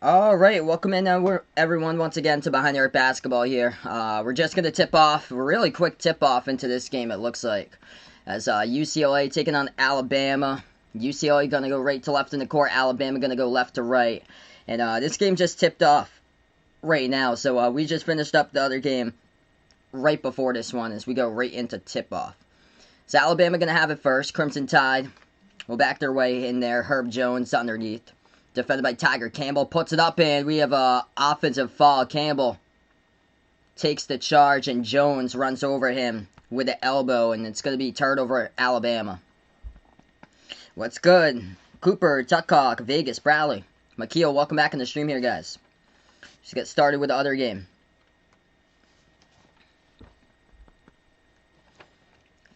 All right, welcome in everyone once again to Behind the Arc Basketball here. We're just going to tip off, a really quick tip off into this game, it looks like. As UCLA taking on Alabama. UCLA going to go right to left in the court, Alabama going to go left to right. And this game just tipped off right now, so we just finished up the other game right before this one as we go right into tip off. So Alabama going to have it first, Crimson Tide will back their way in there, Herb Jones underneath. Defended by Tiger. Campbell puts it up, and we have a offensive foul. Campbell takes the charge, and Jones runs over him with the elbow, and it's going to be turned over Alabama. What's good? Cooper, Tuckhawk, Vegas, Bradley, McKeel, welcome back in the stream here, guys. Let's get started with the other game.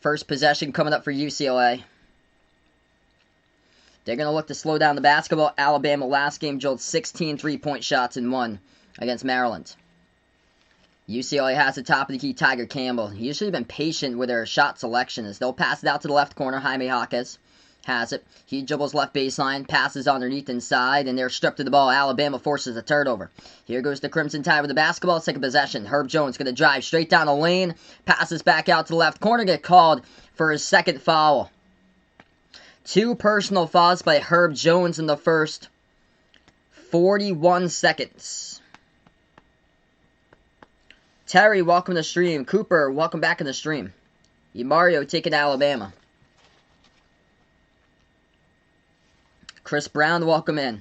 First possession coming up for UCLA. They're going to look to slow down the basketball. Alabama last game drilled 16 3-point shots and won against Maryland. UCLA has the top of the key, Tiger Campbell. He's usually been patient with their shot selection as they'll pass it out to the left corner. Jaime Jaquez has it. He dribbles left baseline, passes underneath inside, and they're stripped of the ball. Alabama forces a turnover. Here goes the Crimson Tide with the basketball. Second possession. Herb Jones going to drive straight down the lane. Passes back out to the left corner. Get called for his second foul. 2 personal fouls by Herb Jones in the first 41 seconds. Terry, welcome to the stream. Cooper, welcome back in the stream. Mario taking Alabama. Chris Brown, welcome in.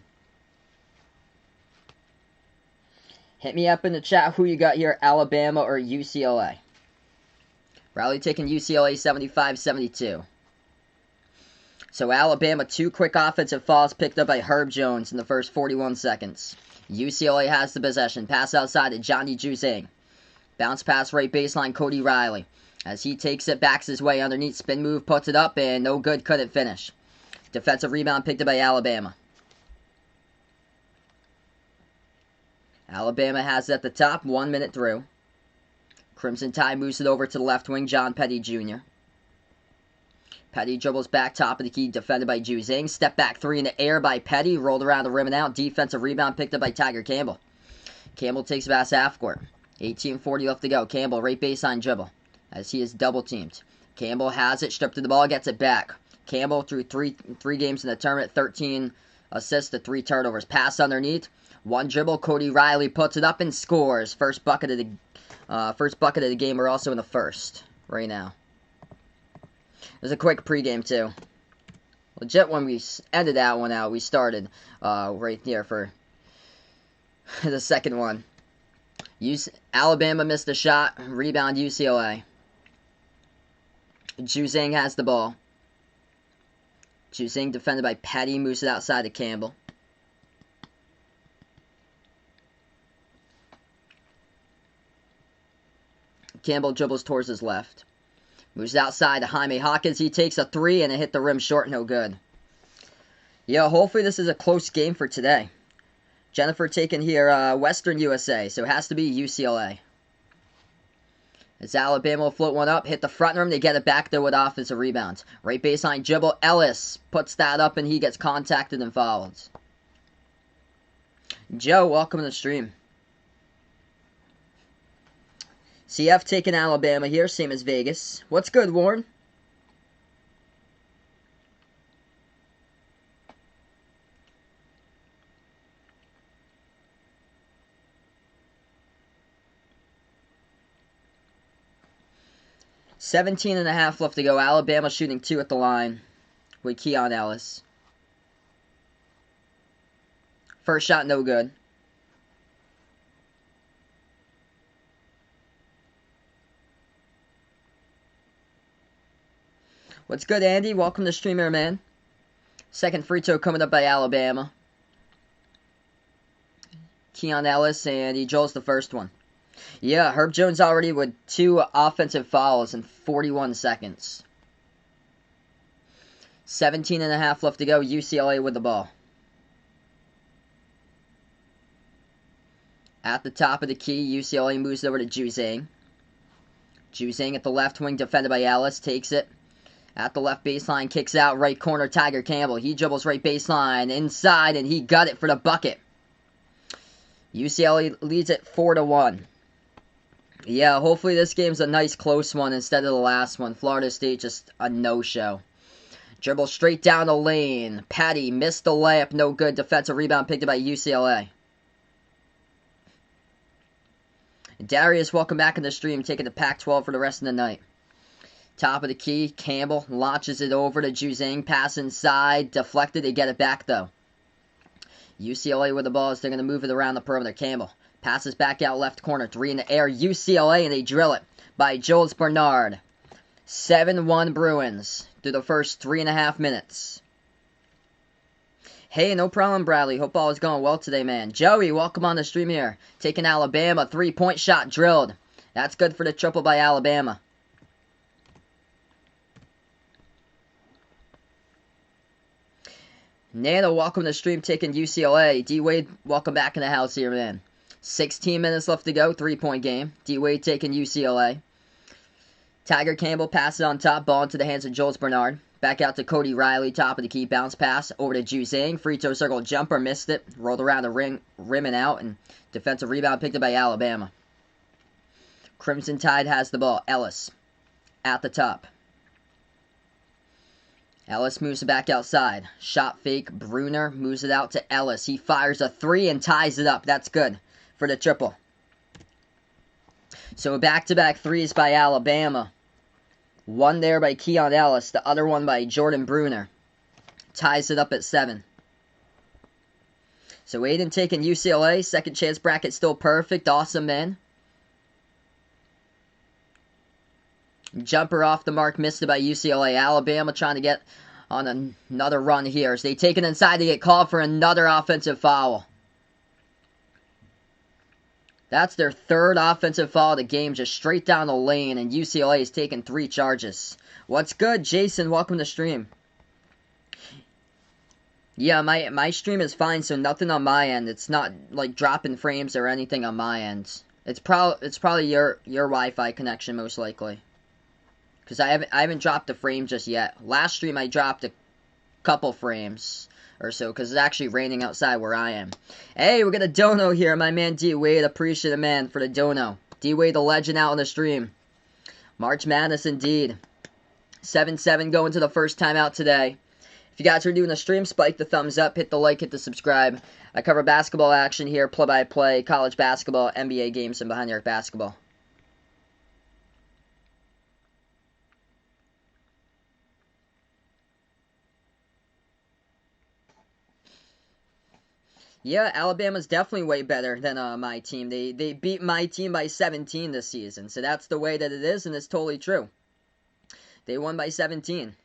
Hit me up in the chat who you got here, Alabama or UCLA. Riley taking UCLA 75-72. So Alabama, 2 quick offensive fouls picked up by Herb Jones in the first 41 seconds. UCLA has the possession. Pass outside to Johnny Juzang. Bounce pass right baseline, Cody Riley. As he takes it, backs his way underneath, spin move, puts it up, and no good, couldn't finish. Defensive rebound picked up by Alabama. Alabama has it at the top, 1 minute through. Crimson Tide moves it over to the left wing, John Petty Jr. Petty dribbles back, top of the key, defended by Juzang. Step back 3 in the air by Petty, rolled around the rim and out. Defensive rebound picked up by Tiger Campbell. Campbell takes it past half court. 18:40 left to go. Campbell right baseline dribble as he is double teamed. Campbell has it, stripped to the ball, gets it back. Campbell through three games in the tournament, 13 assists to 3 turnovers. Pass underneath, 1 dribble. Cody Riley puts it up and scores. First bucket of the game. We're also in the first right now. There's a quick pregame, too. Legit, when we ended that one out, we started right there for the second one. Alabama missed a shot. Rebound, UCLA. Juzang has the ball. Juzang defended by Petty. Moves it outside to Campbell. Campbell dribbles towards his left. Moves outside to Jaime Jaquez. He takes a 3 and it hit the rim short. No good. Yeah, hopefully this is a close game for today. Jennifer taking here Western USA, so it has to be UCLA. As Alabama will float one up, hit the front rim. They get it back there with offensive rebounds. Right baseline dribble. Ellis puts that up and he gets contacted and fouled. Joe, welcome to the stream. CF taking Alabama here, same as Vegas. What's good, Warren? $17.5 left to go. Alabama shooting 2 at the line with Keon Ellis. First shot, no good. What's good, Andy? Welcome to Streamer, man. Second free throw coming up by Alabama. Keon Ellis, and he drills the first one. Yeah, Herb Jones already with 2 offensive fouls in 41 seconds. 17.5 left to go. UCLA with the ball. At the top of the key, UCLA moves over to Juzang. Juzang at the left wing, defended by Ellis, takes it. At the left baseline, kicks out, right corner, Tiger Campbell. He dribbles right baseline, inside, and he got it for the bucket. UCLA leads it 4-1. Yeah, hopefully this game's a nice close one instead of the last one. Florida State just a no-show. Dribble straight down the lane. Patty missed the layup, no good. Defensive rebound picked up by UCLA. Darius, welcome back in the stream, taking the Pac-12 for the rest of the night. Top of the key, Campbell launches it over to Juzang. Pass inside, deflected. They get it back, though. UCLA with the ball as they're going to move it around the perimeter. Campbell passes back out left corner. 3 in the air. UCLA, and they drill it by Jules Bernard. 7-1 Bruins through the first 3.5 minutes. Hey, no problem, Bradley. Hope all is going well today, man. Joey, welcome on the stream here. Taking Alabama. 3-point shot drilled. That's good for the triple by Alabama. Nana, welcome to the stream, taking UCLA. D-Wade, welcome back in the house here, man. 16 minutes left to go, 3-point game. D-Wade taking UCLA. Tiger Campbell passes on top, ball into the hands of Jules Bernard. Back out to Cody Riley, top of the key, bounce pass over to Juzang. Free throw circle jumper, missed it. Rolled around the rim and out, and defensive rebound picked up by Alabama. Crimson Tide has the ball. Ellis at the top. Ellis moves it back outside. Shot fake. Bruner moves it out to Ellis. He fires a 3 and ties it up. That's good for the triple. So back-to-back threes by Alabama. One there by Keon Ellis. The other one by Jordan Bruner. Ties it up at 7. So Aiden taking UCLA. Second chance bracket still perfect. Awesome, man. Jumper off the mark, missed it by UCLA. Alabama trying to get on another run here. As they take it inside, they get called for another offensive foul. That's their third offensive foul of the game, just straight down the lane, and UCLA is taking 3 charges. What's good, Jason? Welcome to the stream. Yeah, my stream is fine, so nothing on my end. It's not like dropping frames or anything on my end. It's probably your Wi-Fi connection, most likely. Because I haven't dropped a frame just yet. Last stream I dropped a couple frames or so because it's actually raining outside where I am. Hey, we got a dono here, my man D-Wade. Appreciate it, man, for the dono. D-Wade, the legend, out on the stream. March Madness, indeed. 7-7 going to the first time out today. If you guys are doing the stream, spike the thumbs up, hit the like, hit the subscribe. I cover basketball action here, play-by-play, college basketball, NBA games, and behind the arc basketball. Yeah, Alabama's definitely way better than my team. They beat my team by 17 this season. So that's the way that it is, and it's totally true. They won by 17.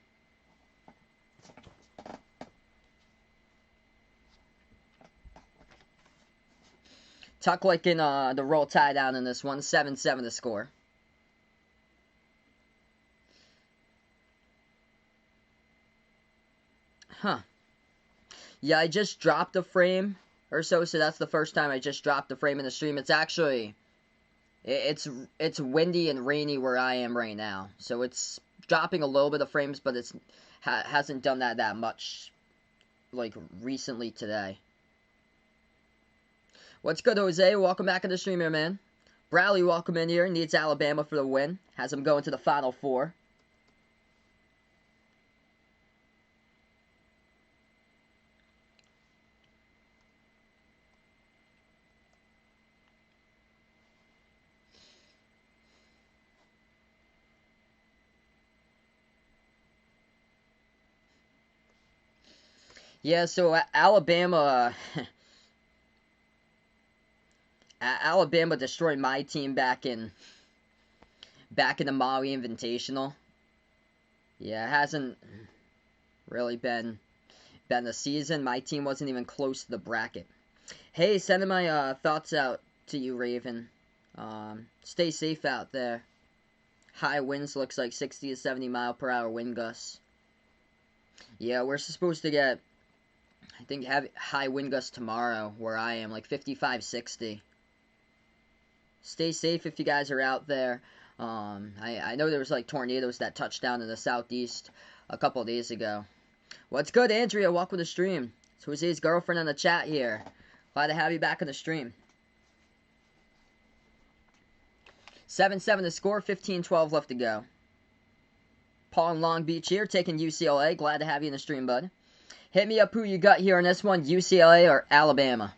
Tuck like in the roll tie down in this one. 7-7 the score. Huh. Yeah, I just dropped a frame or so that's the first time I just dropped the frame in the stream. It's actually, it's windy and rainy where I am right now. So it's dropping a little bit of frames, but it's hasn't done that much, like, recently today. What's good, Jose? Welcome back in the stream here, man. Bradley, welcome in here. Needs Alabama for the win. Has them going to the Final Four. Yeah, so Alabama destroyed my team back in the Maui Invitational. Yeah, it hasn't really been the season. My team wasn't even close to the bracket. Hey, sending my thoughts out to you, Raven. Stay safe out there. High winds looks like 60 to 70 mile per hour wind gusts. Yeah, we're supposed to get, I think, have high wind gusts tomorrow where I am, like 55, 60. Stay safe if you guys are out there. I know there was like tornadoes that touched down in the southeast a couple of days ago. What's good, Andrea? Welcome to the stream. It's Jose's girlfriend on the chat here. Glad to have you back on the stream. 7-7 to score, 15-12 left to go. Paul in Long Beach here, taking UCLA. Glad to have you in the stream, bud. Hit me up who you got here on this one, UCLA or Alabama.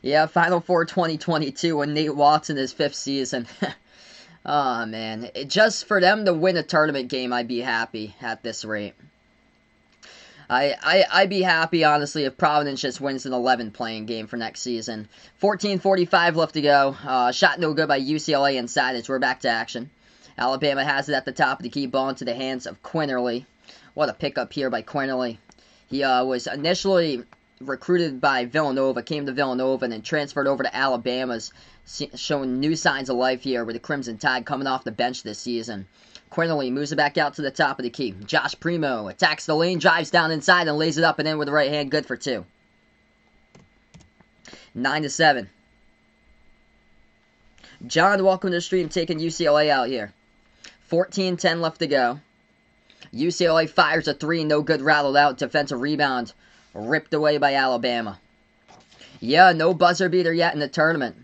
Yeah, Final Four 2022 when Nate Watts in his 5th season. Oh, man. Just for them to win a tournament game, I'd be happy at this rate. I'd be happy, honestly, if Providence just wins an 11 playing game for next season. 14:45 left to go. Shot no good by UCLA inside as we're back to action. Alabama has it at the top of the key, ball into the hands of Quinterly. What a pickup here by Quinterly. He was initially recruited by Villanova, came to Villanova, and then transferred over to Alabama's, showing new signs of life here with the Crimson Tide coming off the bench this season. Quinterly moves it back out to the top of the key. Josh Primo attacks the lane, drives down inside, and lays it up and in with the right hand, good for 2. 9-7. John, welcome to the stream, taking UCLA out here. 14:10 left to go. UCLA fires a 3, no good, rattled out. Defensive rebound, ripped away by Alabama. Yeah, no buzzer beater yet in the tournament.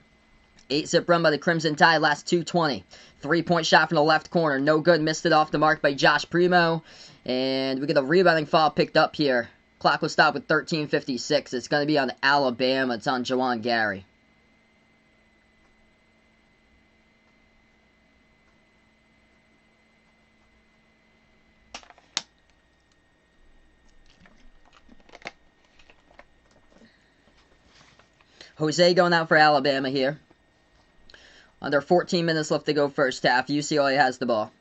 8-zip run by the Crimson Tide, last 2:20. 3-point shot from the left corner, no good, missed it off the mark by Josh Primo. And we get a rebounding foul picked up here. Clock will stop with 13:56. It's going to be on Alabama. It's on Juwan Gary. Jose going out for Alabama here. Under 14 minutes left to go first half. UCLA has the ball.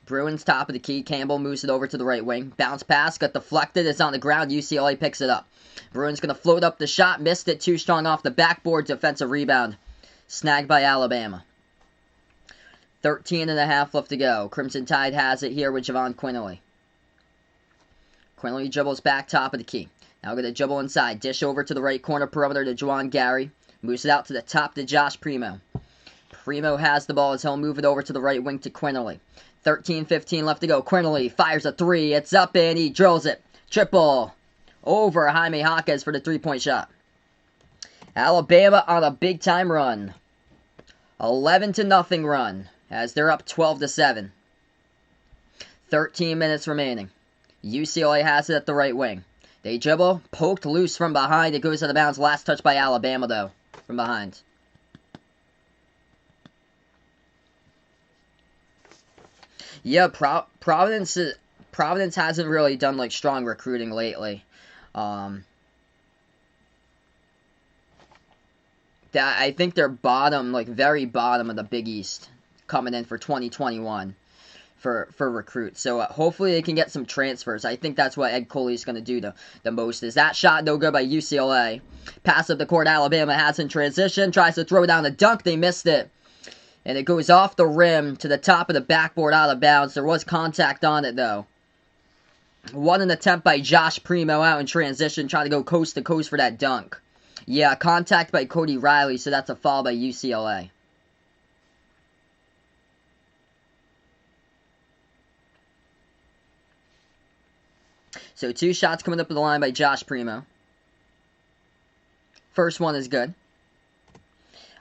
Bruins top of the key. Campbell moves it over to the right wing. Bounce pass, got deflected. It's on the ground. UCLA picks it up. Bruins going to float up the shot. Missed it. Too strong off the backboard. Defensive rebound. Snagged by Alabama. 13.5 left to go. Crimson Tide has it here with Javon Quinterly. Quinterly dribbles back top of the key. Now going to dribble inside. Dish over to the right corner perimeter to Juwan Gary. Moves it out to the top to Josh Primo. Primo has the ball as he'll move it over to the right wing to Quinterly. 13:15 left to go. Quinterly fires a 3. It's up and he drills it. Triple over Jaime Jaquez for the 3-point shot. Alabama on a big-time run. 11-0 run as they're up 12-7. 13 minutes remaining. UCLA has it at the right wing. They dribble, poked loose from behind. It goes out of bounds. Last touch by Alabama, though, from behind. Yeah, Providence hasn't really done like strong recruiting lately. I think they're bottom, like very bottom of the Big East, coming in for 2021 for recruits. So hopefully they can get some transfers. I think that's what Ed Coley's going to do the most. Is that shot no good by UCLA? Pass up the court. Alabama has in transition. Tries to throw down a dunk. They missed it. And it goes off the rim to the top of the backboard out of bounds. There was contact on it, though. What an attempt by Josh Primo out in transition, trying to go coast to coast for that dunk. Yeah, contact by Cody Riley, so that's a foul by UCLA. So 2 shots coming up the line by Josh Primo. First one is good.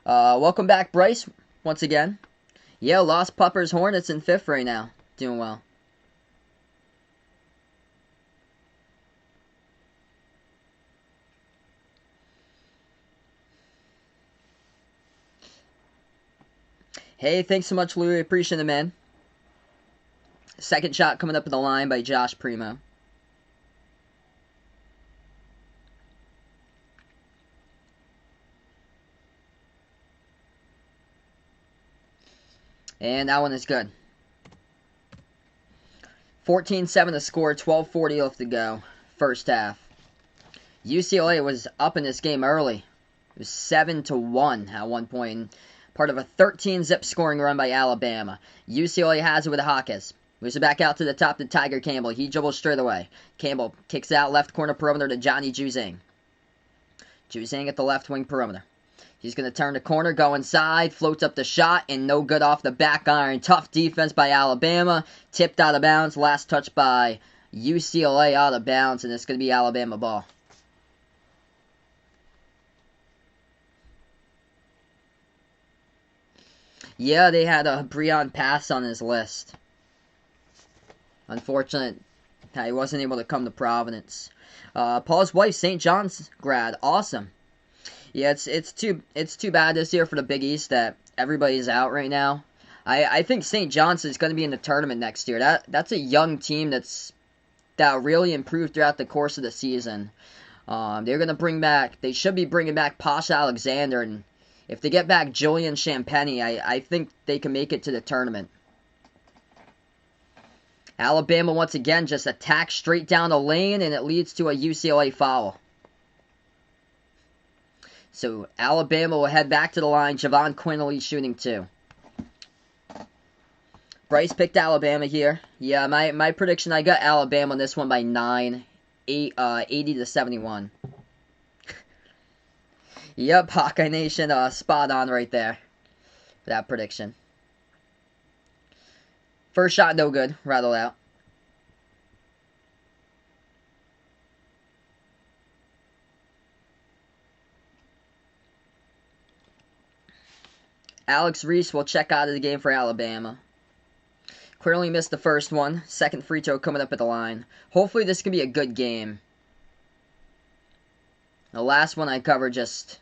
Welcome back, Bryce. Once again. Yeah, lost Puppers Hornets in 5th right now. Doing well. Hey, thanks so much, Louie. Appreciate it, man. Second shot coming up in the line by Josh Primo. And that one is good. 14-7 to score, 12:40 left to go. First half. UCLA was up in this game early. It was 7-1 at one point. Part of a 13-zip scoring run by Alabama. UCLA has it with Jaquez. Moves it back out to the top to Tiger Campbell. He dribbles straight away. Campbell kicks out left corner perimeter to Johnny Juzang. Juzang at the left wing perimeter. He's going to turn the corner, go inside, floats up the shot, and no good off the back iron. Tough defense by Alabama. Tipped out of bounds. Last touch by UCLA out of bounds, and it's going to be Alabama ball. Yeah, they had a Breon Pass on his list. Unfortunate, he wasn't able to come to Providence. Paul's wife, St. John's grad. Awesome. Yeah, it's too bad this year for the Big East that everybody's out right now. I think St. John's is going to be in the tournament next year. That's a young team that really improved throughout the course of the season. They're going to bring back. They should be bringing back Posh Alexander, and if they get back Julian Champagny, I think they can make it to the tournament. Alabama once again just attacks straight down the lane, and it leads to a UCLA foul. So Alabama will head back to the line. Javon Quinerly shooting 2. Bryce picked Alabama here. Yeah, my prediction, I got Alabama on this one by 9, 80 to 71. Yep, Hawkeye Nation, spot on right there for that prediction. First shot, no good. Rattled out. Alex Reese will check out of the game for Alabama. Clearly missed the first one. Second free throw coming up at the line. Hopefully this can be a good game. The last one I covered just...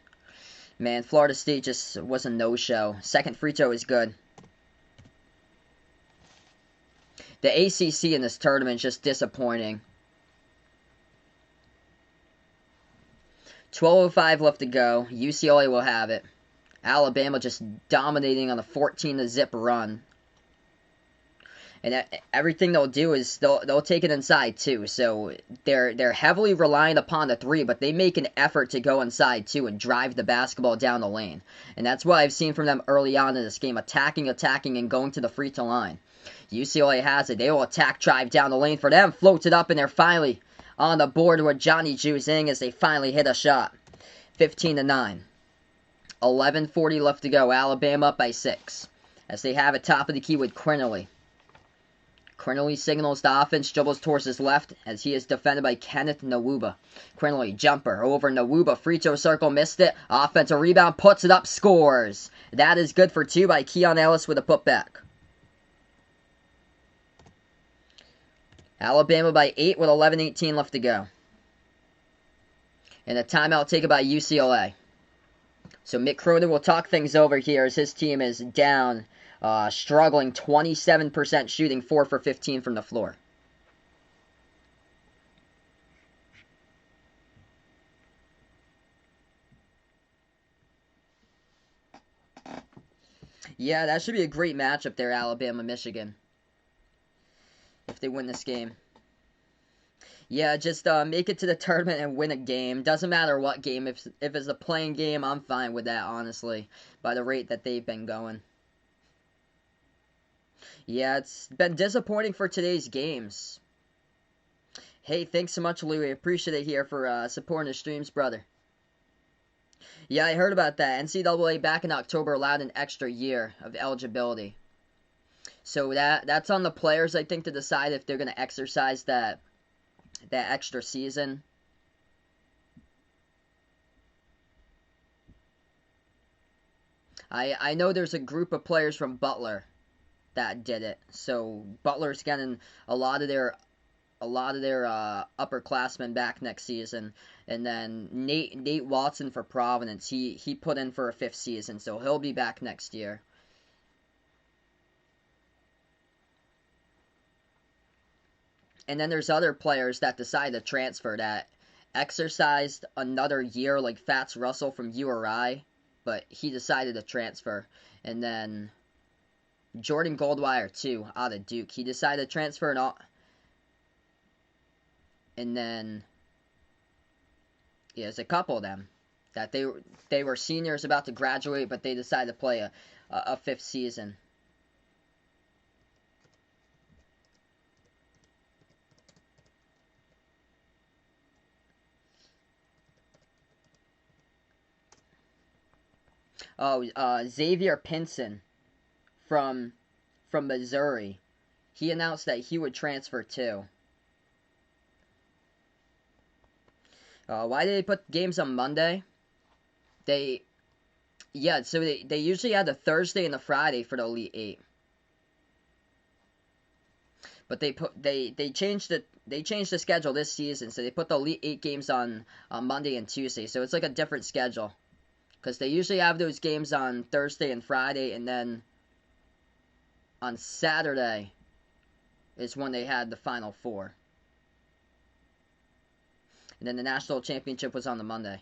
Man, Florida State just was a no-show. Second free throw is good. The ACC in this tournament is just disappointing. 12:05 left to go. UCLA will have it. Alabama just dominating on a 14-0 run. And everything they'll do is they'll take it inside too. So they're heavily relying upon the 3, but they make an effort to go inside too and drive the basketball down the lane. And that's what I've seen from them early on in this game, attacking, and going to the free throw line. UCLA has it. They will attack, drive down the lane for them, floats it up, and they're finally on the board with Johnny Juzang as they finally hit a shot. 15-9. 11:40 left to go. Alabama up by 6 as they have it top of the key with Quinerly. Quinerly signals the offense, dribbles towards his left as he is defended by Kenneth Nwuba. Quinerly, jumper over Nwuba, free throw circle, missed it. Offensive rebound, puts it up, scores. That is good for 2 by Keon Ellis with a putback. Alabama by 8 with 11:18 left to go. And a timeout taken by UCLA. So Mick Cronin will talk things over here as his team is down. Struggling, 27% shooting, 4 for 15 from the floor. Yeah, that should be a great matchup there, Alabama-Michigan, if they win this game. Yeah, just make it to the tournament and win a game. Doesn't matter what game. If it's a playing game, I'm fine with that, honestly, by the rate that they've been going. Yeah, it's been disappointing for today's games. Hey, thanks so much, Louie. Appreciate it here for supporting the streams, brother. Yeah, I heard about that. NCAA back in October allowed an extra year of eligibility. So that's on the players, I think, to decide if they're going to exercise that extra season. I know there's a group of players from Butler that did it. So Butler's getting a lot of their upperclassmen back next season, and then Nate Watson for Providence. He put in for a 5th season, so he'll be back next year. And then there's other players that decide to transfer that exercised another year, like Fats Russell from URI, but he decided to transfer. And then Jordan Goldwire, too, out of Duke. He decided to transfer and all. And then, yeah, there's a couple of them that they were seniors about to graduate, but they decided to play a 5th season. Xavier Pinson from Missouri. He announced that he would transfer too. Why did they put games on Monday? So they usually had the Thursday and the Friday for the Elite Eight. But they changed the schedule this season, so they put the Elite Eight games on Monday and Tuesday. So it's like a different schedule. Because they usually have those games on Thursday and Friday, and then on Saturday is when they had the Final Four. And then the National Championship was on the Monday.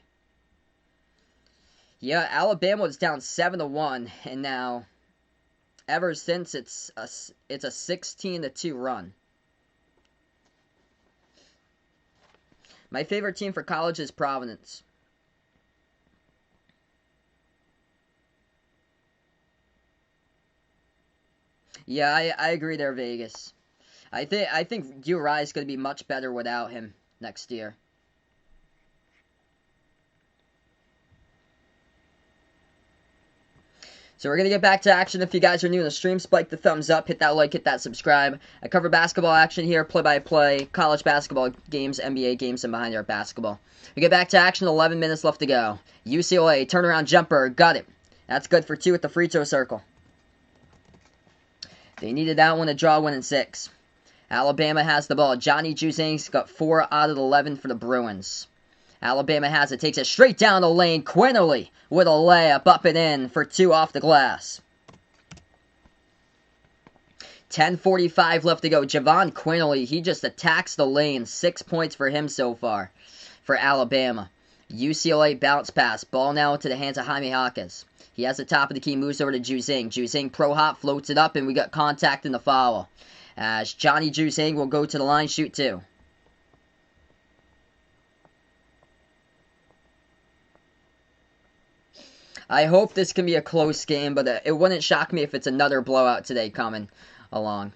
Yeah, Alabama was down 7-1, and now, ever since, it's a 16-2 run. My favorite team for college is Providence. Yeah, I agree there, Vegas. I think URI is going to be much better without him next year. So we're going to get back to action. If you guys are new to the stream, spike the thumbs up, hit that like, hit that subscribe. I cover basketball action here, play-by-play, college basketball games, NBA games, and behind our basketball. We get back to action, 11 minutes left to go. UCLA, turnaround jumper, got it. That's good for 2 at the free throw circle. They needed that one to draw 1 and 6. Alabama has the ball. Johnny Juzang's got 4 out of 11 for the Bruins. Alabama has it, takes it straight down the lane. Quinerly with a layup up and in for 2 off the glass. 10:45 left to go. Javon Quinerly, he just attacks the lane. 6 points for him so far for Alabama. UCLA bounce pass. Ball now into the hands of Jaime Jaquez. He has the top of the key, moves over to Juzang. Juzang pro hop, floats it up, and we got contact in the foul. As Johnny Juzang will go to the line, shoot 2. I hope this can be a close game, but it wouldn't shock me if it's another blowout today coming along.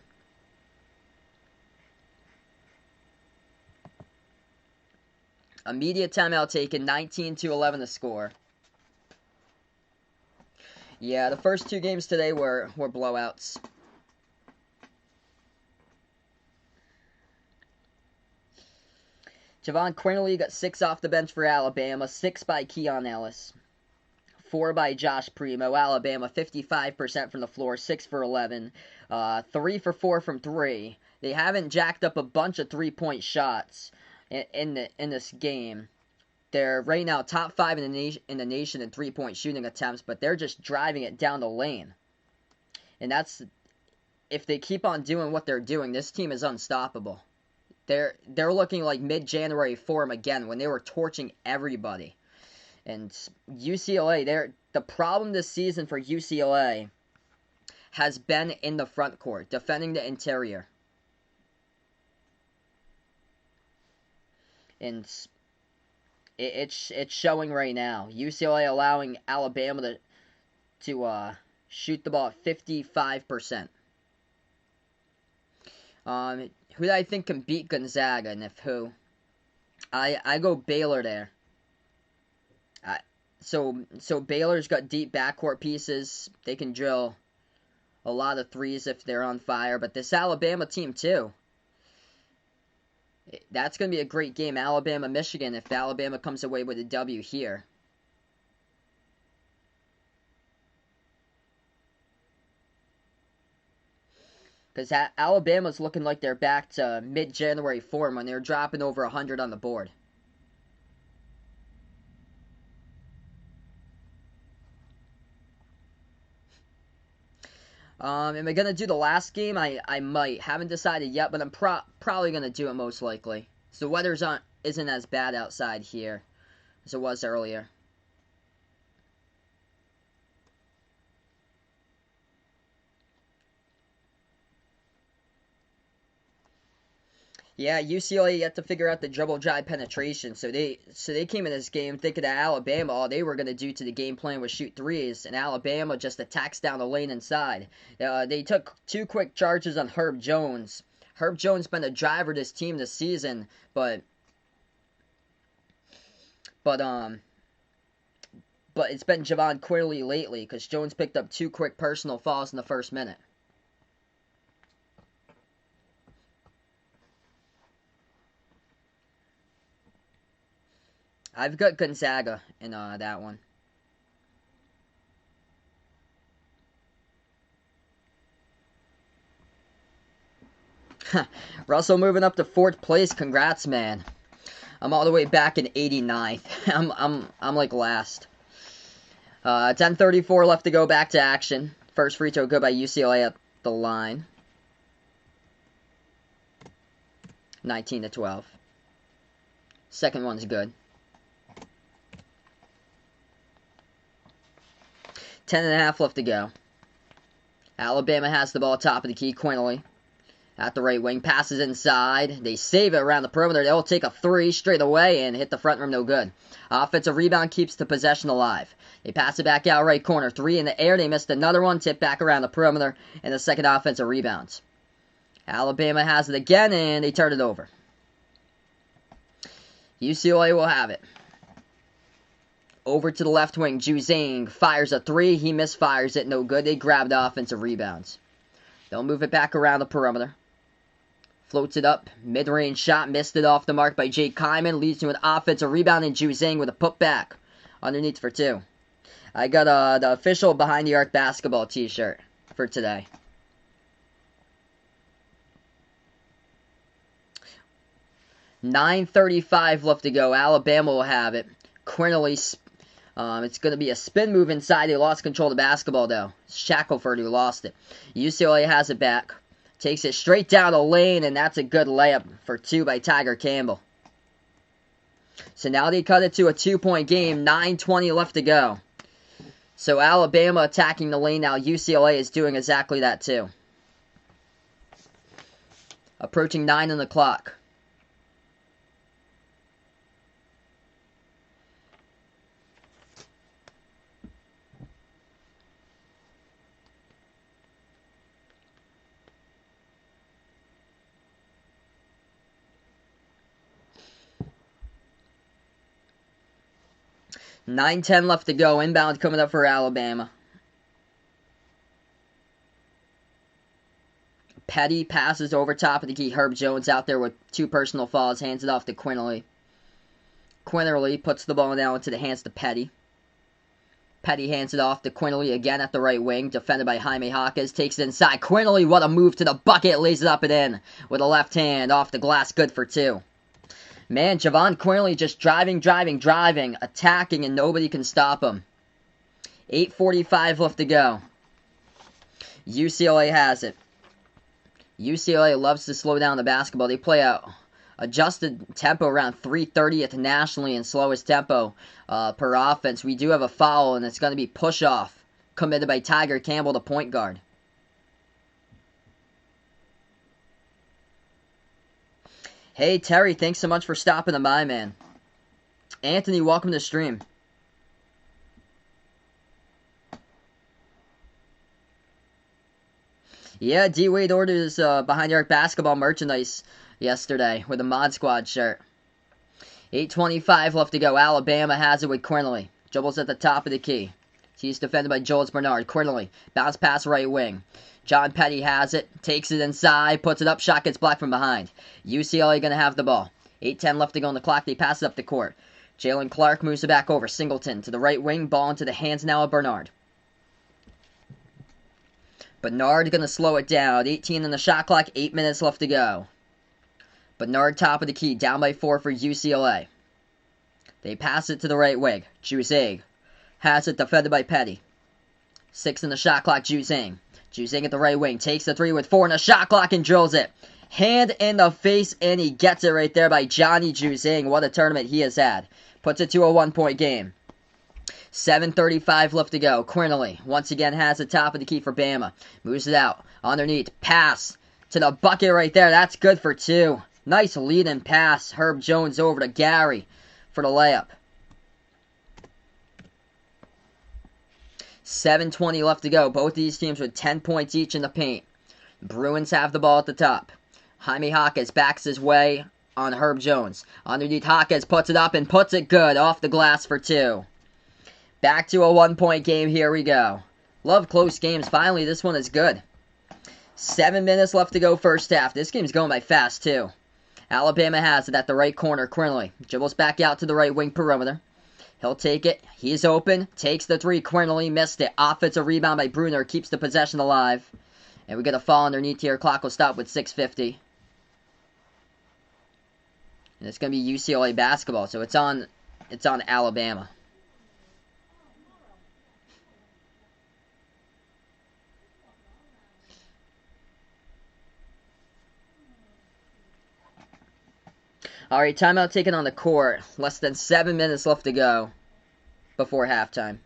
Immediate timeout taken, 19-11 the score. Yeah, the first 2 games today were blowouts. Javon Quinerly got 6 off the bench for Alabama, 6 by Keon Ellis. 4 by Josh Primo. Alabama, 55% from the floor, 6 for 11. 3 for 4 from 3. They haven't jacked up a bunch of 3-point shots in this game. They're right now top 5 in the nation in 3-point shooting attempts, but they're just driving it down the lane. And that's, if they keep on doing what they're doing, this team is unstoppable. They're looking like mid-January form again when they were torching everybody. And UCLA, the problem this season for UCLA has been in the front court, defending the interior. And it's showing right now. UCLA allowing Alabama to shoot the ball at 55%. Who do I think can beat Gonzaga, and if who? I go Baylor there. So Baylor's got deep backcourt pieces. They can drill a lot of threes if they're on fire. But this Alabama team, too. That's going to be a great game. Alabama-Michigan, if Alabama comes away with a W here. Because Alabama's looking like they're back to mid-January form when they're dropping over 100 on the board. Am I going to do the last game? I might. Haven't decided yet, but I'm probably going to do it most likely. So the weather isn't as bad outside here as it was earlier. Yeah, UCLA yet to figure out the dribble drive penetration. So they came in this game thinking that Alabama, all they were going to do to the game plan was shoot threes, and Alabama just attacks down the lane inside. They took 2 quick charges on Herb Jones. Herb Jones been a driver this team this season, but But it's been Javon Quinerly lately because Jones picked up 2 quick personal fouls in the first minute. I've got Gonzaga in that one. Russell moving up to 4th place. Congrats, man. I'm all the way back in 89th. I'm like last. 10:34 left to go. Back to action. First free throw good by UCLA at the line. 19-12. Second one's good. 10.5 left to go. Alabama has the ball top of the key. Quinerly at the right wing. Passes inside. They save it around the perimeter. They'll take a 3 straight away and hit the front rim. No good. Offensive rebound keeps the possession alive. They pass it back out right corner. 3 in the air. They missed another one. Tip back around the perimeter. And the second offensive rebound. Alabama has it again and they turn it over. UCLA will have it. Over to the left wing. Juzang fires a 3. He misfires it. No good. They grab the offensive rebounds. They'll move it back around the perimeter. Floats it up. Mid-range shot. Missed it off the mark by Jake Kyman. Leads to an offensive rebound. And Juzang with a putback. Underneath for 2. I got the official Behind the Arc basketball t-shirt for today. .9:35 left to go. Alabama will have it. Quinerly, it's going to be a spin move inside. They lost control of the basketball, though. Shackelford who lost it. UCLA has it back. Takes it straight down the lane, and that's a good layup for 2 by Tiger Campbell. So now they cut it to a 2-point game. 9:20 left to go. So Alabama attacking the lane now. UCLA is doing exactly that, too. Approaching 9 on the clock. .9:10 left to go. Inbound coming up for Alabama. Petty passes over top of the key. Herb Jones out there with 2 personal fouls. Hands it off to Quinerly. Quinerly puts the ball now into the hands to Petty. Petty hands it off to Quinerly again at the right wing. Defended by Jaime Jaquez. Takes it inside. Quinerly, what a move to the bucket. Lays it up and in with a left hand off the glass. Good for 2. Man, Javon Quinerly just driving, attacking, and nobody can stop him. 8:45 left to go. UCLA has it. UCLA loves to slow down the basketball. They play a adjusted tempo around 330th nationally and slowest tempo per offense. We do have a foul, and it's going to be push-off committed by Tiger Campbell, the point guard. Hey, Terry, thanks so much for stopping by, man. Anthony, welcome to the stream. Yeah, D-Wade ordered his Behind the Arc basketball merchandise yesterday with a Mod Squad shirt. 8:25 left to go. Alabama has it with Quinerly. Dribbles at the top of the key. He's defended by Jules Bernard. Quinerly, bounce pass right wing. John Petty has it, takes it inside, puts it up, shot gets blocked from behind. UCLA going to have the ball. 8:10 left to go on the clock. They pass it up the court. Jalen Clark moves it back over. Singleton to the right wing. Ball into the hands now of Bernard. Bernard going to slow it down. 18 on the shot clock. 8 minutes left to go. Bernard top of the key. Down by 4 for UCLA. They pass it to the right wing. Juzang has it, defended by Petty. 6 on the shot clock. Juzang at the right wing. Takes the 3 with 4 on the shot clock and drills it. Hand in the face, and he gets it right there by Johnny Juzang. What a tournament he has had. Puts it to a 1-point game. 7:35 left to go. Quinerly once again has the top of the key for Bama. Moves it out. Underneath. Pass to the bucket right there. That's good for 2. Nice lead and pass. Herb Jones over to Gary for the layup. 7:20 left to go. Both these teams with 10 points each in the paint. Bruins have the ball at the top. Jaime Jaquez backs his way on Herb Jones. Underneath, Jaquez puts it up and puts it good off the glass for 2. Back to a 1-point game. Here we go. Love close games. Finally, this one is good. 7 minutes left to go first half. This game's going by fast, too. Alabama has it at the right corner. Quinley dribbles back out to the right wing perimeter. He'll take it. He's open. Takes the three. Quinley missed it. Offensive rebound by Bruner. Keeps the possession alive. And we get a fall underneath here. Clock will stop with 6:50. And it's going to be UCLA basketball. So it's on Alabama. Alright, timeout taken on the court. Less than 7 minutes left to go before halftime.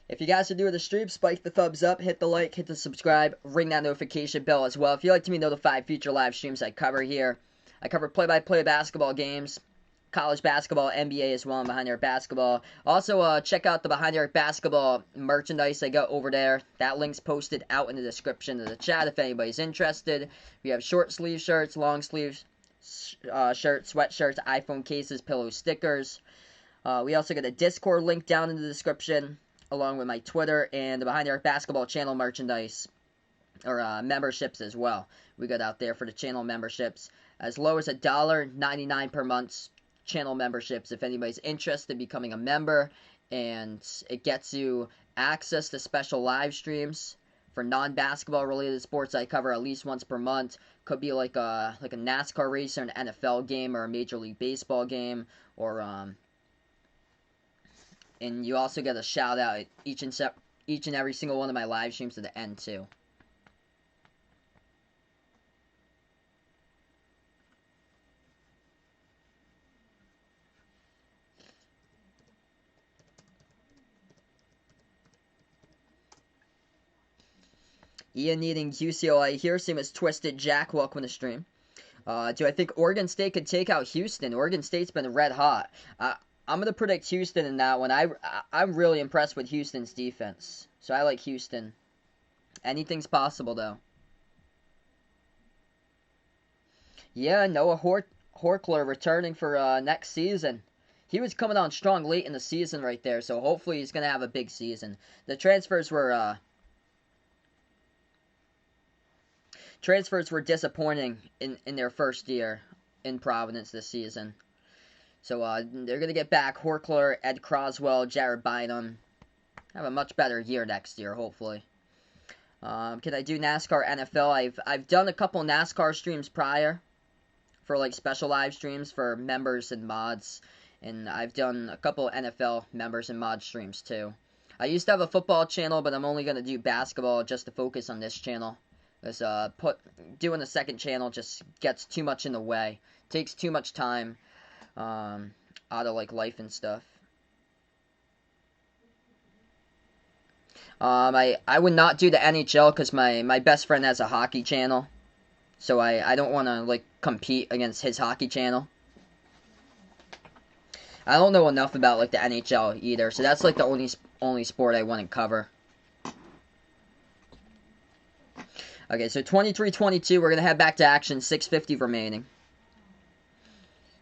If you guys are new to the stream, spike the thumbs up, hit the like, hit the subscribe, ring that notification bell as well. If you'd like to be notified future live streams I cover here, I cover play-by-play basketball games, college basketball, NBA as well, and Behind the Arc basketball. Also, check out the Behind the Arc basketball merchandise I got over there. That link's posted out in the description of the chat if anybody's interested. We have short sleeve shirts, long sleeve shirts, sweatshirts, iPhone cases, pillow stickers. We also got a Discord link down in the description, along with my Twitter and the Behind the Arc basketball channel merchandise, or memberships as well. We got out there for the channel memberships. As low as $1.99 per month. Channel memberships if anybody's interested in becoming a member, and it gets you access to special live streams for non-basketball related sports I cover at least once per month. Could be like a NASCAR race or an NFL game or a Major League Baseball game, or and you also get a shout out at each and every single one of my live streams at the end too. Ian needing UCLA here. Same as Twisted Jack. Welcome to the stream. Do I think Oregon State could take out Houston? Oregon State's been red hot. I'm going to predict Houston in that one. I'm really impressed with Houston's defense. So I like Houston. Anything's possible, though. Yeah, Noah Horkler returning for next season. He was coming on strong late in the season right there. So hopefully he's going to have a big season. The transfers were disappointing in their first year in Providence this season. So they're going to get back Horkler, Ed Croswell, Jared Bynum. Have a much better year next year, hopefully. Can I do NASCAR NFL? I've done a couple NASCAR streams prior for like special live streams for members and mods. And I've done a couple NFL members and mod streams too. I used to have a football channel, but I'm only going to do basketball just to focus on this channel. Because doing a second channel just gets too much in the way. Takes too much time out of like life and stuff. I would not do the NHL because my best friend has a hockey channel. So I don't want to like compete against his hockey channel. I don't know enough about like the NHL either. So that's like the only sport I want to cover. Okay, so 23-22, we're going to head back to action, 6:50 remaining.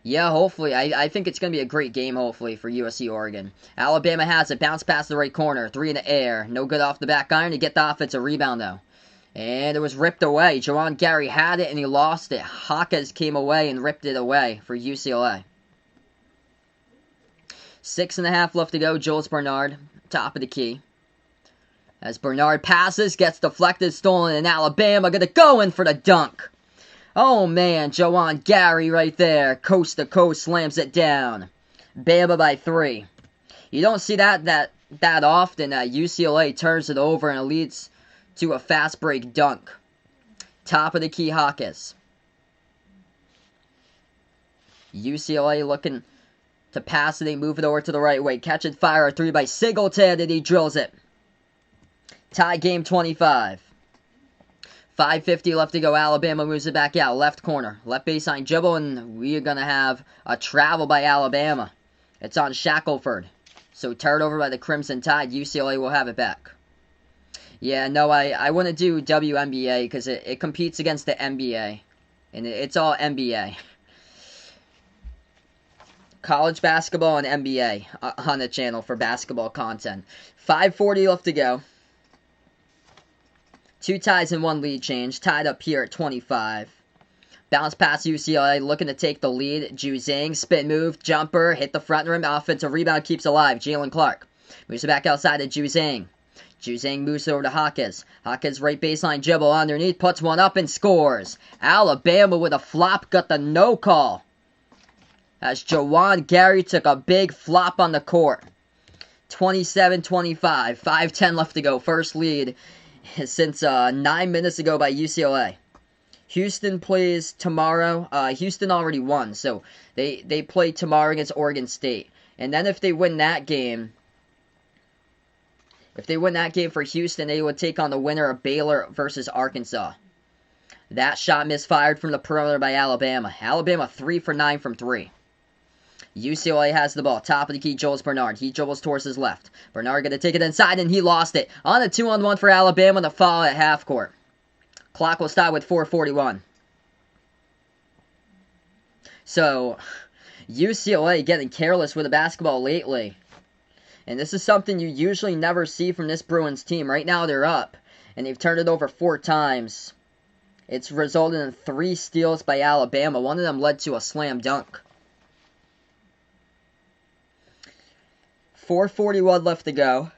Yeah, hopefully. I think it's going to be a great game, hopefully, for USC-Oregon. Alabama has it, bounce past the right corner, three in the air. No good off the back iron to get the offensive rebound, though. And it was ripped away. Jawan Gary had it, and he lost it. Hawkes came away and ripped it away for UCLA. 6.5 left to go, Jules Bernard, top of the key. As Bernard passes, gets deflected, stolen, and Alabama gonna go in for the dunk. Oh man, Jawan Gary right there, coast to coast, slams it down. Bama by 3. You don't see that often. UCLA turns it over and it leads to a fast break dunk. Top of the key, Hawkes. UCLA looking to pass it, they move it over to the right way. Catch and fire, a 3 by Singleton, and he drills it. Tie game 25. 5:50 left to go. Alabama moves it back out. Left corner. Left baseline dribble, and we are going to have a travel by Alabama. It's on Shackelford. So turned over by the Crimson Tide. UCLA will have it back. Yeah, no, I want to do WNBA because it competes against the NBA. And it's all NBA. college basketball and NBA on the channel for basketball content. 5:40 left to go. 2 ties and 1 lead change. Tied up here at 25. Bounce pass UCLA, looking to take the lead. Ju Zhang, spin move, jumper, hit the front rim. Offensive rebound keeps alive. Jalen Clark moves it back outside to Ju Zhang. Ju Zhang moves over to Hawkins. Hawkins right baseline dribble underneath, puts one up and scores. Alabama with a flop, got the no call. As Jawan Gary took a big flop on the court. 27-25, 5:10 left to go. First lead since 9 minutes ago by UCLA. Houston plays tomorrow. Houston already won, so they play tomorrow against Oregon State. And then if they win that game for Houston, they would take on the winner of Baylor versus Arkansas. That shot misfired from the perimeter by Alabama. Alabama 3 for 9 from 3. UCLA has the ball. Top of the key, Jules Bernard. He dribbles towards his left. Bernard going to take it inside, and he lost it. On a 2-on-1 for Alabama, the foul at half court. Clock will stop with 4:41. So, UCLA getting careless with the basketball lately. And this is something you usually never see from this Bruins team. Right now they're up, and they've turned it over 4 times. It's resulted in 3 steals by Alabama. One of them led to a slam dunk. 4:41 left to go.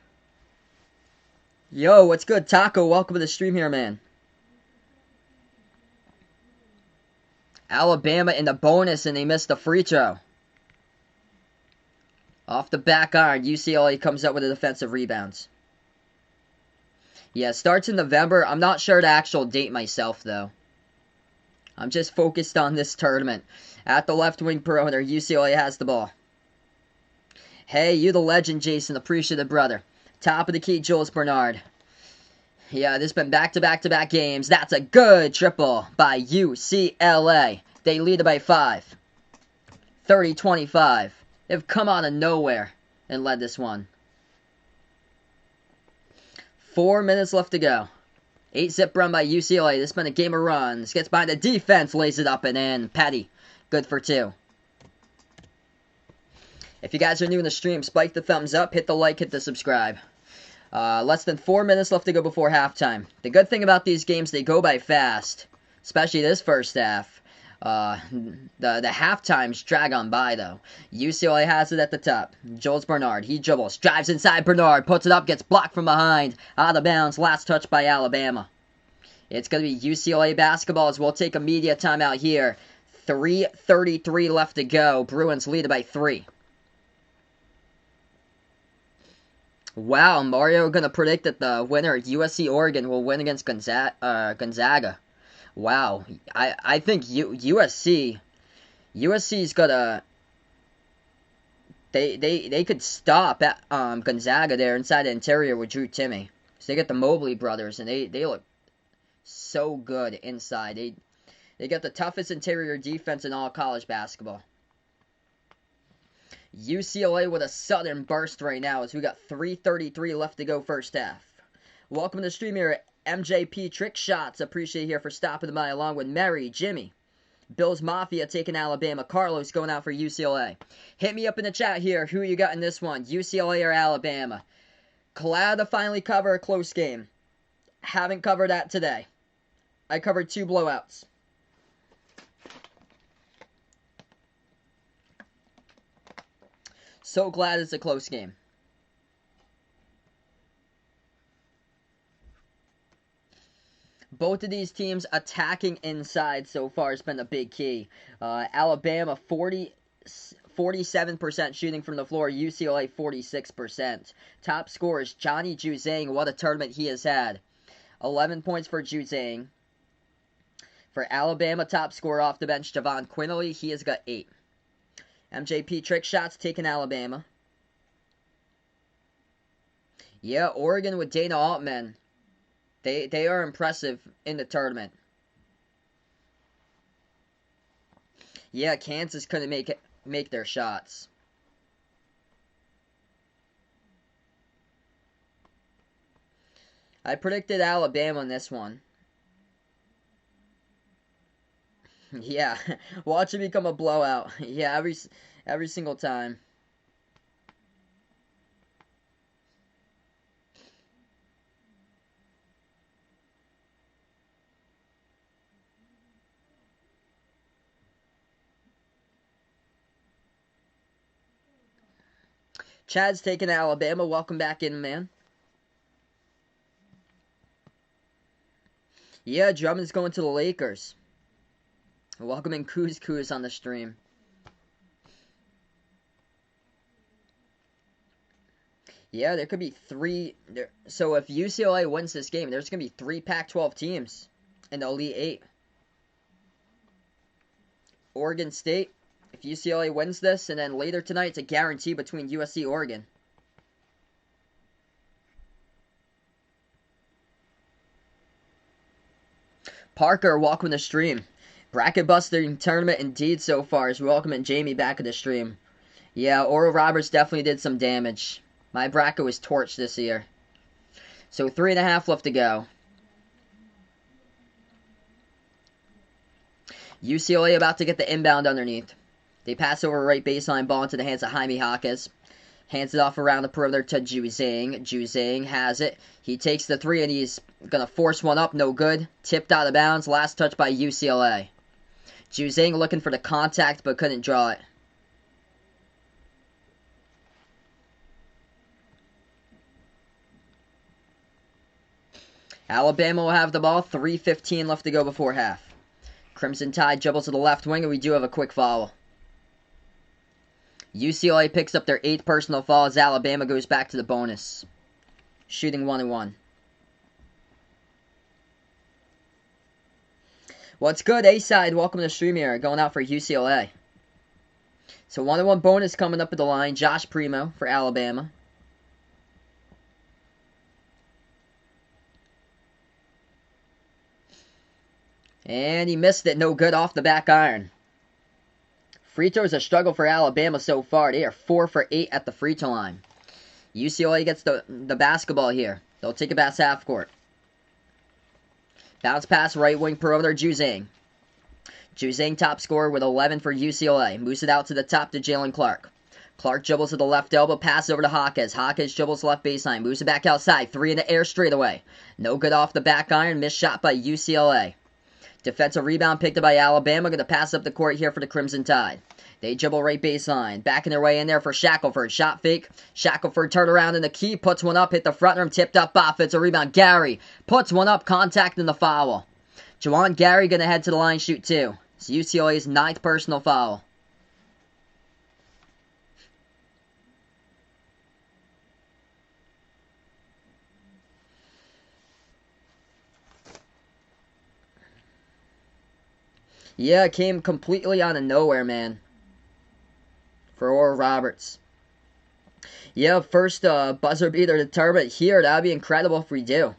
Yo, what's good, Taco? Welcome to the stream here, man. Alabama in the bonus, and they missed the free throw. Off the back iron, UCLA comes up with the defensive rebounds. Yeah, it starts in November. I'm not sure the actual date myself, though. I'm just focused on this tournament. At the left wing perimeter, UCLA has the ball. Hey, you the legend, Jason. Appreciate it, brother. Top of the key, Jules Bernard. Yeah, this has been back-to-back-to-back games. That's a good triple by UCLA. They lead it by 5. 30-25. They've come out of nowhere and led this one. 4 minutes left to go. 8-zip run by UCLA. This has been a game of runs. Gets by the defense, lays it up and in. Petty, good for 2. If you guys are new in the stream, spike the thumbs up, hit the like, hit the subscribe. Less than 4 minutes left to go before halftime. The good thing about these games, they go by fast. Especially this first half. The halftimes drag on by, though. UCLA has it at the top. Jules Bernard, he dribbles, drives inside Bernard, puts it up, gets blocked from behind. Out of bounds, last touch by Alabama. It's going to be UCLA basketball as we'll take a media timeout here. 3:33 left to go. Bruins lead it by 3. Wow, Mario going to predict that the winner at USC-Oregon will win against Gonzaga. Wow, I think USC's gonna they could stop at Gonzaga there inside the interior with Drew Timme. So they get the Mobley brothers, and they look so good inside. They got the toughest interior defense in all college basketball. UCLA with a sudden burst right now as we got 3:33 left to go first half. Welcome to the stream here at MJP Trick Shots. Appreciate you here for stopping by along with Mary, Jimmy. Bills Mafia taking Alabama. Carlos going out for UCLA. Hit me up in the chat here. Who you got in this one? UCLA or Alabama? Glad to finally cover a close game. Haven't covered that today. I covered 2 blowouts. So glad it's a close game. Both of these teams attacking inside so far has been a big key. Alabama 47% shooting from the floor. UCLA 46%. Top scorers, Johnny Juzang. What a tournament he has had. 11 points for Juzang. For Alabama, top scorer off the bench, Javon Quinerly. He has got 8. MJP Trick Shots taking Alabama. Yeah, Oregon with Dana Altman. They are impressive in the tournament. Yeah, Kansas couldn't make their shots. I predicted Alabama in this one. Yeah, watch it become a blowout. Yeah, Every single time. Chad's taking Alabama. Welcome back in, man. Yeah, Drummond's going to the Lakers. Welcome in Kuz on the stream. Yeah, there could be three. So if UCLA wins this game, there's going to be 3 Pac-12 teams in the Elite 8. Oregon State, if UCLA wins this, and then later tonight, it's a guarantee between USC and Oregon. Parker, welcome to the stream. Bracket busting tournament indeed so far. Is welcoming Jamie back in the stream. Yeah, Oral Roberts definitely did some damage. My bracket was torched this year. So 3.5 left to go. UCLA about to get the inbound underneath. They pass over right baseline, ball into the hands of Jaime Jaquez. Hands it off around the perimeter to Juzang. Juzang has it. He takes the 3 and he's going to force one up. No good. Tipped out of bounds. Last touch by UCLA. Juzang looking for the contact but couldn't draw it. Alabama will have the ball. 3:15 left to go before half. Crimson Tide dribbles to the left wing, and we do have a quick foul. UCLA picks up their 8th personal foul as Alabama goes back to the bonus. Shooting 1-1. What's good, A-Side? Welcome to the stream here. Going out for UCLA. So 1-1 bonus coming up at the line. Josh Primo for Alabama. And he missed it. No good off the back iron. Free throw is a struggle for Alabama so far. They are 4 for 8 at the free throw line. UCLA gets the basketball here. They'll take it past half court. Bounce pass right wing perimeter. Juzang. Juzang top scorer with 11 for UCLA. Moves it out to the top to Jalen Clark. Clark dribbles to the left elbow. Pass over to Jaquez. Jaquez dribbles left baseline. Moves it back outside. 3 in the air straight away. No good off the back iron. Missed shot by UCLA. Defensive rebound picked up by Alabama. Going to pass up the court here for the Crimson Tide. They dribble right baseline. Backing their way in there for Shackelford. Shot fake. Shackelford turn around in the key. Puts one up. Hit the front rim. Tipped up. Offensive rebound. Gary puts one up. Contact in the foul. Juwan Gary going to head to the line. Shoot 2. It's UCLA's 9th personal foul. Yeah, it came completely out of nowhere, man. For Oral Roberts. Yeah, first buzzer beater to tournament here. That would be incredible if we do.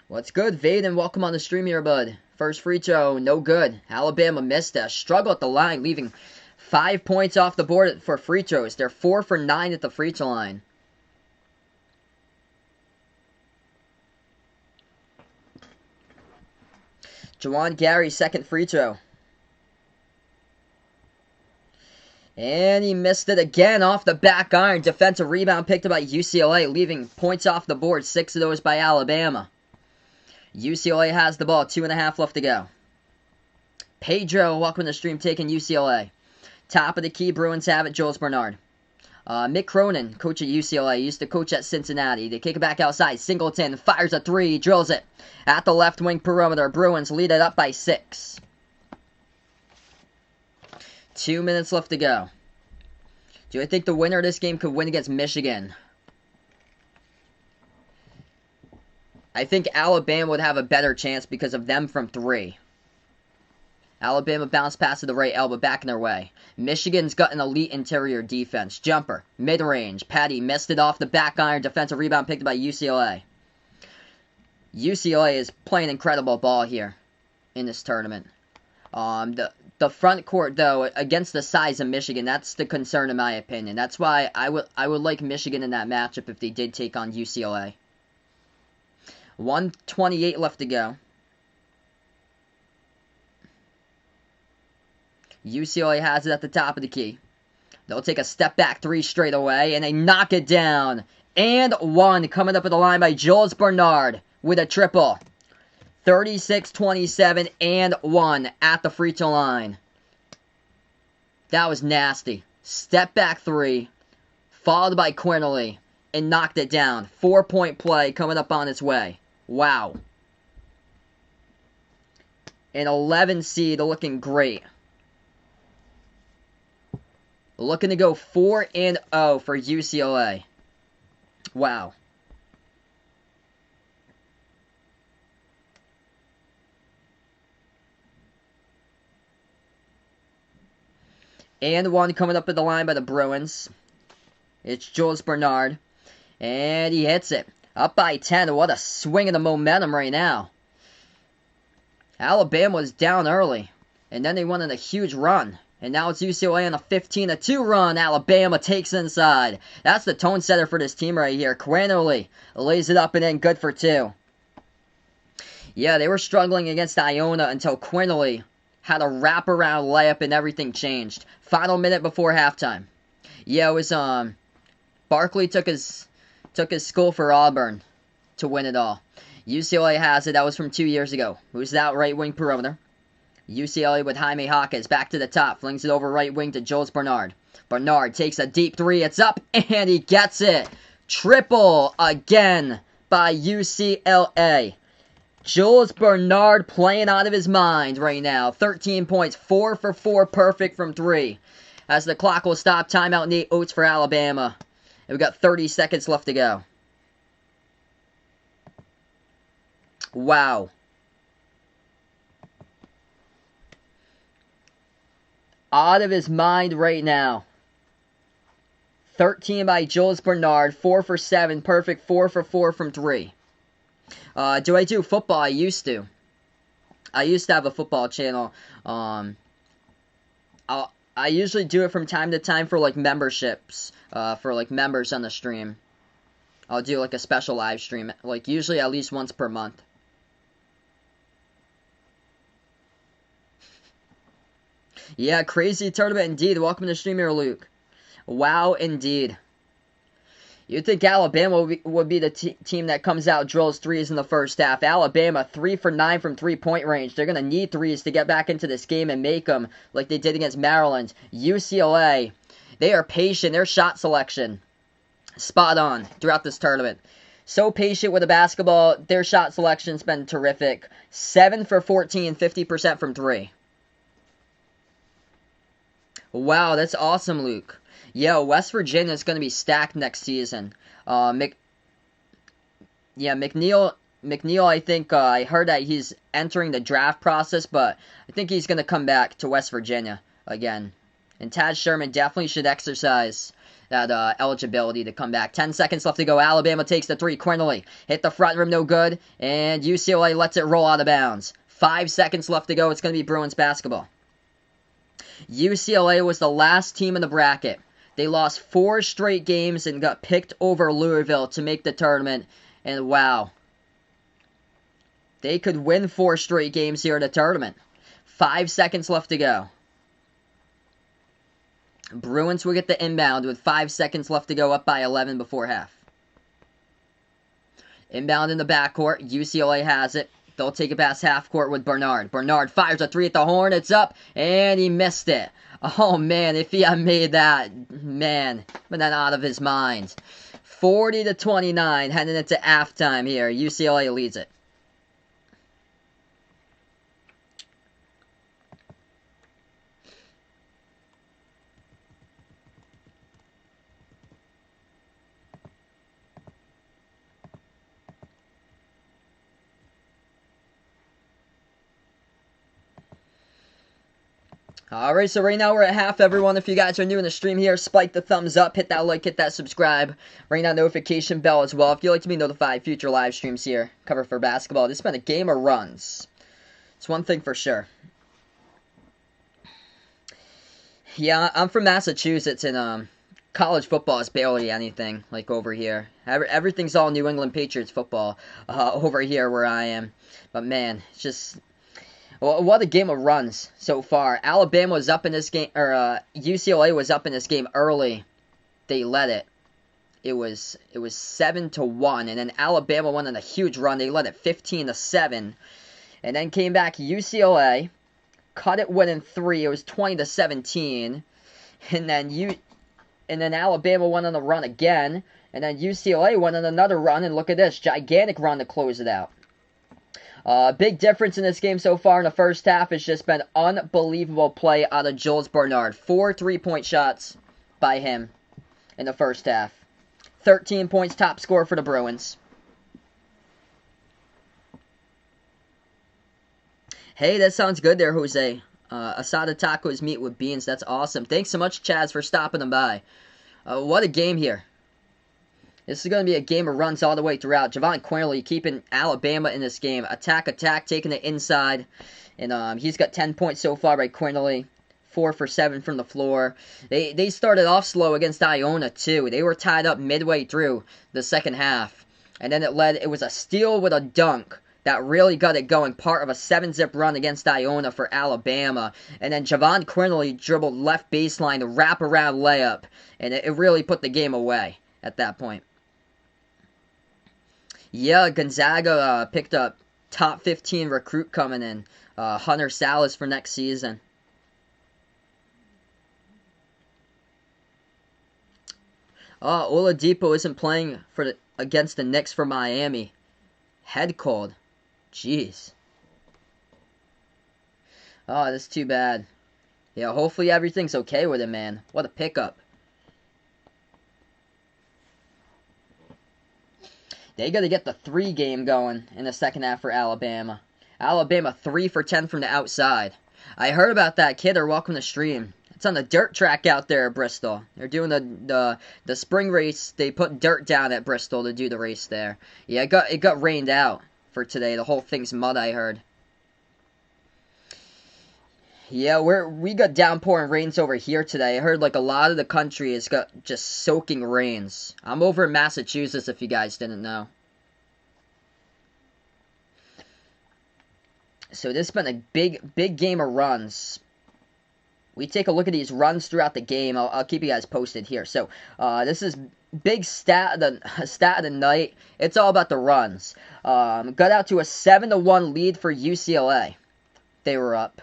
What's good, Vaden? Welcome on the stream here, bud. First free throw, no good. Alabama missed a struggle at the line, leaving 5 points off the board for free throws. They're 4 for 9 at the free throw line. Juwan Gary, second free throw. And he missed it again off the back iron. Defensive rebound picked up by UCLA, leaving points off the board. 6 of those by Alabama. UCLA has the ball. 2.5 left to go. Pedro, welcome to the stream, taking UCLA. Top of the key, Bruins have it. Jules Bernard. Mick Cronin, coach at UCLA, used to coach at Cincinnati. They kick it back outside. Singleton fires a 3, drills it. At the left wing perimeter, Bruins lead it up by 6. 2 minutes left to go. Do I think the winner of this game could win against Michigan? I think Alabama would have a better chance because of them from 3. Alabama bounce pass to the right elbow, back in their way. Michigan's got an elite interior defense. Jumper, mid-range. Patty missed it off the back iron. Defensive rebound picked up by UCLA. UCLA is playing incredible ball here in this tournament. The front court, though, against the size of Michigan, that's the concern in my opinion. That's why I would like Michigan in that matchup if they did take on UCLA. 1:28 left to go. UCLA has it at the top of the key. They'll take a step back three straight away, and they knock it down. And one coming up at the line by Jules Bernard with a triple. 36-27 and one at the free throw line. That was nasty. Step back three, followed by Quinterly, and knocked it down. 4-point play coming up on its way. Wow. An 11 seed looking great. Looking to go 4-0 for UCLA. Wow. And one coming up at the line by the Bruins. It's Jules Bernard. And he hits it. Up by 10. What a swing of the momentum right now. Alabama was down early. And then they went on a huge run. And now it's UCLA on a 15-2 run. Alabama takes inside. That's the tone setter for this team right here. Quinterly lays it up and in. Good for two. Yeah, they were struggling against Iona until Quinterly had a wraparound layup and everything changed. Final minute before halftime. Yeah, it was Barkley took his school for Auburn to win it all. UCLA has it. That was from 2 years ago. Who's that right wing perimeter? UCLA with Jaime Hawkins back to the top. Flings it over right wing to Jules Bernard. Bernard takes a deep three. It's up and he gets it. Triple again by UCLA. Jules Bernard playing out of his mind right now. 13 points. 4 for 4 perfect from three. As the clock will stop. Timeout Nate Oates for Alabama. And we've got 30 seconds left to go. Wow. Out of his mind right now. 13 by Jules Bernard. 4 for 7. Perfect. 4 for 4 from three. Do I do football? I used to. I used to have a football channel. I usually do it from time to time for like memberships. For like members on the stream. I'll do like a special live stream. Like usually at least once per month. Yeah, crazy tournament indeed. Welcome to the stream here, Luke. Wow, indeed. You'd think Alabama would be the team that comes out, drills threes in the first half. Alabama, 3 for 9 from three-point range. They're going to need threes to get back into this game and make them like they did against Maryland. UCLA, they are patient. Their shot selection, spot on throughout this tournament. So patient with the basketball. Their shot selection's been terrific. 7 for 14, 50% from three. Wow, that's awesome, Luke. Yeah, West Virginia is going to be stacked next season. McNeil, I think, I heard that he's entering the draft process, but I think he's going to come back to West Virginia again. And Tad Sherman definitely should exercise that eligibility to come back. 10 seconds left to go. Alabama takes the three. Quinterly hit the front rim, no good. And UCLA lets it roll out of bounds. 5 seconds left to go. It's going to be Bruins basketball. UCLA was the last team in the bracket. They lost 4 straight games and got picked over Louisville to make the tournament. And wow. They could win 4 straight games here in the tournament. 5 seconds left to go. Bruins will get the inbound with 5 seconds left to go, up by 11 before half. Inbound in the backcourt. UCLA has it. They'll take it past half court with Bernard. Bernard fires a three at the horn. It's up, and he missed it. Oh, man, if he had made that, man, been out of his mind. 40-29, heading into halftime here. UCLA leads it. Alright, so right now we're at half, everyone. If you guys are new in the stream here, spike the thumbs up, hit that like, hit that subscribe, ring that notification bell as well. If you'd like to be notified future live streams here, cover for basketball. This has been a game of runs. It's one thing for sure. Yeah, I'm from Massachusetts, and college football is barely anything like over here. Everything's all New England Patriots football over here where I am. But man, it's just... Well, what a game of runs so far. Alabama was up in this game, or UCLA was up in this game early. They led it. It was 7-1, and then Alabama went on a huge run. They led it 15-7, and then came back UCLA, cut it winning 3. It was 20-17, and then Alabama went on a run again, and then UCLA went on another run. And look at this gigantic run to close it out. Big difference in this game so far in the first half has just been unbelievable play out of Jules Bernard. 4 3-point shots by him in the first half. 13 points, top score for the Bruins. Hey, that sounds good there, Jose. Asada tacos, meat with beans. That's awesome. Thanks so much, Chaz, for stopping them by. What a game here. This is going to be a game of runs all the way throughout. Javon Quinley keeping Alabama in this game. Attack, taking it inside. And he's got 10 points so far by Quinley. 4 for 7 from the floor. They started off slow against Iona, too. They were tied up midway through the second half. And then it was a steal with a dunk that really got it going. Part of a 7-zip run against Iona for Alabama. And then Javon Quinley dribbled left baseline to wrap around layup. And it really put the game away at that point. Yeah, Gonzaga picked up top 15 recruit coming in. Hunter Salas for next season. Oladipo isn't playing against the Knicks for Miami. Head cold. Jeez. Oh, that's too bad. Yeah, hopefully everything's okay with him, man. What a pickup. They got to get the 3 game going in the second half for Alabama. Alabama 3 for 10 from the outside. I heard about that kid. Or welcome to stream. It's on the dirt track out there at Bristol. They're doing the spring race. They put dirt down at Bristol to do the race there. Yeah, it got rained out for today. The whole thing's mud, I heard. Yeah, we got downpouring rains over here today. I heard like a lot of the country has got just soaking rains. I'm over in Massachusetts if you guys didn't know. So this has been a big game of runs. We take a look at these runs throughout the game. I'll keep you guys posted here. So this is big stat of the night. It's all about the runs. Got out to a 7-1 lead for UCLA. They were up.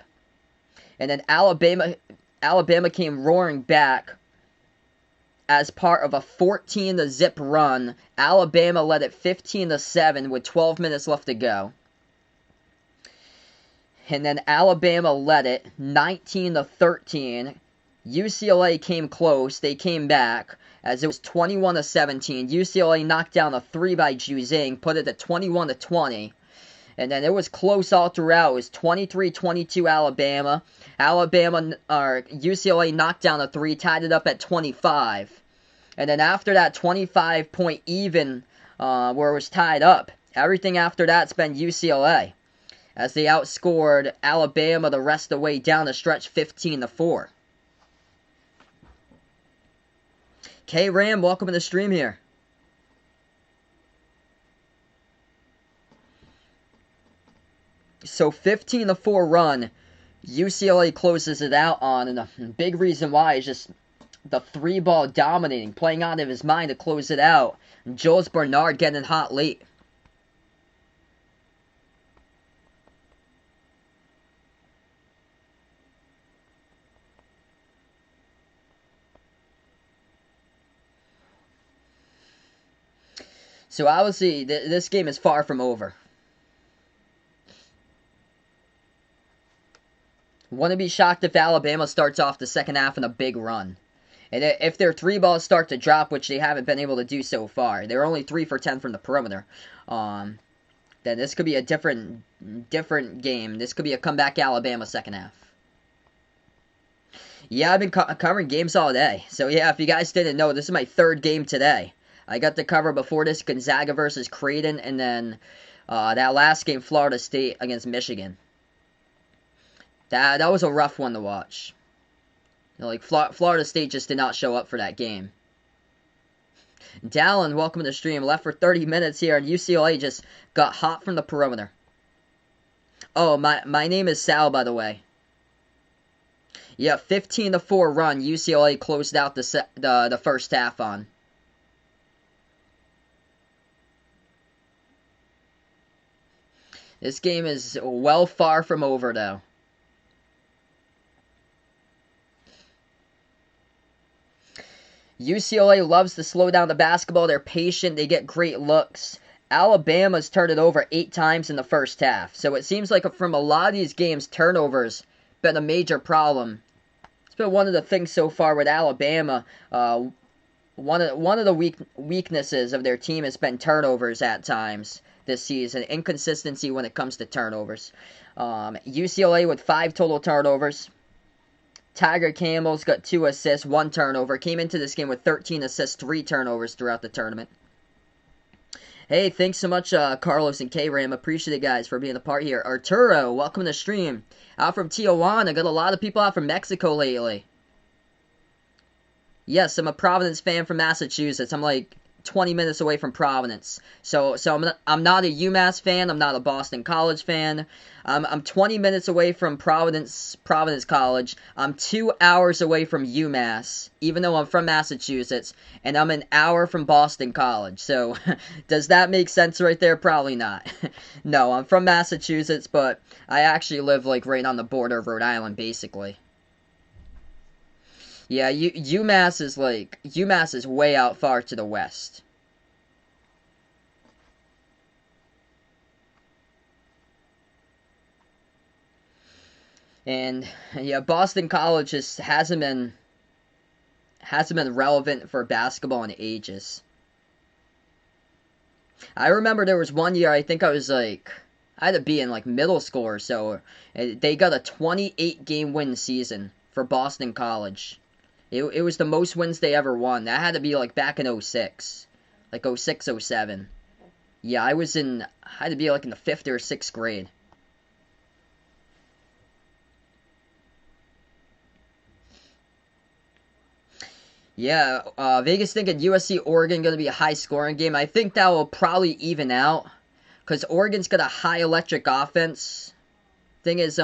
And then Alabama came roaring back as part of a 14-zip run. Alabama led it 15-7 with 12 minutes left to go. And then Alabama led it 19-13. UCLA came close. They came back as it was 21-17. UCLA knocked down a 3 by Juzang, put it at 21-20. And then it was close all throughout. It was 23-22 Alabama. UCLA knocked down a 3, tied it up at 25. And then after that 25-point even, where it was tied up, everything after that's been UCLA, as they outscored Alabama the rest of the way down the stretch 15-4. K-Ram, welcome to the stream here. So 15-4 run, UCLA closes it out on, and the big reason why is just the 3-ball dominating, playing out of his mind to close it out. And Jules Bernard getting hot late. So obviously, this game is far from over. Wouldn't be shocked if Alabama starts off the second half in a big run. And if their 3 balls start to drop, which they haven't been able to do so far, they're only 3 for 10 from the perimeter, then this could be a different game. This could be a comeback Alabama second half. Yeah, I've been covering games all day. So yeah, if you guys didn't know, this is my 3rd game today. I got to cover before this Gonzaga versus Creighton, and then that last game, Florida State against Michigan. That was a rough one to watch. You know, like Florida State just did not show up for that game. Dallin, welcome to the stream. Left for 30 minutes here, and UCLA just got hot from the perimeter. Oh, my name is Sal, by the way. Yeah, 15-4 run. UCLA closed out the first half on. This game is well far from over, though. UCLA loves to slow down the basketball. They're patient. They get great looks. Alabama's turned it over 8 times in the first half. So it seems like from a lot of these games, turnovers been a major problem. It's been one of the things so far with Alabama. One of the weaknesses of their team has been turnovers at times this season. Inconsistency when it comes to turnovers. UCLA with 5 total turnovers. Tiger Campbell's got 2 assists, 1 turnover. Came into this game with 13 assists, 3 turnovers throughout the tournament. Hey, thanks so much, Carlos and K-Ram. Appreciate it, guys, for being a part here. Arturo, welcome to the stream. Out from Tijuana. Got a lot of people out from Mexico lately. Yes, I'm a Providence fan from Massachusetts. I'm like 20 minutes away from Providence. So I'm not a UMass fan. I'm not a Boston College fan. I'm 20 minutes away from Providence College. I'm 2 hours away from UMass, even though I'm from Massachusetts, and I'm an hour from Boston College. So does that make sense right there? Probably not. No, I'm from Massachusetts, but I actually live like right on the border of Rhode Island, basically. Yeah, UMass is way out far to the west. And yeah, Boston College just hasn't been relevant for basketball in ages. I remember there was one year, I think I had to be in like middle school or so. They got a 28-game win season for Boston College. It was the most wins they ever won. That had to be like back in 06. Like 06, 07. Yeah, I had to be like in the 5th or 6th grade. Yeah, Vegas thinking USC Oregon going to be a high scoring game. I think that will probably even out. Because Oregon's got a high electric offense. Thing is,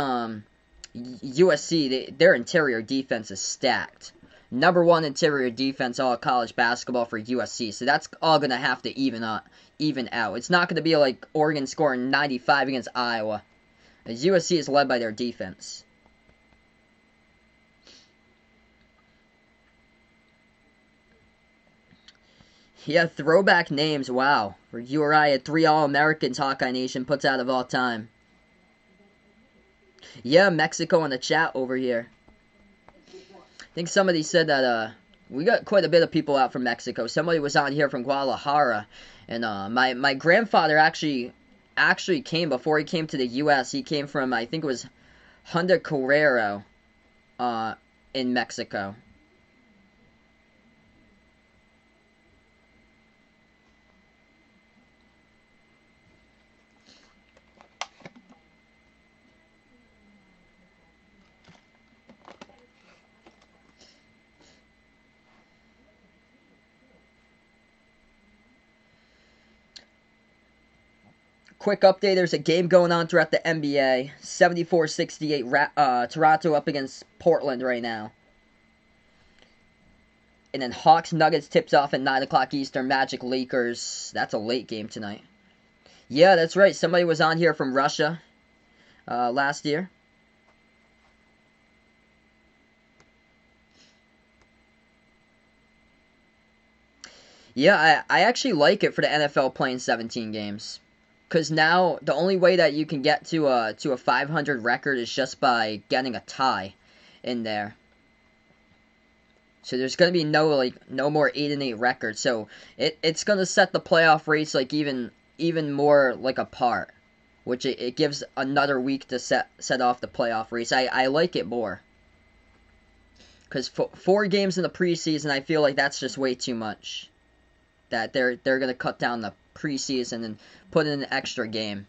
USC, their interior defense is stacked. Number 1 interior defense all college basketball for USC. So that's all going to have to even out. It's not going to be like Oregon scoring 95 against Iowa. As USC is led by their defense. Yeah, throwback names. Wow. For you or I, at 3 All-Americans Hawkeye Nation puts out of all time. Yeah, Mexico in the chat over here. I think somebody said that we got quite a bit of people out from Mexico. Somebody was on here from Guadalajara, and my grandfather actually came before he came to the U.S. He came from, I think it was Honda Carrero in Mexico. Quick update, there's a game going on throughout the NBA. 74-68, Toronto up against Portland right now. And then Hawks Nuggets tips off at 9 o'clock Eastern. Magic Lakers. That's a late game tonight. Yeah, that's right. Somebody was on here from Russia last year. Yeah, I actually like it for the NFL playing 17 games. Because now, the only way that you can get to a 500 record is just by getting a tie in there. So there's going to be no more 8-8 records. So it's going to set the playoff race like even more like apart. Which it gives another week to set off the playoff race. I like it more. Because 4 games in the preseason, I feel like that's just way too much. That they're going to cut down the preseason and put in an extra game.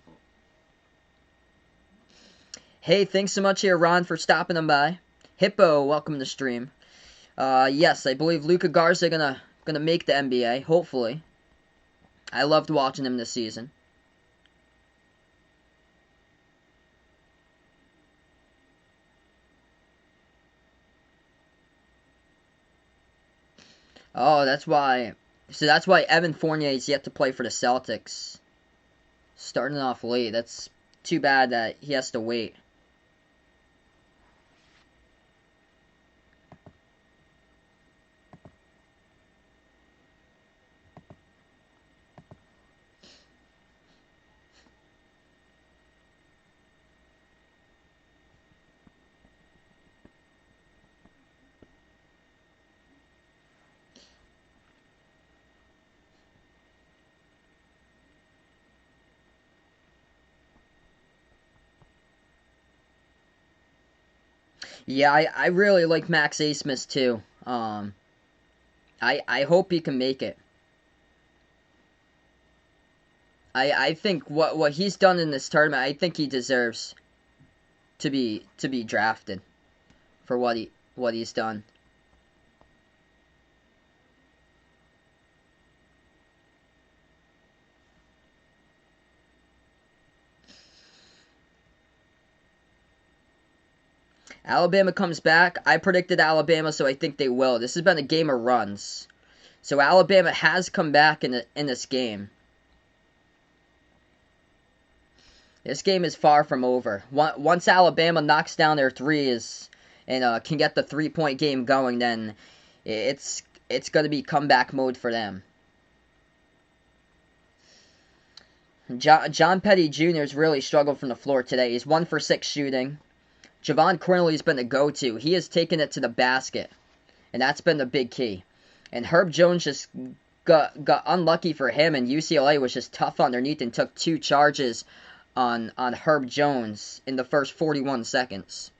Hey, thanks so much here, Ron, for stopping them by. Hippo, welcome to the stream. Yes, I believe Luka Garza gonna make the NBA, hopefully. I loved watching him this season. Oh, that's why. So that's why Evan Fournier is yet to play for the Celtics. Starting off late. That's too bad that he has to wait. Yeah, I really like Max Asmus too. I hope he can make it. I think what he's done in this tournament, I think he deserves to be drafted for what he's done. Alabama comes back. I predicted Alabama, so I think they will. This has been a game of runs. So Alabama has come back in this game. This game is far from over. Once Alabama knocks down their threes and can get the 3-point game going, then it's going to be comeback mode for them. John Petty Jr. has really struggled from the floor today. He's 1 for 6 shooting. Javon Cornley's been the go-to. He has taken it to the basket, and that's been the big key. And Herb Jones just got unlucky for him, and UCLA was just tough underneath and took 2 charges on Herb Jones in the first 41 seconds.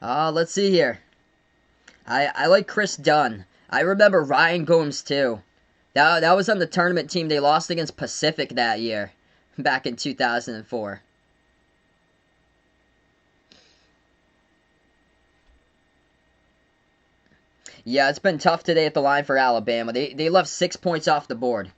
Let's see here. I like Chris Dunn. I remember Ryan Gomes too. That was on the tournament team. They lost against Pacific that year, back in 2004. Yeah, it's been tough today at the line for Alabama. They left 6 points off the board.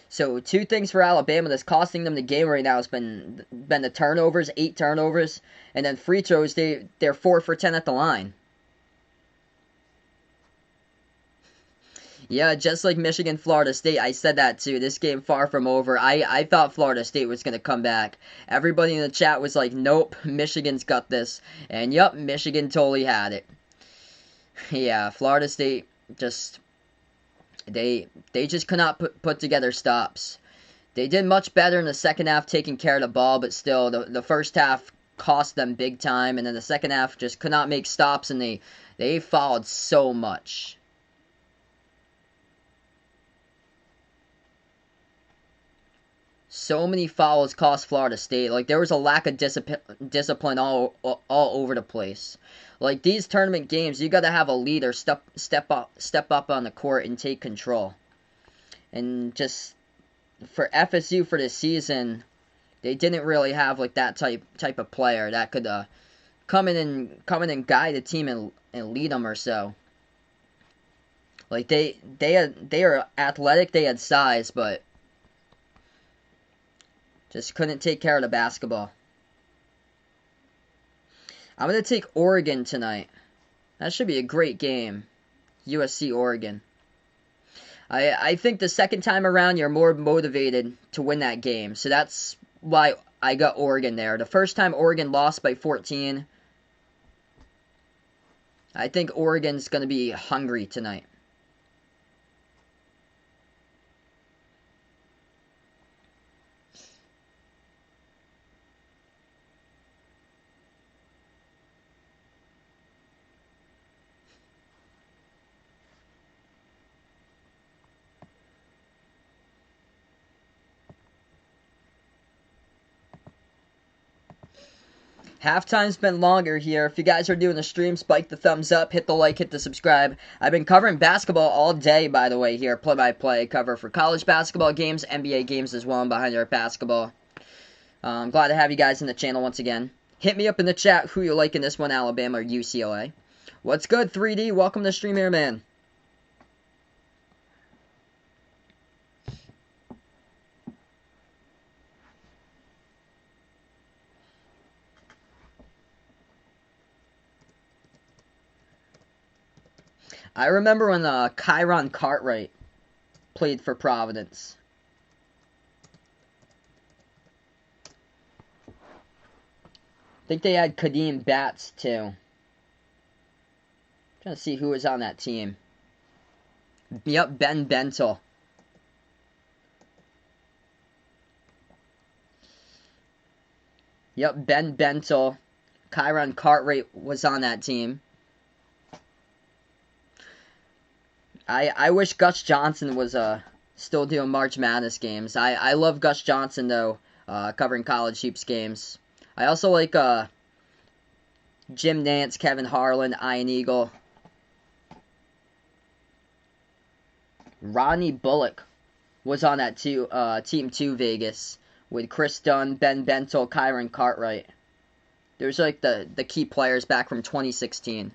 So 2 things for Alabama that's costing them the game right now has been the turnovers, 8 turnovers, and then free throws. They're 4 for 10 at the line. Yeah, just like Michigan, Florida State, I said that too. This game far from over. I thought Florida State was going to come back. Everybody in the chat was like, nope, Michigan's got this. And yep, Michigan totally had it. Yeah, Florida State just, they just could not put together stops. They did much better in the second half taking care of the ball, but still, the first half cost them big time. And then the second half just could not make stops, and they fouled so much. So many fouls cost Florida State. Like, there was a lack of discipline all over the place. Like, these tournament games, you got to have a leader step up on the court and take control. And just for FSU for this season, they didn't really have like that type of player that could come in and guide the team and lead them or so. Like, they are athletic, they had size, but just couldn't take care of the basketball. I'm going to take Oregon tonight. That should be a great game. USC, Oregon. I think the second time around you're more motivated to win that game. So that's why I got Oregon there. The first time Oregon lost by 14. I think Oregon's going to be hungry tonight. Halftime's been longer here. If you guys are doing the stream, spike the thumbs up, hit the like, hit the subscribe. I've been covering basketball all day, by the way, here. Play-by-play cover for college basketball games, NBA games as well, and Behind Our Basketball. I'm glad to have you guys in the channel once again. Hit me up in the chat who you like in this one, Alabama or UCLA. What's good, 3D? Welcome to the stream here, man. I remember when Chiron Cartwright played for Providence. I think they had Kadeem Batts too. Trying to see who was on that team. Yep, Ben Bentel. Yep, Ben Bentel. Chiron Cartwright was on that team. I wish Gus Johnson was still doing March Madness games. I love Gus Johnson though, covering college hoops games. I also like Jim Nance, Kevin Harlan, Ian Eagle. Ronnie Bullock was on that team too, Vegas, with Chris Dunn, Ben Bentel, Chiron Cartwright. There's like the key players back from 2016.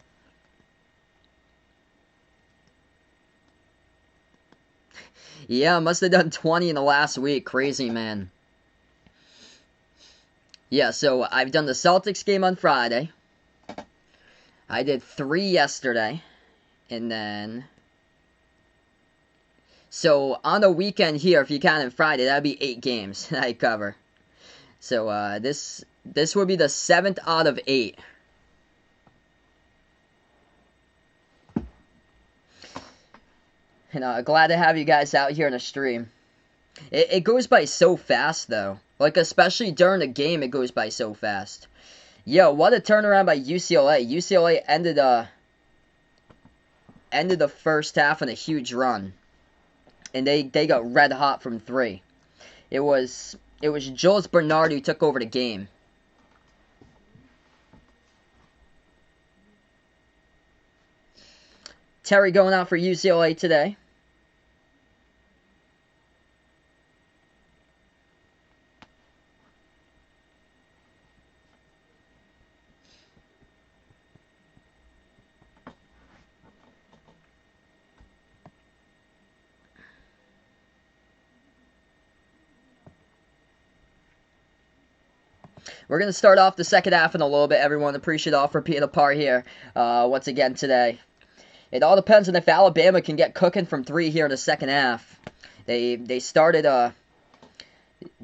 Yeah, must have done 20 in the last week. Crazy, man. Yeah, so I've done the Celtics game on Friday. I did 3 yesterday. And then... So, on the weekend here, if you count it Friday, that'd be 8 games that I cover. So, this would be the 7th out of 8. And glad to have you guys out here in the stream. It goes by so fast, though. Like, especially during the game, it goes by so fast. Yo, what a turnaround by UCLA. UCLA ended the first half in a huge run. And they got red hot from 3. It was Jules Bernard who took over the game. Terry going out for UCLA today. We're going to start off the second half in a little bit, everyone. Appreciate all for being a part here once again today. It all depends on if Alabama can get cooking from 3 here in the second half. They started,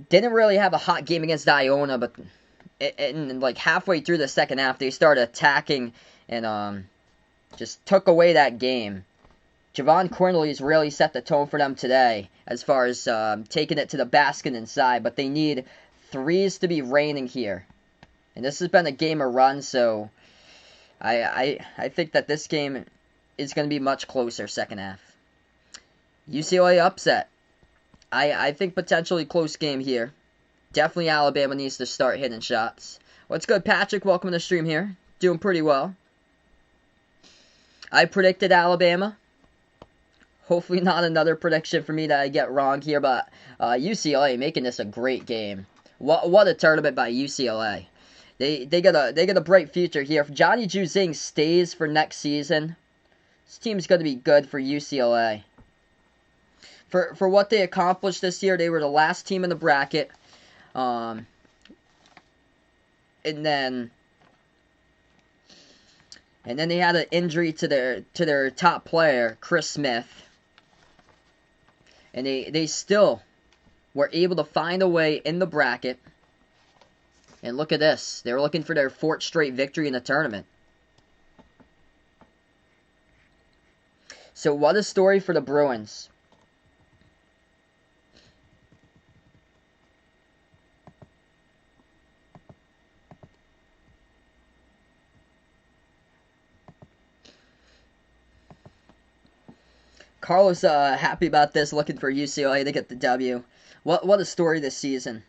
didn't really have a hot game against Iona, but like halfway through the second half, they started attacking and just took away that game. Javon Quinley's really set the tone for them today as far as taking it to the basket inside, but they need 3s to be raining here. And this has been a game of runs, so I think that this game is going to be much closer second half. UCLA upset. I think potentially close game here. Definitely Alabama needs to start hitting shots. What's good, Patrick? Welcome to the stream here. Doing pretty well. I predicted Alabama. Hopefully not another prediction for me that I get wrong here, but UCLA making this a great game. What a tournament by UCLA. They got a bright future here. If Johnny Juzang stays for next season, this team's going to be good for UCLA. For what they accomplished this year, they were the last team in the bracket. And then they had an injury to their top player, Chris Smith. And they still were able to find a way in the bracket. And look at this. They were looking for their 4th straight victory in the tournament. So what a story for the Bruins. Carlos happy about this, looking for UCLA to get the W. What a story this season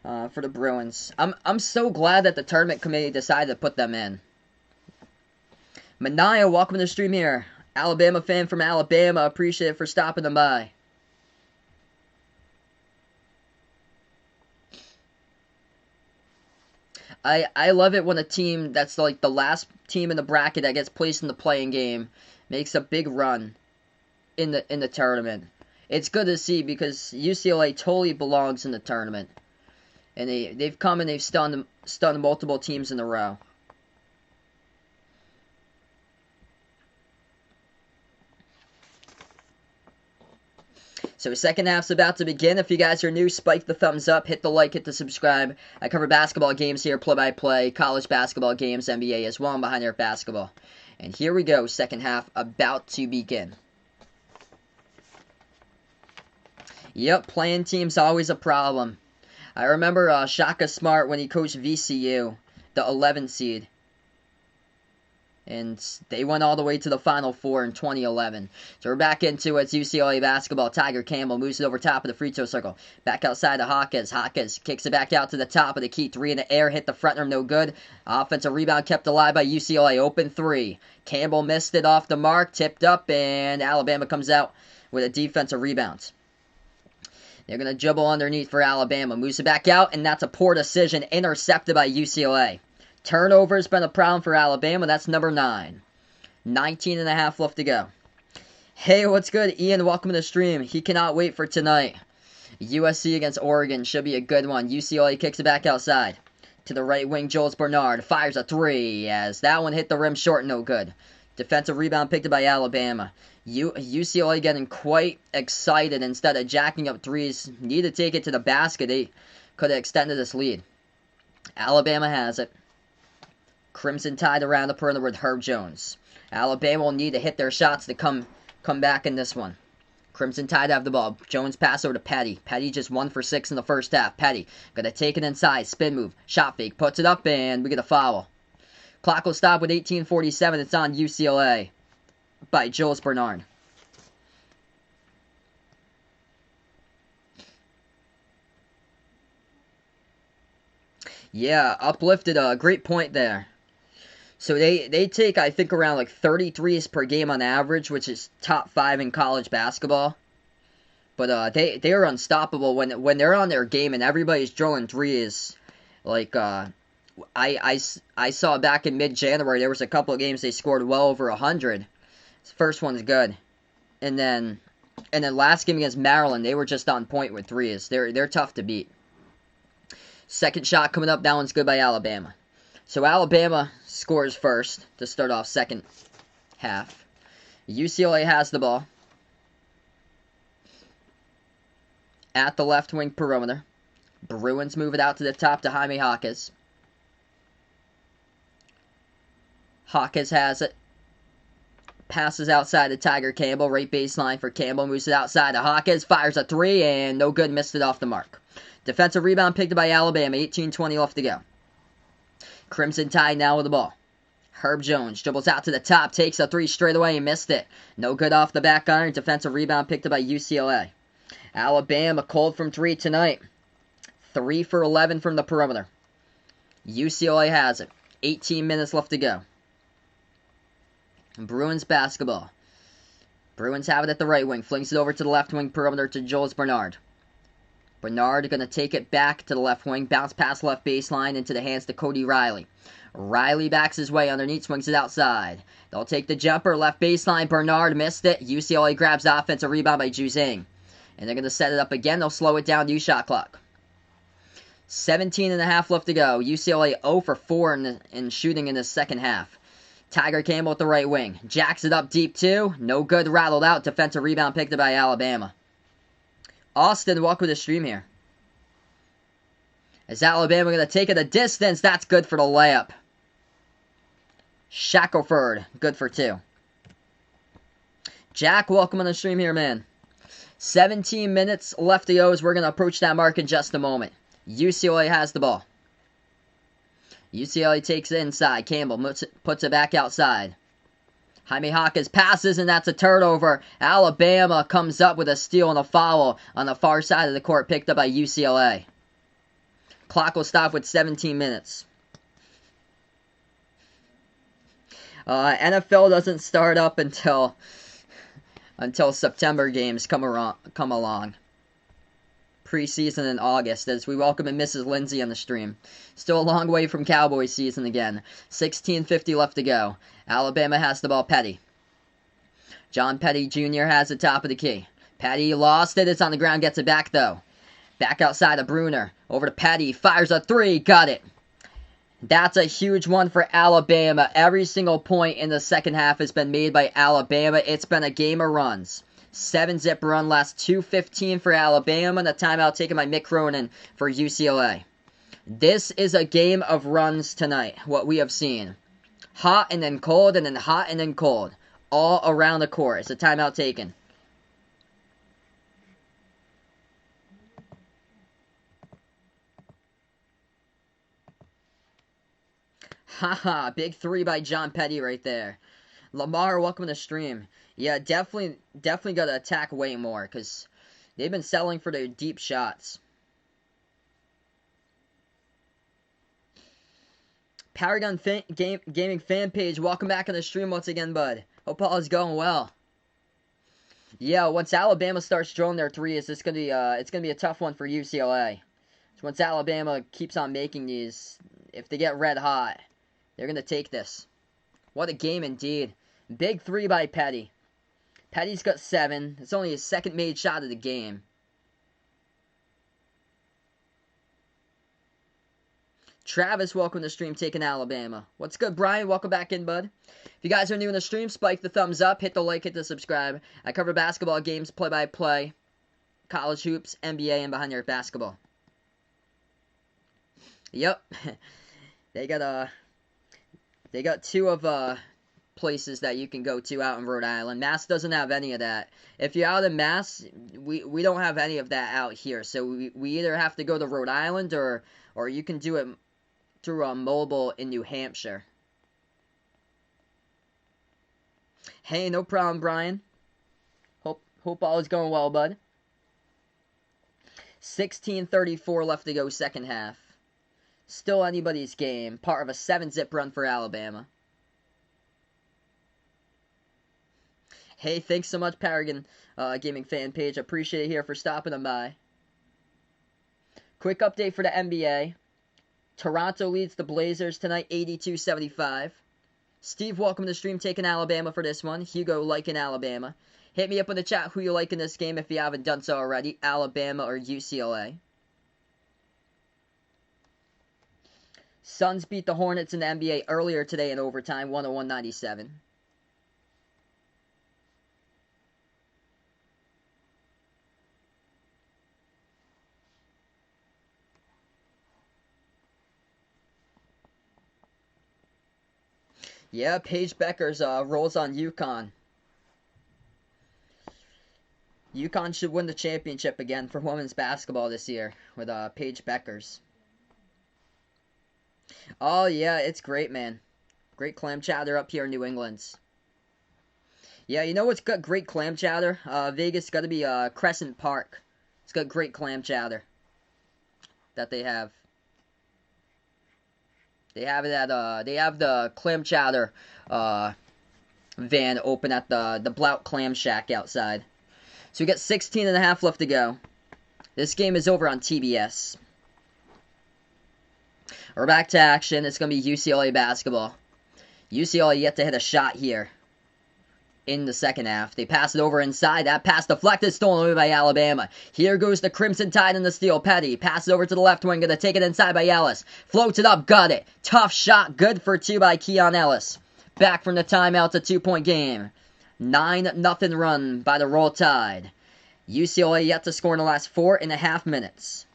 for the Bruins. I'm so glad that the tournament committee decided to put them in. Manaya, welcome to the stream here. Alabama fan from Alabama. Appreciate it for stopping them by. I love it when a team that's like the last team in the bracket that gets placed in the playing game makes a big run in the tournament. It's good to see because UCLA totally belongs in the tournament. And they've come and they've stunned multiple teams in a row. So second half's about to begin. If you guys are new, spike the thumbs up, hit the like, hit the subscribe. I cover basketball games here, play-by-play, college basketball games, NBA as well, and Behind Earth Basketball. And here we go, second half about to begin. Yep, playing team's always a problem. I remember Shaka Smart when he coached VCU, the 11 seed. And they went all the way to the Final Four in 2011. So we're back into it. It's UCLA basketball. Tiger Campbell moves it over top of the free throw circle. Back outside to Hawkins. Hawkins kicks it back out to the top of the key. Three in the air. Hit the front rim. No good. Offensive rebound kept alive by UCLA. Open three. Campbell missed it off the mark. Tipped up. And Alabama comes out with a defensive rebound. They're going to dribble underneath for Alabama. Moves it back out. And that's a poor decision. Intercepted by UCLA. Turnover's been a problem for Alabama. That's number 9. 19.5 left to go. Hey, what's good? Ian, welcome to the stream. He cannot wait for tonight. USC against Oregon should be a good one. UCLA kicks it back outside. To the right wing, Jules Bernard fires a three as that one hit the rim short, no good. Defensive rebound picked up by Alabama. UCLA getting quite excited instead of jacking up threes. Need to take it to the basket. They could have extended this lead. Alabama has it. Crimson Tide around the perimeter with Herb Jones. Alabama will need to hit their shots to come back in this one. Crimson Tide have the ball. Jones pass over to Petty. Petty just 1 for 6 in the first half. Petty gonna take it inside. Spin move. Shot fake. Puts it up and we get a foul. Clock will stop with 18:47. It's on UCLA by Jules Bernard. Yeah, uplifted. Great point there. So they take, I think, around like 33s per game on average, which is top 5 in college basketball. But they are unstoppable when they're on their game and everybody's drilling threes. Like I saw back in mid-January, there was a couple of games they scored well over 100. First one's good, and then last game against Maryland, they were just on point with threes. They're tough to beat. Second shot coming up. That one's good by Alabama. So Alabama scores first to start off second half. UCLA has the ball at the left wing perimeter. Bruins move it out to the top to Jaime Hawkins. Hawkins has it. Passes outside to Tiger Campbell. Right baseline for Campbell. Moves it outside to Hawkins. Fires a three and no good. Missed it off the mark. Defensive rebound picked up by Alabama. 18:20 left to go. Crimson Tide now with the ball. Herb Jones dribbles out to the top. Takes a three straight away and missed it. No good off the back iron. Defensive rebound picked up by UCLA. Alabama cold from 3 tonight. 3 for 11 from the perimeter. UCLA has it. 18 minutes left to go. Bruins basketball. Bruins have it at the right wing. Flings it over to the left wing perimeter to Jules Bernard. Bernard going to take it back to the left wing. Bounce pass left baseline into the hands to Cody Riley. Riley backs his way underneath. Swings it outside. They'll take the jumper. Left baseline. Bernard missed it. UCLA grabs the offensive rebound by Juzang. And they're going to set it up again. They'll slow it down. New shot clock. 17.5 left to go. UCLA 0 for 4 in shooting in the second half. Tiger Campbell at the right wing. Jacks it up deep too. No good. Rattled out. Defensive rebound picked up by Alabama. Austin, welcome to the stream here. Is Alabama going to take it a distance? That's good for the layup. Shackelford, good for 2. Jack, welcome on the stream here, man. 17 minutes left to go as we're going to approach that mark in just a moment. UCLA has the ball. UCLA takes it inside. Campbell puts it back outside. Jaime Hawkins passes, and that's a turnover. Alabama comes up with a steal and a foul on the far side of the court, picked up by UCLA. Clock will stop with 17 minutes. NFL doesn't start up until September games come along. Preseason in August, as we welcome in Mrs. Lindsay on the stream. Still a long way from Cowboy season again. 16:50 left to go. Alabama has the ball. Petty. John Petty Jr. has the top of the key. Petty lost it. It's on the ground. Gets it back, though. Back outside of Bruner. Over to Petty. Fires a three. Got it. That's a huge one for Alabama. Every single point in the second half has been made by Alabama. It's been a game of runs. 7-zip run, last 2:15 for Alabama, and a timeout taken by Mick Cronin for UCLA. This is a game of runs tonight, what we have seen. Hot and then cold, and then hot and then cold. All around the court. It's a timeout taken. Haha, big 3 by John Petty right there. Lamar, welcome to the stream. Yeah, definitely got to attack way more, because they've been selling for their deep shots. Paragon Gaming fan page, welcome back on the stream once again, bud. Hope all is going well. Yeah, once Alabama starts drawing their threes, it's gonna be a tough one for UCLA. So once Alabama keeps on making these, if they get red hot, they're gonna take this. What a game indeed. Big 3 by Petty. Petty's got 7. It's only his second made shot of the game. Travis, welcome to the stream, taking Alabama. What's good, Brian? Welcome back in, bud. If you guys are new in the stream, spike the thumbs up, hit the like, hit the subscribe. I cover basketball games, play-by-play, college hoops, NBA, and behind your basketball. Yep. They got 2 of places that you can go to out in Rhode Island. Mass doesn't have any of that. If you're out in Mass, we don't have any of that out here. So we either have to go to Rhode Island or you can do it through a mobile in New Hampshire. Hey, no problem, Brian. Hope all is going well, bud. 16:34 left to go, second half. Still anybody's game. Part of a 7-zip run for Alabama. Hey, thanks so much, Paragon Gaming fan page. Appreciate it here for stopping on by. Quick update for the NBA. Toronto leads the Blazers tonight, 82-75. Steve, welcome to the stream, taking Alabama for this one. Hugo liking Alabama. Hit me up in the chat who you like in this game if you haven't done so already, Alabama or UCLA. Suns beat the Hornets in the NBA earlier today in overtime, 101-97. Yeah, Paige Beckers rolls on UConn. UConn should win the championship again for women's basketball this year with Paige Beckers. Oh, yeah, it's great, man. Great clam chowder up here in New England. Yeah, you know what's got great clam chowder? Vegas got to be Crescent Park. It's got great clam chowder that they have. They have it at they have the clam chowder van open at the Blout Clam Shack outside. So we got 16.5 left to go. This game is over on TBS. We're back to action. It's going to be UCLA basketball. UCLA yet to hit a shot here in the second half. They pass it over inside. That pass deflected, stolen away by Alabama. Here goes the Crimson Tide in the steal. Petty passes over to the left wing. Going to take it inside by Ellis. Floats it up. Got it. Tough shot. Good for 2 by Keon Ellis. Back from the timeout to 2-point game. 9-0 run by the Roll Tide. UCLA yet to score in the last 4.5 minutes.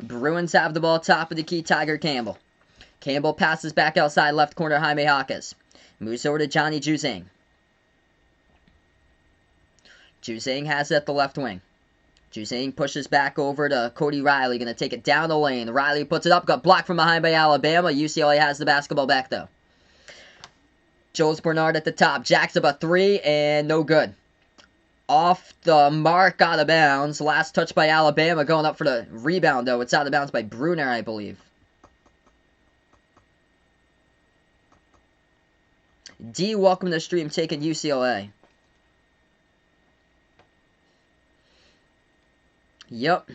Bruins have the ball top of the key. Tiger Campbell. Campbell passes back outside left corner. Jaime Jaquez. Moves over to Johnny Juzang. Juzang has it at the left wing. Juzang pushes back over to Cody Riley. Going to take it down the lane. Riley puts it up. Got blocked from behind by Alabama. UCLA has the basketball back, though. Jules Bernard at the top. Jacks up a 3, and no good. Off the mark, out of bounds. Last touch by Alabama. Going up for the rebound, though. It's out of bounds by Bruner, I believe. D, welcome to the stream, taking UCLA. Yep.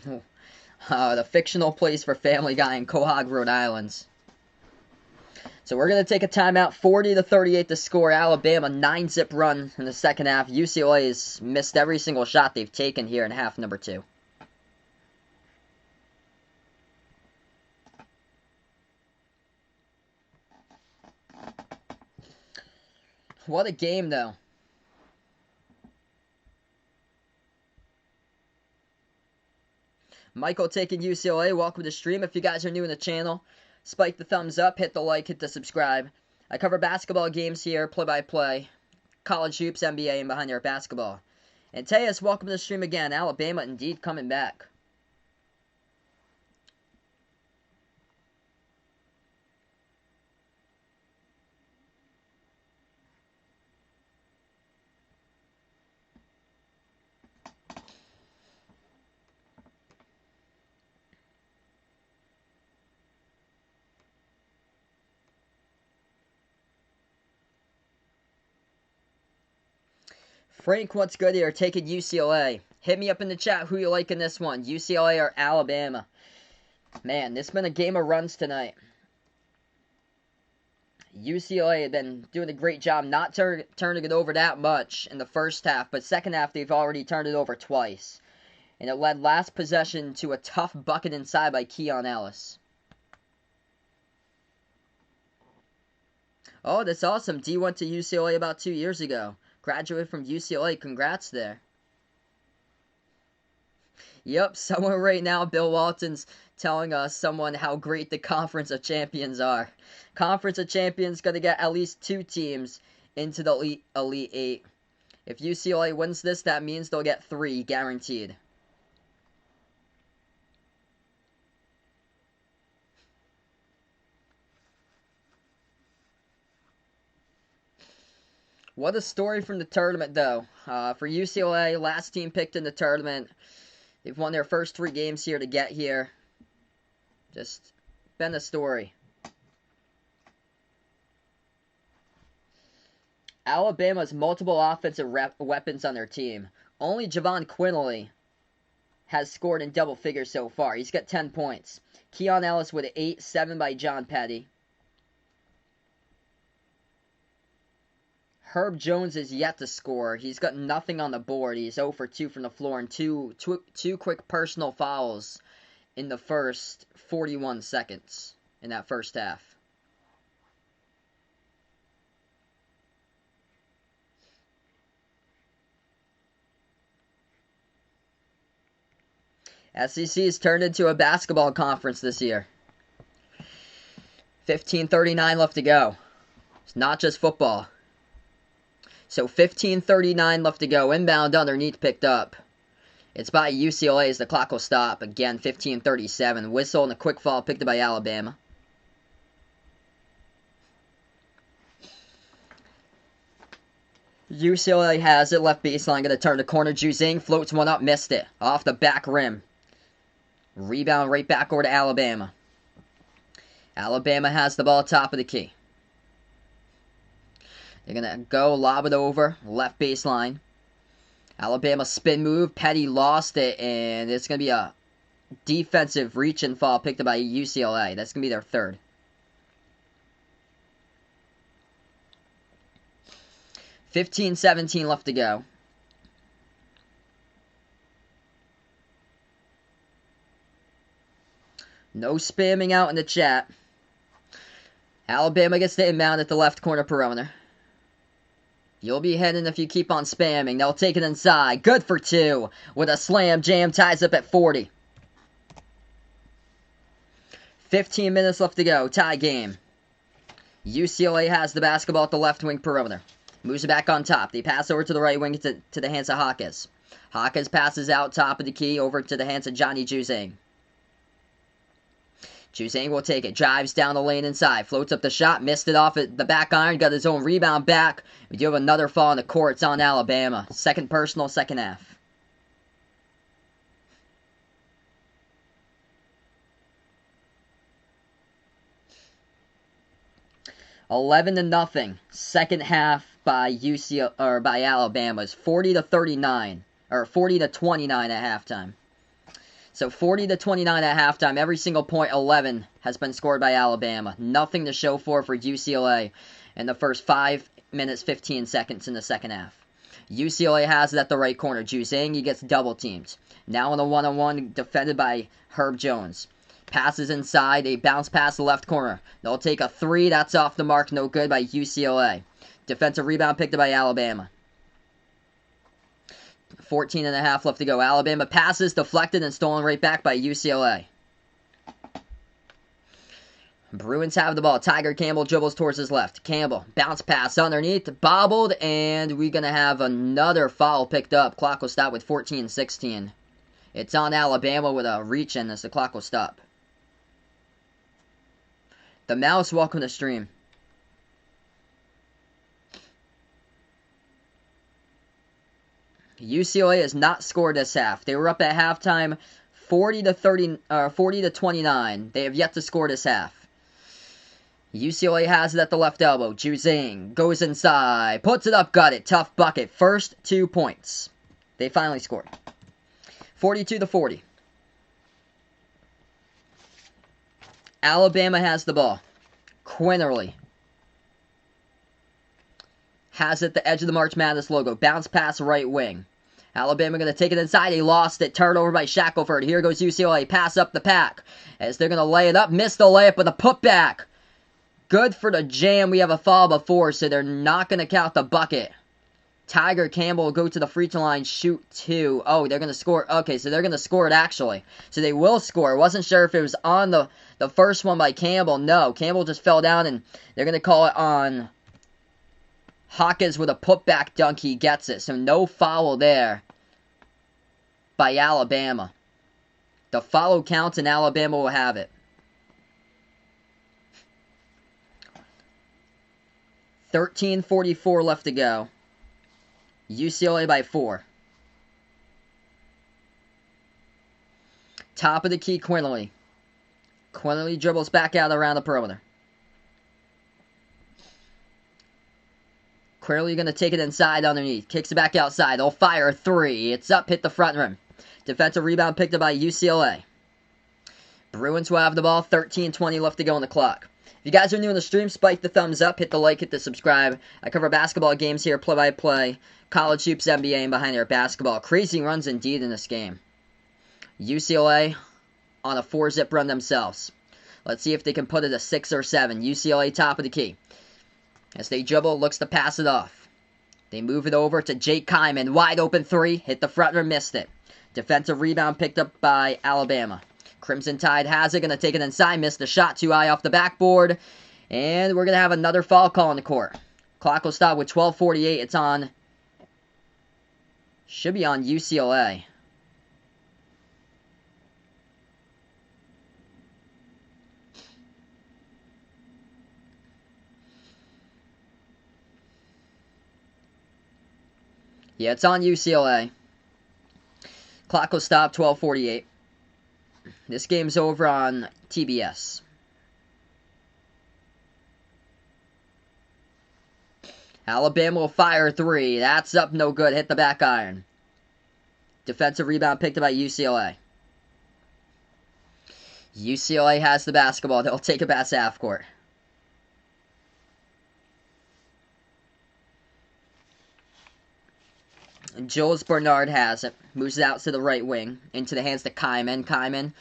The fictional place for Family Guy in Quahog, Rhode Island. So we're going to take a timeout. 40-38 to score. Alabama 9-zip run in the second half. UCLA has missed every single shot they've taken here in half number 2. What a game, though. Michael taking UCLA. Welcome to the stream. If you guys are new in the channel, spike the thumbs up, hit the like, hit the subscribe. I cover basketball games here, play-by-play, college hoops, NBA, and behind your basketball. And Tejas, welcome to the stream again. Alabama indeed coming back. Frank, what's good here? Taking UCLA. Hit me up in the chat who you like in this one, UCLA or Alabama. Man, this has been a game of runs tonight. UCLA had been doing a great job not turning it over that much in the first half, but second half they've already turned it over twice. And it led last possession to a tough bucket inside by Keon Ellis. Oh, that's awesome. D went to UCLA about 2 years ago. Graduated from UCLA. Congrats there. Yep, someone right now, Bill Walton's telling us someone how great the Conference of Champions are. Conference of Champions going to get at least 2 teams into the Elite 8. If UCLA wins this, that means they'll get 3 guaranteed. What a story from the tournament, though. For UCLA, last team picked in the tournament. They've won their first 3 games here to get here. Just been a story. Alabama has multiple offensive weapons on their team. Only Javon Quinerly has scored in double figures so far. He's got 10 points. Keon Ellis with 8, 7 by John Petty. Herb Jones is yet to score. He's got nothing on the board. He's 0 for 2 from the floor and two quick personal fouls in the first 41 seconds in that first half. SEC has turned into a basketball conference this year. 15:39 left to go. It's not just football. So 15:39 left to go. Inbound underneath picked up. It's by UCLA as the clock will stop. Again, 15:37. Whistle and a quick foul picked up by Alabama. UCLA has it. Left baseline. Going to turn the corner. Juzang floats one up. Missed it. Off the back rim. Rebound right back over to Alabama. Alabama has the ball top of the key. They're going to go lob it over, left baseline. Alabama spin move. Petty lost it, and it's going to be a defensive reach and fall picked up by UCLA. That's going to be their third. $15-17 left to go. No spamming out in the chat. Alabama gets the inbound at the left corner perimeter. You'll be heading if you keep on spamming. They'll take it inside. Good for 2. With a slam jam. Ties up at 40. 15 minutes left to go. Tie game. UCLA has the basketball at the left wing perimeter. Moves it back on top. They pass over to the right wing to the hands of Hawkins. Hawkins passes out top of the key over to the hands of Johnny Juzang. Juzang will take it. Drives down the lane inside. Floats up the shot. Missed it off at the back iron. Got his own rebound back. We do have another fall in the court. It's on Alabama. Second personal, second half. $11-0. Second half by by Alabama is 40-39 or 40-29 at halftime. So 40-29 at halftime. Every single point, 11, has been scored by Alabama. Nothing to show for UCLA in the first 5 minutes, 15 seconds in the second half. UCLA has it at the right corner. Juzang, he gets double teamed. Now on a one-on-one, defended by Herb Jones. Passes inside, a bounce pass the left corner. They'll take a 3. That's off the mark, no good by UCLA. Defensive rebound picked up by Alabama. 14.5 left to go. Alabama passes, deflected, and stolen right back by UCLA. Bruins have the ball. Tiger Campbell dribbles towards his left. Campbell, bounce pass underneath, bobbled, and we're going to have another foul picked up. Clock will stop with 14-16. It's on Alabama with a reach in as the clock will stop. The Mouse, welcome to stream. UCLA has not scored this half. They were up at halftime 40-29. They have yet to score this half. UCLA has it at the left elbow. Juzing goes inside, puts it up, got it. Tough bucket. First 2 points. They finally scored. 42-40. Alabama has the ball. Quinterly has it at the edge of the March Madness logo. Bounce pass right wing. Alabama going to take it inside. They lost it. Turned over by Shackelford. Here goes UCLA. Pass up the pack. As they're going to lay it up. Missed the layup with a putback. Good for the jam. We have a foul before, so they're not going to count the bucket. Tiger Campbell will go to the free throw line, shoot 2. Oh, they're going to score. Okay, so they're going to score it actually. So they will score. Wasn't sure if it was on the first one by Campbell. No, Campbell just fell down, and they're going to call it on Hawkins with a putback dunk. He gets it. So no foul there by Alabama. The foul counts, and Alabama will have it. 13:44 left to go. UCLA by 4. Top of the key, Quinterly. Quinterly dribbles back out around the perimeter. Quinterly going to take it inside underneath. Kicks it back outside. They'll fire a 3. It's up, hit the front rim. Defensive rebound picked up by UCLA. Bruins will have the ball. 13:20 left to go on the clock. If you guys are new in the stream, spike the thumbs up, hit the like, hit the subscribe. I cover basketball games here, play-by-play, college hoops, NBA, and behind their basketball. Crazy runs indeed in this game. UCLA on a 4-zip run themselves. Let's see if they can put it a 6 or 7. UCLA top of the key. As they dribble, looks to pass it off. They move it over to Jake Kyman. Wide open 3, hit the front rim, missed it. Defensive rebound picked up by Alabama. Crimson Tide has it, going to take it inside, missed the shot, too high off the backboard, and we're going to have another foul call on the court. Clock will stop with 12:48. It's on, should be on UCLA. Yeah, it's on UCLA. Clock will stop, 12:48. This game's over on TBS. Alabama will fire 3. That's up, no good. Hit the back iron. Defensive rebound picked up by UCLA. UCLA has the basketball. They'll take it past half court. Jules Bernard has it. Moves it out to the right wing. Into the hands to Kyman. Kyman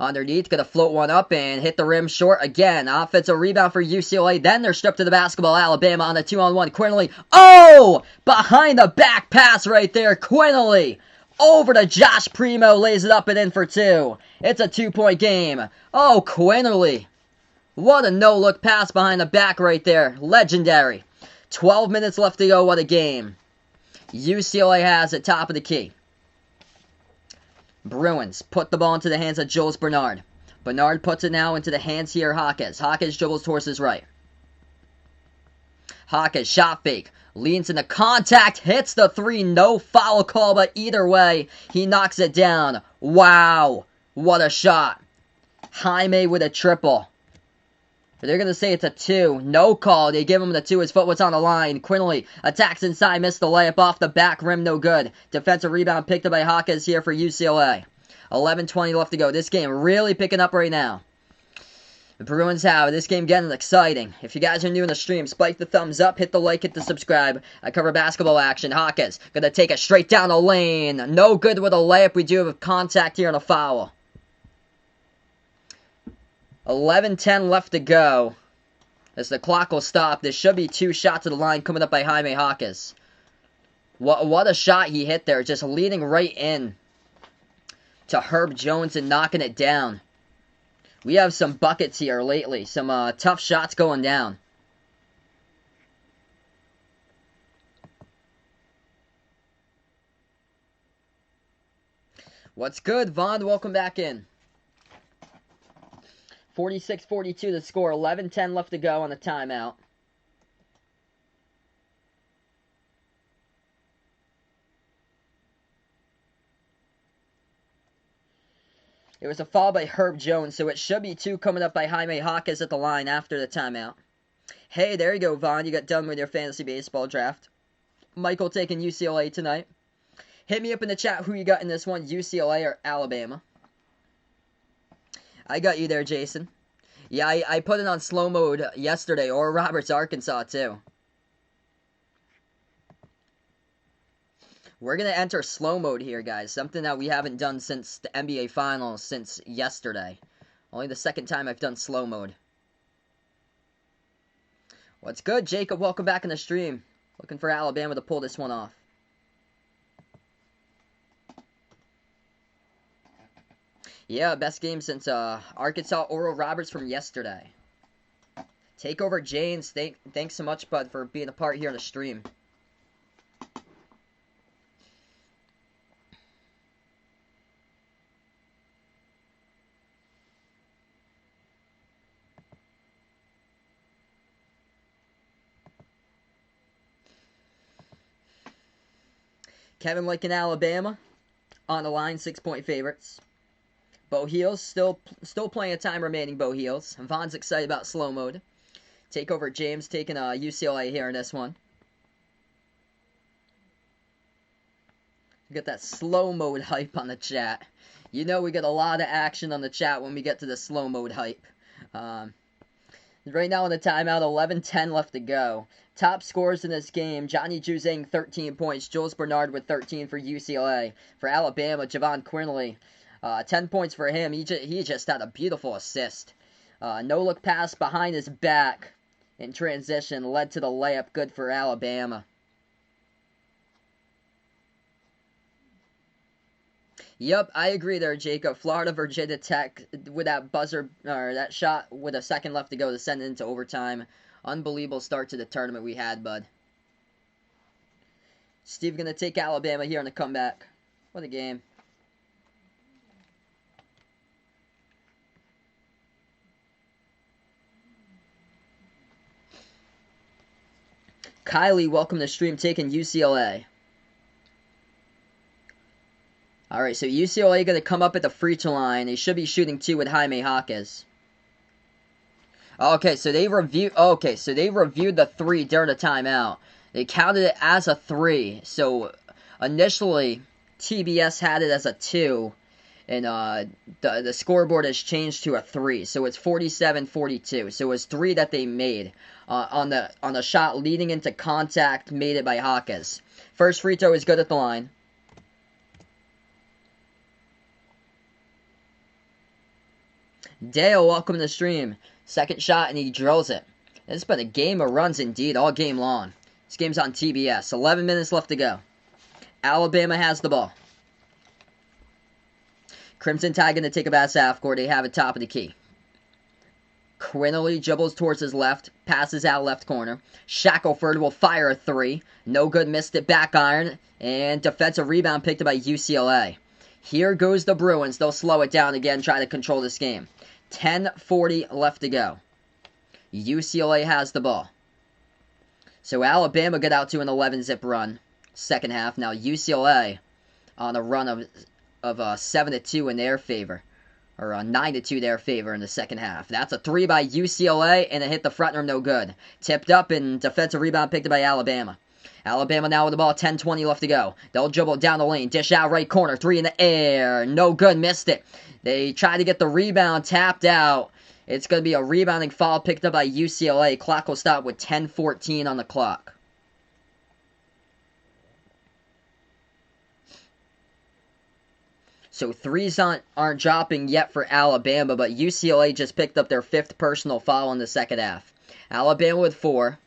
underneath. Going to float one up and hit the rim short again. Offensive rebound for UCLA. Then they're stripped to the basketball. Alabama on the 2-on-1. Quinterly. Oh! Behind the back pass right there. Quinterly. Over to Josh Primo. Lays it up and in for 2. It's a 2-point game. Oh, Quinterly. What a no-look pass behind the back right there. Legendary. 12 minutes left to go. What a game. UCLA has it, top of the key. Bruins put the ball into the hands of Jules Bernard. Bernard puts it now into the hands here of Hawkins. Hawkins dribbles towards his right. Hawkins, shot fake. Leans into contact, hits the 3. No foul call, but either way, he knocks it down. Wow, what a shot. Jaime with a triple. They're going to say it's a 2. No call. They give him the 2. His foot was on the line. Quinterly attacks inside. Missed the layup off the back rim. No good. Defensive rebound picked up by Hawkins here for UCLA. 11:20 left to go. This game really picking up right now. The Bruins have this game getting exciting. If you guys are new in the stream, spike the thumbs up. Hit the like. Hit the subscribe. I cover basketball action. Hawkins going to take it straight down the lane. No good with a layup. We do have contact here on a foul. 11:10 left to go. As the clock will stop, there should be 2 shots to the line coming up by Jaime Hawkins. What a shot he hit there, just leading right in to Herb Jones and knocking it down. We have some buckets here lately, some tough shots going down. What's good, Vaughn? Welcome back in. 46-42 to score, 11-10 left to go on the timeout. It was a foul by Herb Jones, so it should be 2 coming up by Jaime Jaquez at the line after the timeout. Hey, there you go, Vaughn. You got done with your fantasy baseball draft. Michael taking UCLA tonight. Hit me up in the chat who you got in this one, UCLA or Alabama. I got you there, Jason. Yeah, I put it on slow mode yesterday, or Roberts, Arkansas, too. We're going to enter slow mode here, guys. Something that we haven't done since the NBA Finals, since yesterday. Only the second time I've done slow mode. What's good, Jacob? Welcome back in the stream. Looking for Alabama to pull this one off. Yeah, best game since Arkansas, Oral Roberts from yesterday. Takeover James, thanks so much, bud, for being a part here on the stream. Kevin Lake in Alabama on the line, 6-point favorites. Bo Heels still plenty of time remaining. Bo Heels. Vaughn's excited about slow mode. Takeover James taking UCLA here in this one. We got that slow mode hype on the chat. You know we get a lot of action on the chat when we get to the slow mode hype. Right now in the timeout, 11-10 left to go. Top scorers in this game, Johnny Juzang, 13 points. Jules Bernard with 13 for UCLA. For Alabama, Javon Quinley, 10 points for him. He just had a beautiful assist. No-look pass behind his back in transition led to the layup. Good for Alabama. Yep, I agree there, Jacob. Florida, Virginia Tech with that buzzer, or that shot with a second left to go to send it into overtime. Unbelievable start to the tournament we had, bud. Steve going to take Alabama here on the comeback. What a game. Kylie, welcome to the stream, taking UCLA. Alright, so UCLA going to come up at the free throw line. They should be shooting 2 with Jaime Jaquez. Okay, so they reviewed the 3 during the timeout. They counted it as a 3. So initially TBS had it as a 2, and the scoreboard has changed to a 3. So it's 47-42. So it was 3 that they made on the shot leading into contact made it by Jaquez. First free throw is good at the line. Dale, welcome to the stream. Second shot, and he drills it. It's been a game of runs indeed all game long. This game's on TBS. 11 minutes left to go. Alabama has the ball. Crimson Tide going to take a pass half court. They have it top of the key. Quinley dribbles towards his left. Passes out left corner. Shackelford will fire a 3. No good, missed it. Back iron. And defensive rebound picked up by UCLA. Here goes the Bruins. They'll slow it down again, try to control this game. 10:40 left to go. UCLA has the ball. So Alabama got out to an 11-zip run. Second half. Now UCLA on a run of 7-2 in their favor. Or 9-2 their favor in the second half. That's a 3 by UCLA, and it hit the front rim, no good. Tipped up, and defensive rebound picked up by Alabama. Alabama now with the ball, 10:20 left to go. They'll dribble down the lane, dish out right corner, 3 in the air. No good, missed it. They try to get the rebound, tapped out. It's going to be a rebounding foul picked up by UCLA. Clock will stop with 10:14 on the clock. So threes aren't dropping yet for Alabama, but UCLA just picked up their 5th personal foul in the second half. Alabama with 4.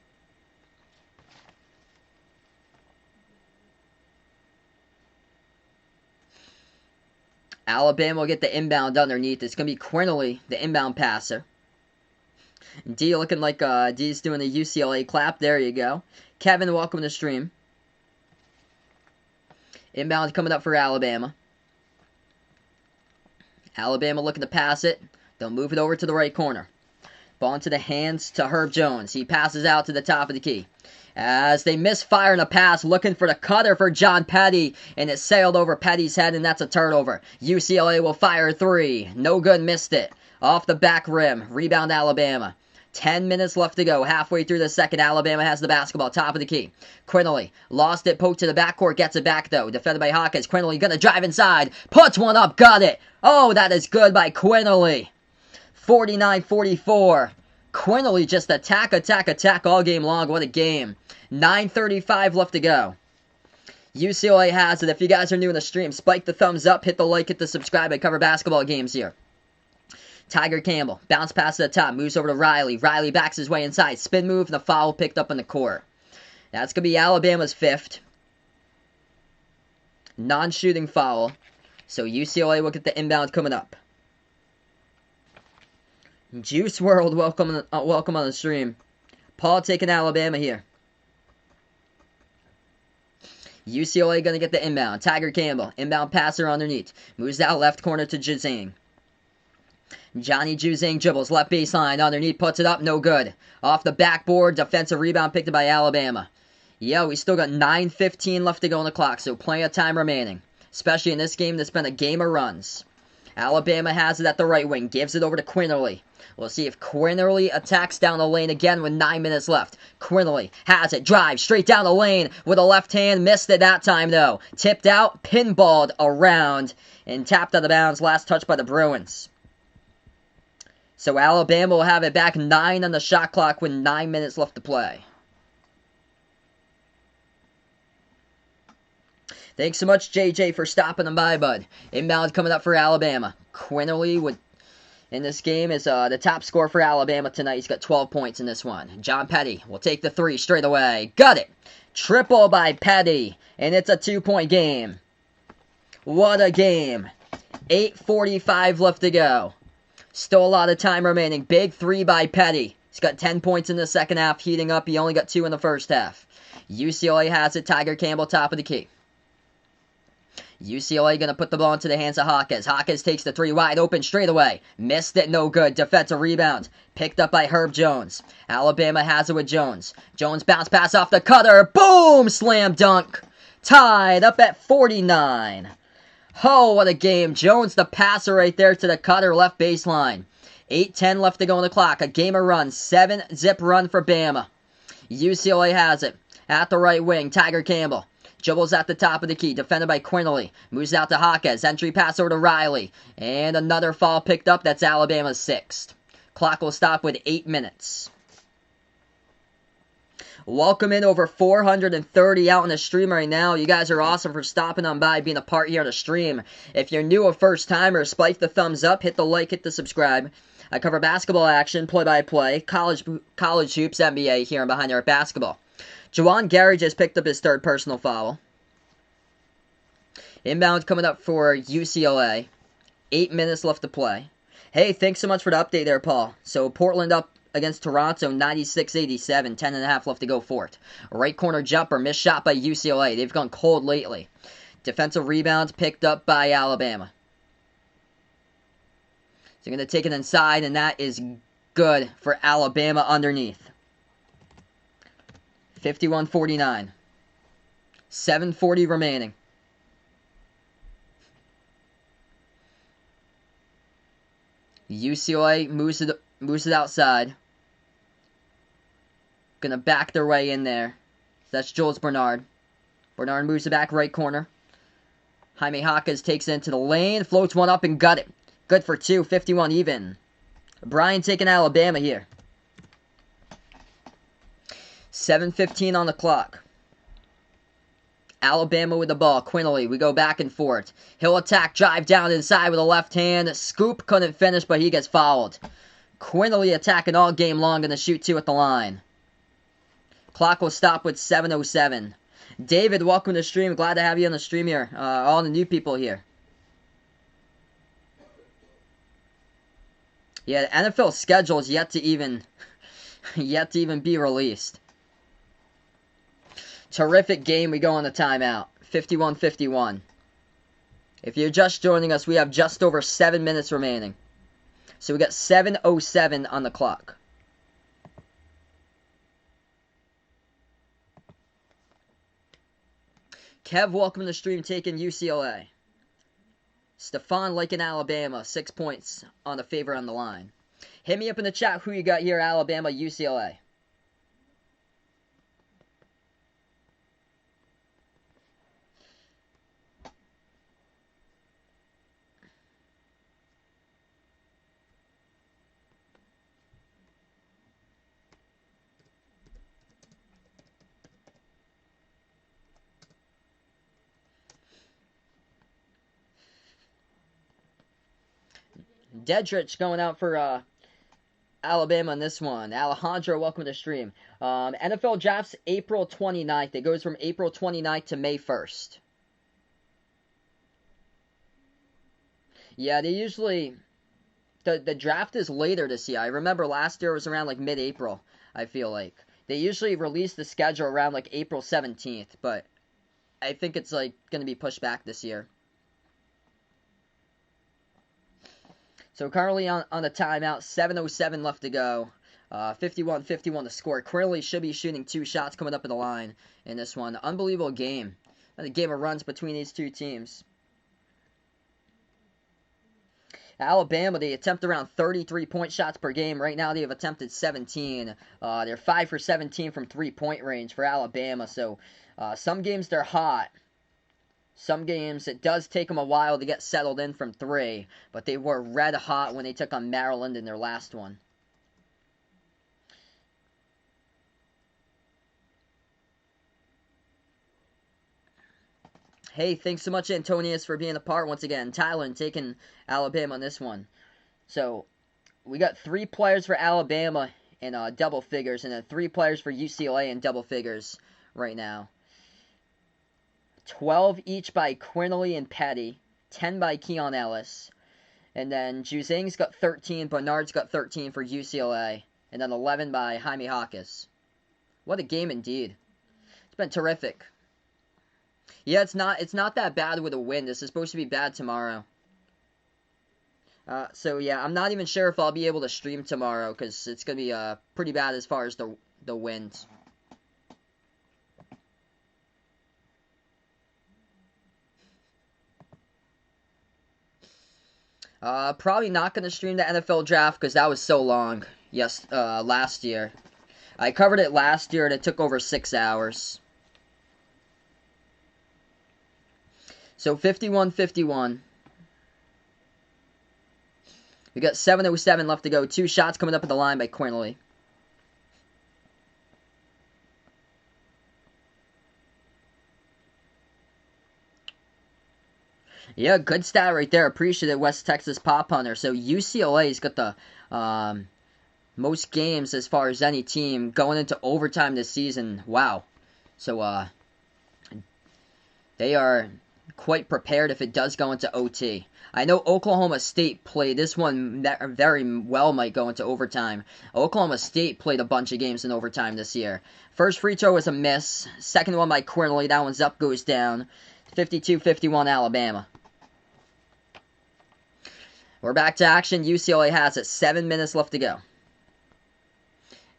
Alabama will get the inbound underneath. It's going to be Quinterly, the inbound passer. D looking like D's doing the UCLA clap. There you go. Kevin, welcome to the stream. Inbound coming up for Alabama. Alabama looking to pass it. They'll move it over to the right corner. Ball into the hands to Herb Jones. He passes out to the top of the key. As they misfire in a pass, looking for the cutter for John Petty, and it sailed over Petty's head, and that's a turnover. UCLA will fire 3. No good, missed it. Off the back rim. Rebound Alabama. 10 minutes left to go. Halfway through the second, Alabama has the basketball. Top of the key. Quinterly lost it, poked to the backcourt, gets it back though. Defended by Hawkins. Quinterly gonna drive inside. Puts one up, got it. Oh, that is good by Quinterly. 49-44. Quinterly just attack all game long. What a game. 9:35 left to go. UCLA has it. If you guys are new in the stream, spike the thumbs up, hit the like, hit the subscribe. I cover basketball games here. Tiger Campbell, bounce pass to the top, moves over to Riley. Riley backs his way inside, spin move, and the foul picked up in the court. That's going to be Alabama's 5th. Non-shooting foul. So UCLA will get the inbound coming up. Juice World, welcome on the stream. Paul taking Alabama here. UCLA going to get the inbound. Tiger Campbell, inbound passer underneath. Moves out left corner to Juzang. Johnny Juzang dribbles left baseline underneath, puts it up, no good. Off the backboard, defensive rebound picked up by Alabama. Yeah, we still got 9:15 left to go on the clock, so plenty of time remaining. Especially in this game that's been a game of runs. Alabama has it at the right wing, gives it over to Quinterly. We'll see if Quinterly attacks down the lane again with 9 minutes left. Quinterly has it, drives straight down the lane with a left hand, missed it that time though. Tipped out, pinballed around, and tapped out of bounds, last touch by the Bruins. So Alabama will have it back 9 on the shot clock with 9 minutes left to play. Thanks so much, JJ, for stopping them by, bud. Inbound coming up for Alabama. Quinterly would, in this game is the top scorer for Alabama tonight. He's got 12 points in this one. John Petty will take the 3 straight away. Got it. Triple by Petty, and it's a 2-point game. What a game. 8:45 left to go. Still a lot of time remaining. Big 3 by Petty. He's got 10 points in the second half, heating up. He only got 2 in the first half. UCLA has it. Tiger Campbell, top of the key. UCLA going to put the ball into the hands of Hawkins. Hawkins takes the 3 wide open straight away. Missed it, no good. Defensive rebound. Picked up by Herb Jones. Alabama has it with Jones. Jones bounce pass off the cutter. Boom! Slam dunk. Tied up at 49. Oh, what a game. Jones, the passer right there to the cutter, left baseline. 8:10 left to go on the clock. A game of runs. 7-zip run for Bama. UCLA has it. At the right wing, Tiger Campbell. Dribbles at the top of the key. Defended by Quinterly. Moves out to Hawkins. Entry pass over to Riley. And another foul picked up. That's Alabama's 6th. Clock will stop with 8 minutes. Welcome in over 430 out on the stream right now. You guys are awesome for stopping on by, being a part here on the stream. If you're new or first timer, spike the thumbs up, hit the like, hit the subscribe. I cover basketball action, play-by-play, college hoops, NBA here and Behind Our Basketball. Juwan Gary just picked up his 3rd personal foul. Inbound coming up for UCLA. 8 minutes left to play. Hey, thanks so much for the update there, Paul. So Portland up against Toronto, 96-87, 10.5 left to go for it. Right corner jumper, missed shot by UCLA. They've gone cold lately. Defensive rebound picked up by Alabama. So they're going to take it inside, and that is good for Alabama underneath. 51-49. 7:40 remaining. UCLA moves it outside. Gonna back their way in there. That's Jules Bernard. Bernard moves it back right corner. Jaime Hawkins takes it into the lane. Floats one up and got it. Good for 2. 51 even. Brian taking Alabama here. 7:15 on the clock. Alabama with the ball. Quinterly, we go back and forth. He'll attack, drive down inside with a left hand. Scoop couldn't finish, but he gets fouled. Quinterly attacking all game long, going to shoot 2 at the line. Clock will stop with 7:07. David, welcome to the stream. Glad to have you on the stream here. All the new people here. Yeah, the NFL schedule is yet to even be released. Terrific game. We go on the timeout. 51-51. If you're just joining us, we have just over 7 minutes remaining. So we got 7:07 on the clock. Kev, welcome to the stream, taking UCLA. Stefan liking Alabama, 6 points on the favor on the line. Hit me up in the chat who you got here, Alabama, UCLA. Dedrich going out for Alabama on this one. Alejandro, welcome to the stream. NFL drafts April 29th. It goes from April 29th to May 1st. Yeah, they usually... The draft is later this year. I remember last year it was around like mid-April, I feel like. They usually release the schedule around like April 17th, but I think it's like going to be pushed back this year. So currently on the timeout, 7:07 left to go. 51-51 to score. Currently should be shooting 2 shots coming up in the line in this one. Unbelievable game. A game of runs between these two teams. Alabama, they attempt around 33 point shots per game. Right now they have attempted 17. They're 5 for 17 from 3-point range for Alabama. So some games they're hot. Some games, it does take them a while to get settled in from 3, but they were red hot when they took on Maryland in their last one. Hey, thanks so much, Antonius, for being a part once again. Tylen taking Alabama on this one. So, we got 3 players for Alabama in double figures, and then 3 players for UCLA in double figures right now. 12 each by Quinerly and Petty, 10 by Keon Ellis, and then Juzang's got 13, Bernard's got 13 for UCLA, and then 11 by Jaime Hawkes. What a game indeed. It's been terrific. Yeah, it's not that bad with a win. This is supposed to be bad tomorrow. So yeah, I'm not even sure if I'll be able to stream tomorrow, because it's going to be pretty bad as far as the winds. Probably not going to stream the NFL draft because that was so long. Yes, last year. I covered it last year and it took over 6 hours. So 51-51. We got 7:07 left to go. 2 shots coming up at the line by Quinerly. Yeah, good stat right there. Appreciate it, West Texas Pop Hunter. So UCLA's got the most games as far as any team going into overtime this season. Wow. So they are quite prepared if it does go into OT. I know Oklahoma State played this one very well, might go into overtime. Oklahoma State played a bunch of games in overtime this year. First free throw was a miss. Second one by Quinerly. That one's up, goes down. 52-51 Alabama. We're back to action. UCLA has it. 7 minutes left to go.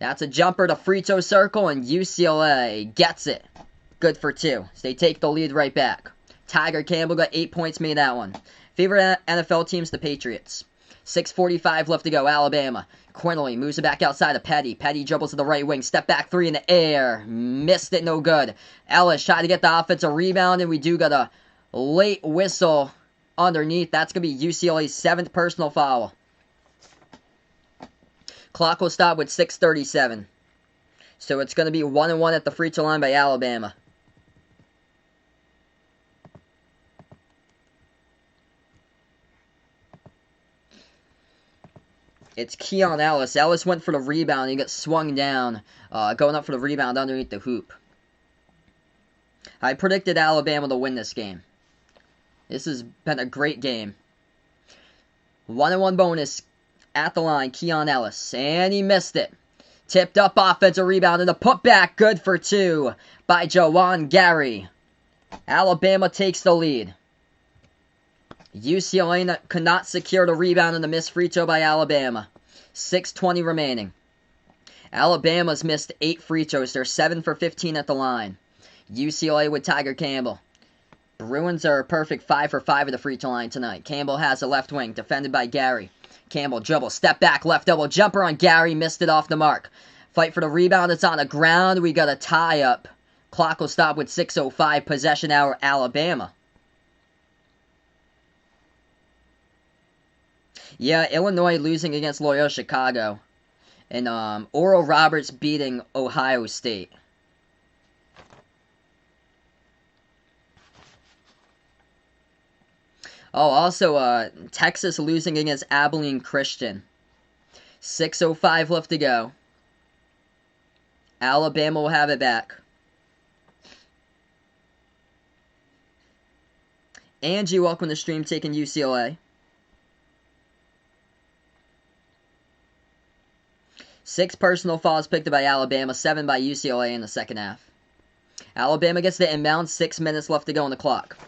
That's a jumper to free throw circle, and UCLA gets it. Good for 2. So they take the lead right back. Tiger Campbell got 8 points, made that one. Favorite NFL team's the Patriots. 6:45 left to go. Alabama. Quinerly moves it back outside of Petty. Petty dribbles to the right wing. Step back 3 in the air. Missed it, no good. Ellis tried to get the offensive rebound, and we do got a late whistle underneath. That's going to be UCLA's 7th personal foul. Clock will stop with 6:37. So it's going to be 1-1 at the free throw line by Alabama. It's Keon Ellis. Ellis went for the rebound. He got swung down, going up for the rebound underneath the hoop. I predicted Alabama to win this game. This has been a great game. 1-1 bonus. at the line, Keon Ellis. And he missed it. Tipped up offensive rebound and a putback. Good for 2 by Jawan Gary. Alabama takes the lead. UCLA could not secure the rebound and the missed free throw by Alabama. 6:20 remaining. Alabama's missed 8 free throws. They're 7 for 15 at the line. UCLA with Tiger Campbell. Bruins are a perfect 5 for 5 at the free throw line tonight. Campbell has a left wing, defended by Gary. Campbell dribble, step back, left elbow jumper on Gary, missed it off the mark. Fight for the rebound, it's on the ground. We got a tie up. Clock will stop with 6:05, possession hour, Alabama. Yeah, Illinois losing against Loyola Chicago. And Oral Roberts beating Ohio State. Oh, also, Texas losing against Abilene Christian. 6:05 left to go. Alabama will have it back. Angie, welcome to the stream, taking UCLA. 6 personal fouls picked up by Alabama, 7 by UCLA in the second half. Alabama gets the inbound, 6 minutes left to go on the clock.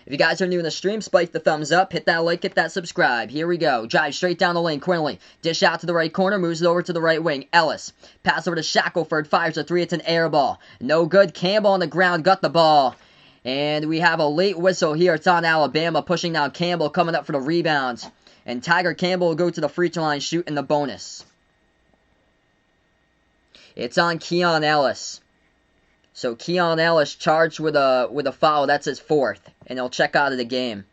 If you guys are new in the stream, spike the thumbs up, hit that like, hit that subscribe. Here we go. Drive straight down the lane. Quinley. Dish out to the right corner, moves it over to the right wing. Ellis. Pass over to Shackelford, fires a 3. It's an air ball. No good. Campbell on the ground, got the ball. And we have a late whistle here. It's on Alabama, pushing down Campbell, coming up for the rebounds. And Tiger Campbell will go to the free throw line, shooting the bonus. It's on Keon Ellis. So Keon Ellis charged with a foul. That's his 4th. And he'll check out of the game.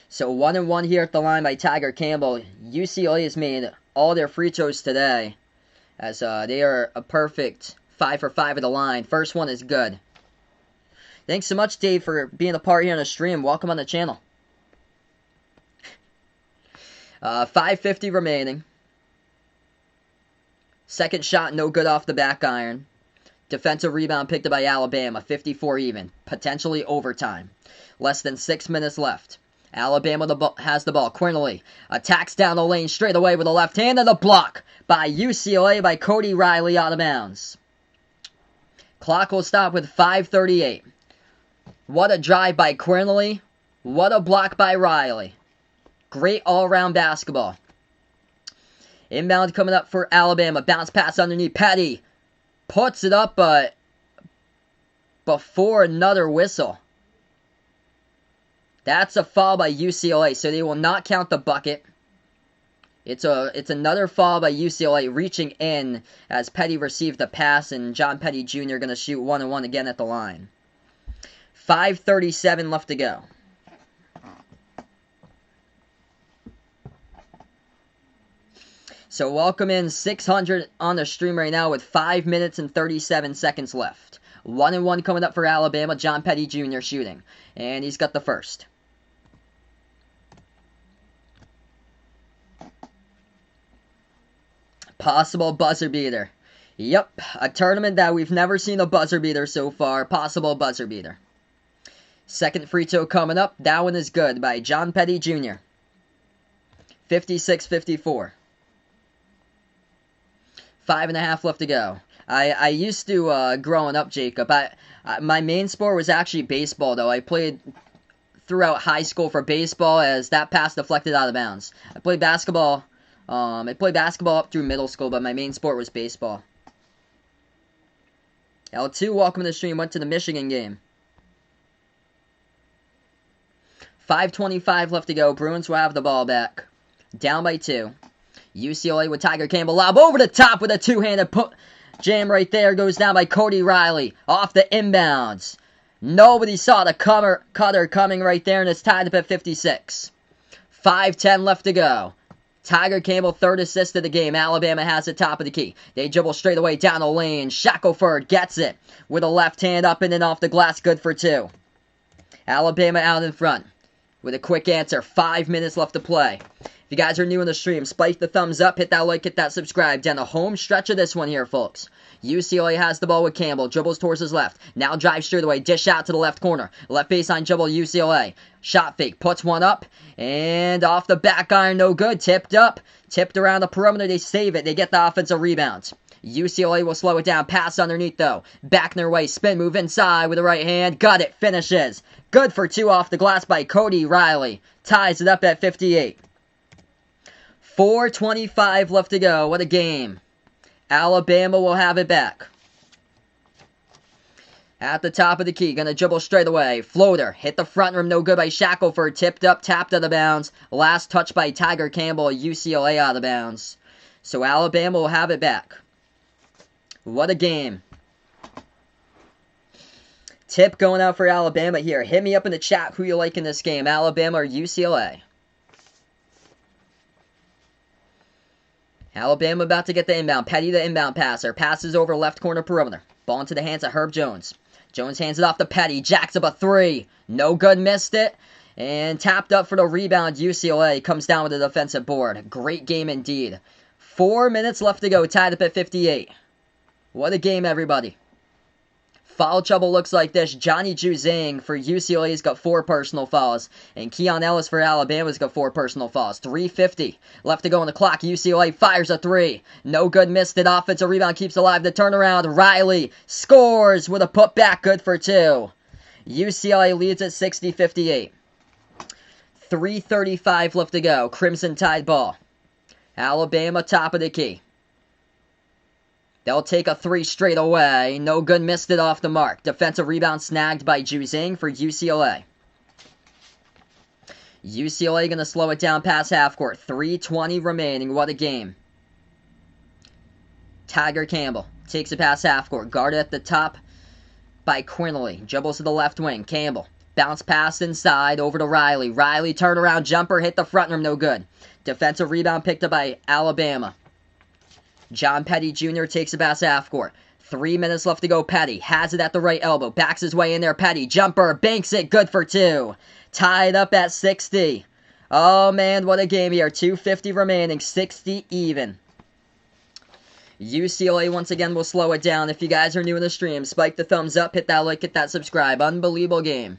So 1-1 here at the line by Tiger Campbell. UCLA has made all their free throws today. As they are a perfect 5 for 5 at the line. First one is good. Thanks so much, Dave, for being a part here on the stream. Welcome on the channel. 5:50 remaining. Second shot, no good off the back iron. Defensive rebound picked up by Alabama, 54 even. Potentially overtime. Less than 6 minutes left. Alabama has the ball. Quinley attacks down the lane straight away with a left hand and a block by UCLA by Cody Riley out of bounds. Clock will stop with 5:38. What a drive by Quinley. What a block by Riley. Great all-around basketball. Inbound coming up for Alabama. Bounce pass underneath. Petty puts it up, but before another whistle. That's a foul by UCLA, so they will not count the bucket. It's another foul by UCLA reaching in as Petty received the pass, and John Petty Jr. going to shoot 1-1 again at the line. 5:37 left to go. So welcome in 600 on the stream right now with 5 minutes and 37 seconds left. 1-1 coming up for Alabama. John Petty Jr. shooting. And he's got the first. Possible buzzer beater. Yep, a tournament that we've never seen a buzzer beater so far. Possible buzzer beater. Second free throw coming up. That one is good by John Petty Jr. 56-54. 5.5 left to go. I used to, growing up, Jacob, my main sport was actually baseball, though. I played throughout high school for baseball as that pass deflected out of bounds. I played basketball up through middle school, but my main sport was baseball. L2, welcome to the stream, went to the Michigan game. 5:25 left to go. Bruins will have the ball back. Down by 2. UCLA with Tiger Campbell. Lob over the top with a two-handed jam right there. Goes down by Cody Riley. Off the inbounds. Nobody saw the cutter coming right there, and it's tied up at 56. 5:10 left to go. Tiger Campbell, 3rd assist of the game. Alabama has the top of the key. They dribble straight away down the lane. Shackelford gets it with a left hand up and then off the glass. Good for 2. Alabama out in front with a quick answer. 5 minutes left to play. If you guys are new in the stream, spike the thumbs up, hit that like, hit that subscribe. Down the home stretch of this one here, folks. UCLA has the ball with Campbell. Dribbles towards his left. Now drives straight away. Dish out to the left corner. Left baseline dribble, UCLA. Shot fake. Puts one up. And off the back iron, no good. Tipped up. Tipped around the perimeter. They save it. They get the offensive rebound. UCLA will slow it down. Pass underneath, though. Back in their way. Spin move inside with the right hand. Got it. Finishes. Good for 2 off the glass by Cody Riley. Ties it up at 58. 4:25 left to go. What a game. Alabama will have it back. At the top of the key, gonna dribble straight away. Floater, hit the front rim, no good by Shackelford. Tipped up, tapped out of bounds. Last touch by Tiger Campbell, UCLA out of bounds. So Alabama will have it back. What a game. Tip going out for Alabama here. Hit me up in the chat who you like in this game, Alabama or UCLA. Alabama about to get the inbound. Petty the inbound passer. Passes over left corner perimeter. Ball into the hands of Herb Jones. Jones hands it off to Petty. Jacks up a 3. No good, missed it. And tapped up for the rebound. UCLA comes down with a defensive board. Great game indeed. 4 minutes left to go. Tied up at 58. What a game, everybody. Foul trouble looks like this. Johnny Juzang for UCLA's got 4 personal fouls. And Keon Ellis for Alabama's got 4 personal fouls. 3:50 left to go on the clock. UCLA fires a 3. No good, missed it. Offensive rebound keeps alive. The turnaround. Riley scores with a putback. Good for 2. UCLA leads at 60-58. 3:35 left to go. Crimson Tide ball. Alabama top of the key. They'll take a 3 straight away. No good, missed it off the mark. Defensive rebound snagged by Juzang for UCLA. UCLA going to slow it down past half court. 3:20 remaining. What a game. Tiger Campbell takes it past half court. Guarded at the top by Quinley. Dribbles to the left wing. Campbell. Bounce pass inside over to Riley. Riley turnaround jumper. Hit the front rim. No good. Defensive rebound picked up by Alabama. John Petty Jr. takes it past half court. 3 minutes left to go. Petty has it at the right elbow. Backs his way in there. Petty. Jumper. Banks it. Good for 2. Tied up at 60. Oh, man. What a game here. 2:50 remaining. 60 even. UCLA once again will slow it down. If you guys are new in the stream, spike the thumbs up. Hit that like. Hit that subscribe. Unbelievable game.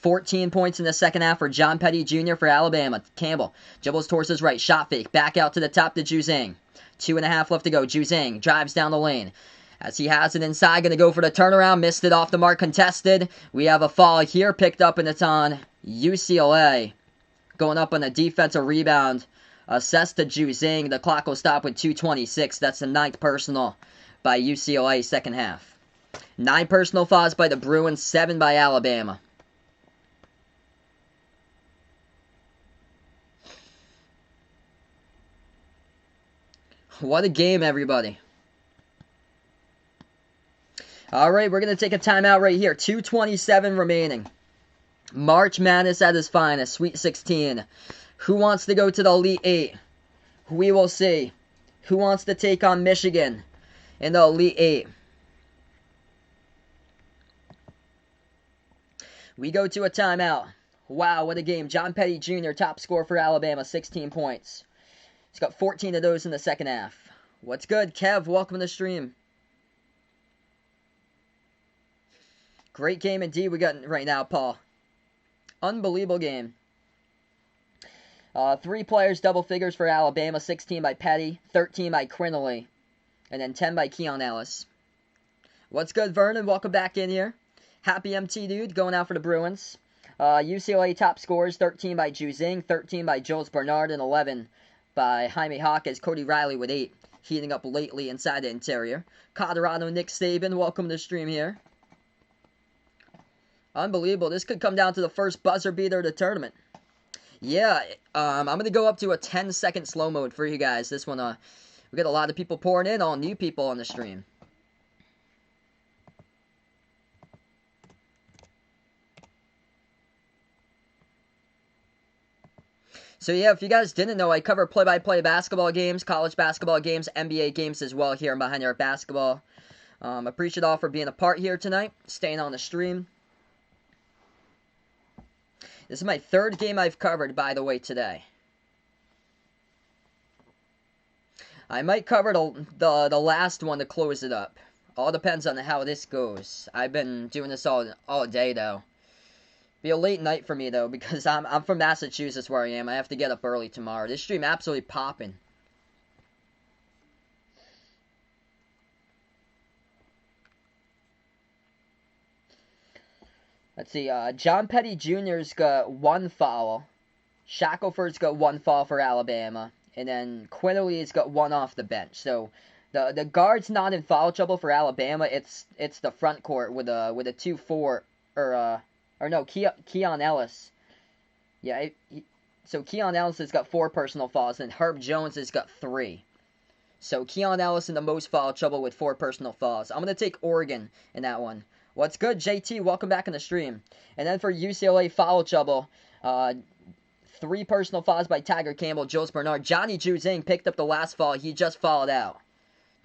14 points in the second half for John Petty Jr. for Alabama. Campbell dribbles towards his right. Shot fake. Back out to the top to Juzang. 2.5 left to go. Juzang drives down the lane. As he has it inside, going to go for the turnaround. Missed it off the mark, contested. We have a foul here picked up, and it's on UCLA. Going up on a defensive rebound. Assessed to Juzang. The clock will stop with 2:26. That's the 9th personal by UCLA second half. 9 personal fouls by the Bruins, 7 by Alabama. What a game, everybody. Alright, we're going to take a timeout right here. 2:27 remaining. March Madness at its finest. Sweet 16. Who wants to go to the Elite 8? We will see. Who wants to take on Michigan in the Elite 8? We go to a timeout. Wow, what a game. John Petty Jr., top scorer for Alabama, 16 points. He's got 14 of those in the second half. What's good, Kev? Welcome to the stream. Great game indeed we got right now, Paul. Unbelievable game. 3 players, double figures for Alabama. 16 by Petty, 13 by Quinley, and then 10 by Keon Ellis. What's good, Vernon? Welcome back in here. Happy MT, dude. Going out for the Bruins. UCLA top scorers, 13 by Juzang, 13 by Jules Bernard, and 11 by Jaime Hawkins. Cody Riley with 8. Heating up lately inside the interior. Colorado, Nick Saban. Welcome to the stream here. Unbelievable. This could come down to the first buzzer beater of the tournament. Yeah, I'm going to go up to a 10-second slow mode for you guys. This one, we got a lot of people pouring in, all new people on the stream. So yeah, if you guys didn't know, I cover play-by-play basketball games, college basketball games, NBA games as well here on Behind Our Basketball. Appreciate all for being a part here tonight, staying on the stream. This is my 3rd game I've covered, by the way, today. I might cover the last one to close it up. All depends on how this goes. I've been doing this all day though. Be a late night for me though because I'm from Massachusetts where I am. I have to get up early tomorrow. This stream absolutely popping. Let's see. John Petty Jr.'s got 1 foul. Shackelford's got 1 foul for Alabama, and then Quinterly's got 1 off the bench. So the guard's not in foul trouble for Alabama. It's the front court with a 2-4 or no, Keon Ellis. Yeah, so Keon Ellis has got 4 personal fouls, and Herb Jones has got 3. So Keon Ellis in the most foul trouble with 4 personal fouls. I'm going to take Oregon in that one. What's good, JT? Welcome back in the stream. And then for UCLA foul trouble, 3 personal fouls by Tiger Campbell, Jules Bernard. Johnny Juzang picked up the last foul. He just fouled out.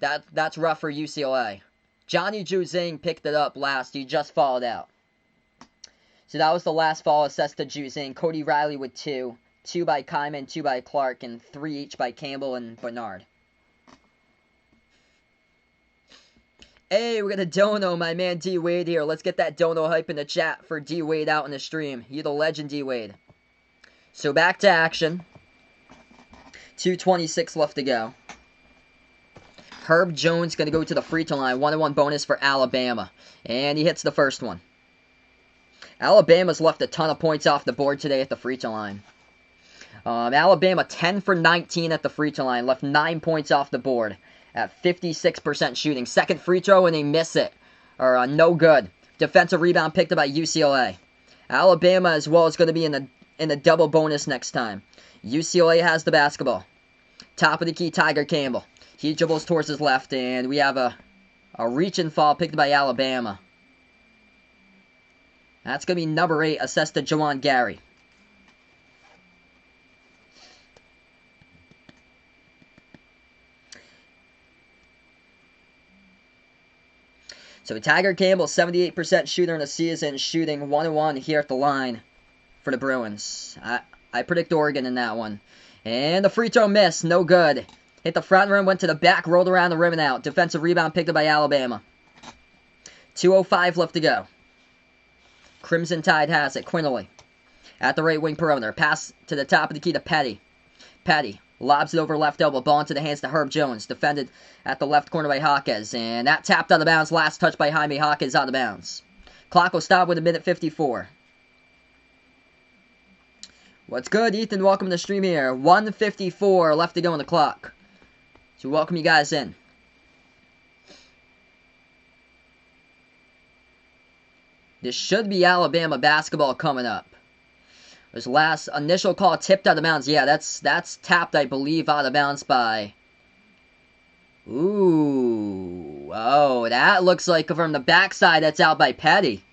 That's rough for UCLA. Johnny Juzang picked it up last. He just fouled out. So that was the last foul assessed to Juzang. Cody Riley with 2. 2 by Kyman, 2 by Clark, and 3 each by Campbell and Bernard. Hey, we got a dono, my man D-Wade here. Let's get that dono hype in the chat for D-Wade out in the stream. You the legend, D-Wade. So back to action. 2:26 left to go. Herb Jones going to go to the free throw line. 1-1 bonus for Alabama. And he hits the first one. Alabama's left a ton of points off the board today at the free throw line. Alabama 10 for 19 at the free throw line. Left 9 points off the board at 56% shooting. Second free throw and they miss it. Or no good. Defensive rebound picked up by UCLA. Alabama as well is going to be in the double bonus next time. UCLA has the basketball. Top of the key, Tiger Campbell. He dribbles towards his left, and we have a reach and fall picked by Alabama. That's going to be number 8, assessed to Jawan Gary. So Tiger Campbell, 78% shooter in the season, shooting 1-1 here at the line for the Bruins. I predict Oregon in that one. And the free throw miss, no good. Hit the front rim, went to the back, rolled around the rim and out. Defensive rebound picked up by Alabama. 2:05 left to go. Crimson Tide has it. Quinterly at the right wing perimeter. Pass to the top of the key to Petty. Petty lobs it over left elbow. Ball into the hands to Herb Jones. Defended at the left corner by Hawkes. And that tapped out of bounds. Last touch by Jaime Hawkes out of bounds. Clock will stop with 1:54. What's good, Ethan? Welcome to the stream here. 1:54 left to go on the clock. So welcome you guys in. This should be Alabama basketball coming up. This last initial call tipped out of bounds. Yeah, that's tapped, I believe, out of bounds by... Ooh. Oh, that looks like from the backside that's out by Petty.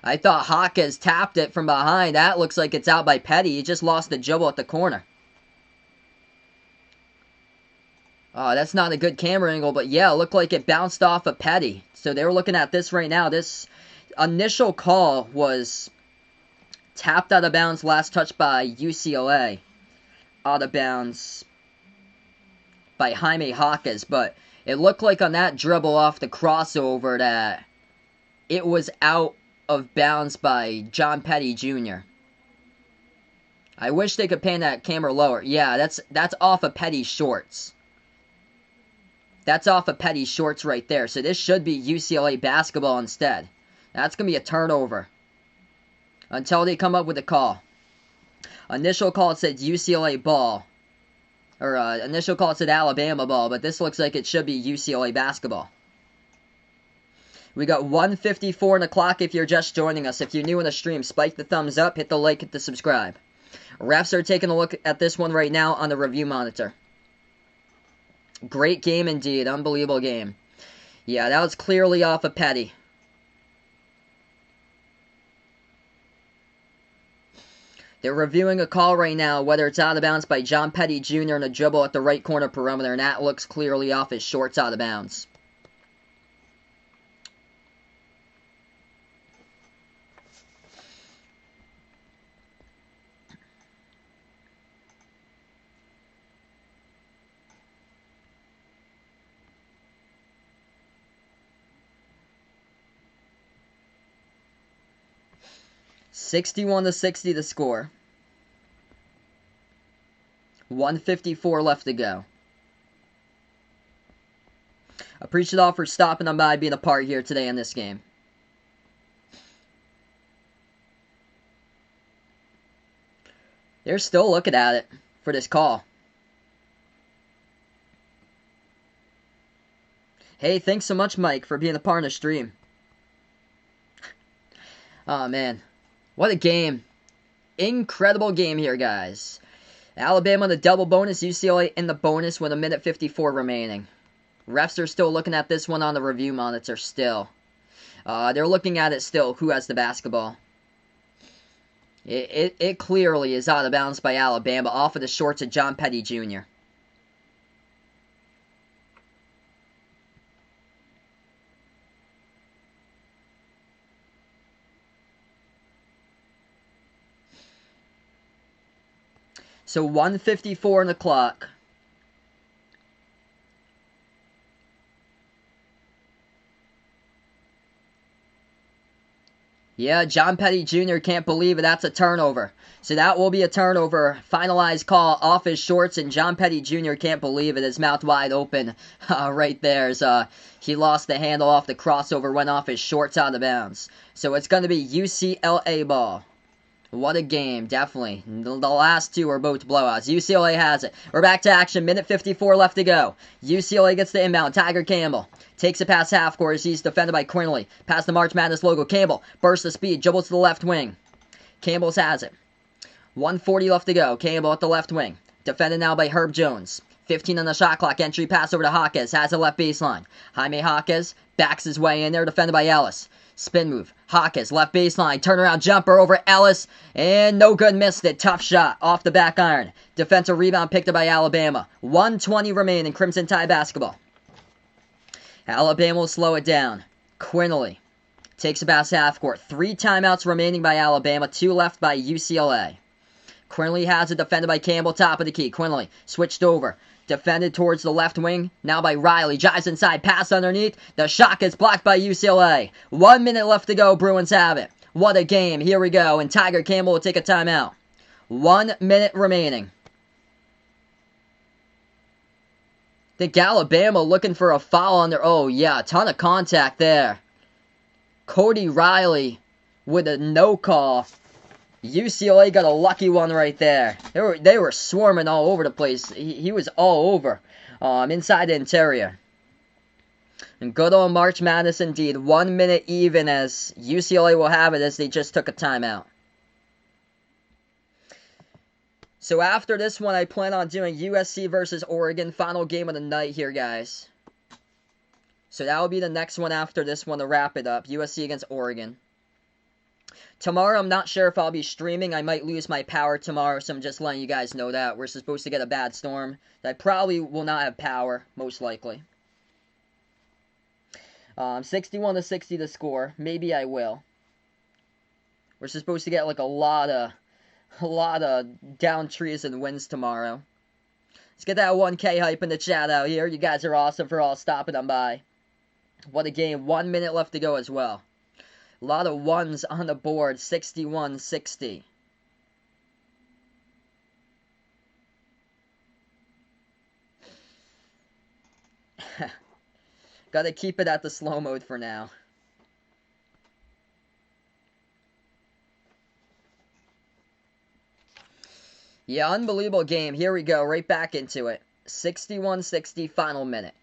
I thought Hawkes tapped it from behind. That looks like it's out by Petty. He just lost the dribble at the corner. Oh, that's not a good camera angle, but yeah, it looked like it bounced off of Petty. So they were looking at this right now. This initial call was tapped out of bounds, last touch by UCLA. Out of bounds by Jaime Hawkes, but it looked like on that dribble off the crossover that it was out of bounds by John Petty Jr. I wish they could pan that camera lower. Yeah, that's off of Petty's shorts. That's off of Petty's shorts right there. So this should be UCLA basketball instead. That's going to be a turnover. Until they come up with a call. Initial call said UCLA ball. Or initial call said Alabama ball. But this looks like it should be UCLA basketball. We got 1:54 on the clock if you're just joining us. If you're new in the stream, spike the thumbs up, hit the like, hit the subscribe. Refs are taking a look at this one right now on the review monitor. Great game indeed. Unbelievable game. Yeah, that was clearly off of Petty. They're reviewing a call right now, whether it's out of bounds by John Petty Jr. in a dribble at the right corner perimeter, and that looks clearly off his shorts out of bounds. 61-60 the score. 1:54 left to go. Appreciate all for stopping on by, being a part here today in this game. They're still looking at it for this call. Hey, thanks so much, Mike, for being a part of the stream. Oh, man. What a game. Incredible game here, guys. Alabama in the double bonus, UCLA in the bonus with 1:54 remaining. Refs are still looking at this one on the review monitor still. They're looking at it still, who has the basketball. It clearly is out of bounds by Alabama, off of the shorts of John Petty Jr. So 1:54 on the clock. Yeah, John Petty Jr. can't believe it. That's a turnover. So that will be a turnover. Finalized call off his shorts, and John Petty Jr. can't believe it. His mouth wide open right there. As, he lost the handle off the crossover, went off his shorts out of bounds. So it's going to be UCLA ball. What a game, definitely. The last two are both blowouts. UCLA has it. We're back to action. 1:54 left to go. UCLA gets the inbound. Tiger Campbell takes it past half court as he's defended by Quinley. Past the March Madness logo. Campbell bursts the speed. Dribbles to the left wing. Campbell's has it. 1:40 left to go. Campbell at the left wing. Defended now by Herb Jones. 15 on the shot clock. Entry pass over to Hawkes. Has the left baseline. Jaime Hawkes backs his way in there. Defended by Ellis. Spin move. Hawkes, left baseline. Turnaround jumper over Ellis. And no good. Missed it. Tough shot. Off the back iron. Defensive rebound picked up by Alabama. 1:20 remaining. Crimson Tide basketball. Alabama will slow it down. Quinley takes it past half court. 3 timeouts remaining by Alabama. 2 left by UCLA. Quinley has it. Defended by Campbell. Top of the key. Quinley switched over. Defended towards the left wing. Now by Riley. Drives inside. Pass underneath. The shot gets blocked by UCLA. 1 minute left to go. Bruins have it. What a game. Here we go. And Tiger Campbell will take a timeout. 1 minute remaining. I think Alabama looking for a foul on their... Oh, yeah. A ton of contact there. Cody Riley with a no call. UCLA got a lucky one right there. They were swarming all over the place. He was all over inside the interior. And good old March Madness indeed. 1 minute even as UCLA will have it as they just took a timeout. So after this one, I plan on doing USC versus Oregon. Final game of the night here, guys. So that will be the next one after this one to wrap it up. USC against Oregon. Tomorrow, I'm not sure if I'll be streaming. I might lose my power tomorrow, so I'm just letting you guys know that. We're supposed to get a bad storm. I probably will not have power, most likely. 61-60 the score. Maybe I will. We're supposed to get like a lot of down trees and winds tomorrow. Let's get that 1K hype in the chat out here. You guys are awesome for all stopping on by. What a game. 1 minute left to go as well. A lot of ones on the board. 61-60. Gotta keep it at the slow mode for now. Yeah, unbelievable game. Here we go. Right back into it. 61-60 final minute.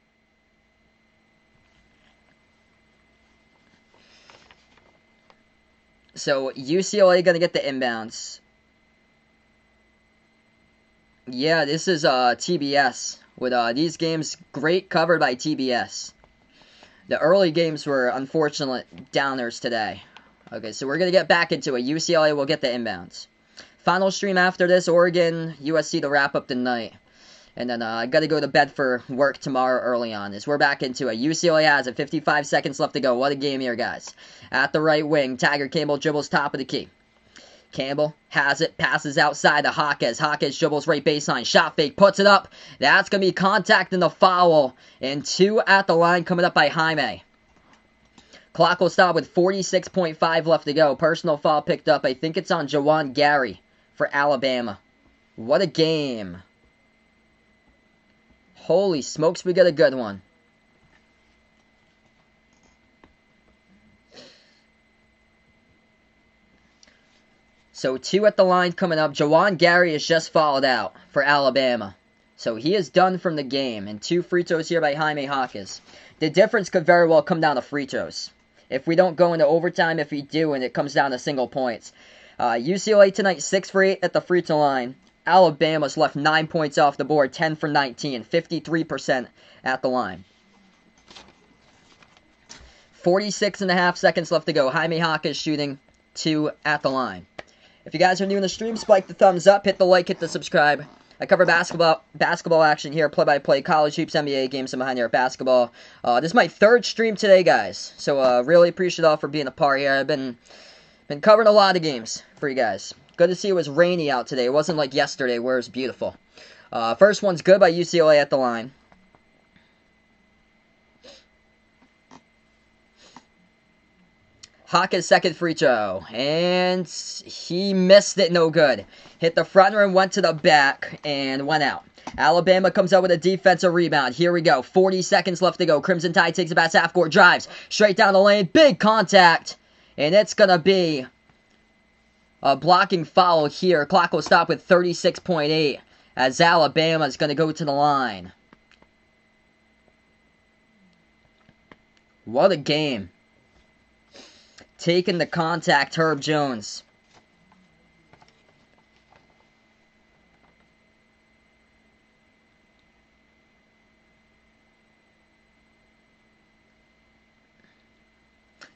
So, UCLA going to get the inbounds. Yeah, this is TBS. With these games, great covered by TBS. The early games were unfortunate downers today. Okay, so we're going to get back into it. UCLA will get the inbounds. Final stream after this, Oregon, USC to wrap up the night. And then I got to go to bed for work tomorrow early on. As we're back into it. UCLA has it. 55 seconds left to go. What a game here, guys. At the right wing, Tiger Campbell dribbles top of the key. Campbell has it. Passes outside to Hawkes. Hawkes dribbles right baseline. Shot fake. Puts it up. That's going to be contact and the foul. And 2 at the line coming up by Jaime. Clock will stop with 46.5 left to go. Personal foul picked up. I think it's on Juwan Gary for Alabama. What a game. Holy smokes, we got a good one. So 2 at the line coming up. Juwan Gary is just fouled out for Alabama. So he is done from the game. And 2 free throws here by Jaime Jaquez. The difference could very well come down to free throws. If we don't go into overtime, if we do, and it comes down to single points. UCLA tonight, 6 for 8 at the free throw line. Alabama's left 9 points off the board, 10 for 19, 53% at the line. 46.5 seconds left to go. Jaime Jaquez shooting 2 at the line. If you guys are new in the stream, spike the thumbs up, hit the like, hit the subscribe. I cover basketball action here, play-by-play, college hoops, NBA games, and behind here at basketball. This is my 3rd stream today, guys. So really appreciate all for being a part here. I've been covering a lot of games for you guys. Good to see it was rainy out today. It wasn't like yesterday where it was beautiful. First one's good by UCLA at the line. Jaquez second free throw, and he missed it, no good. Hit the front rim, went to the back, and went out. Alabama comes out with a defensive rebound. Here we go, 40 seconds left to go. Crimson Tide takes it past half court, drives straight down the lane, big contact, and it's going to be a blocking foul here. Clock will stop with 36.8 as Alabama is going to go to the line. What a game. Taking the contact, Herb Jones.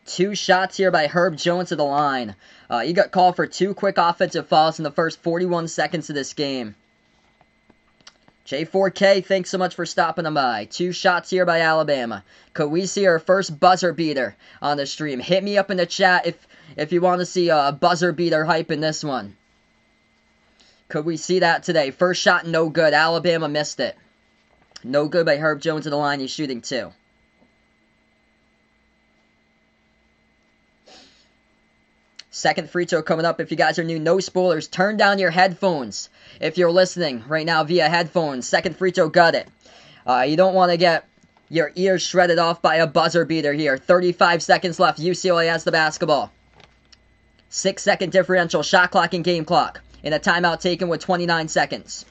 Two shots here by Herb Jones at the line. He got called for 2 quick offensive fouls in the first 41 seconds of this game. J4K, thanks so much for stopping by. 2 shots here by Alabama. Could we see our first buzzer beater on the stream? Hit me up in the chat if you want to see a buzzer beater hype in this one. Could we see that today? First shot, no good. Alabama missed it. No good by Herb Jones at the line. He's shooting 2. Second free throw coming up. If you guys are new, no spoilers. Turn down your headphones if you're listening right now via headphones. Second free throw, got it. You don't want to get your ears shredded off by a buzzer beater here. 35 seconds left. UCLA has the basketball. 6-second differential. Shot clock and game clock. And a timeout taken with 29 seconds.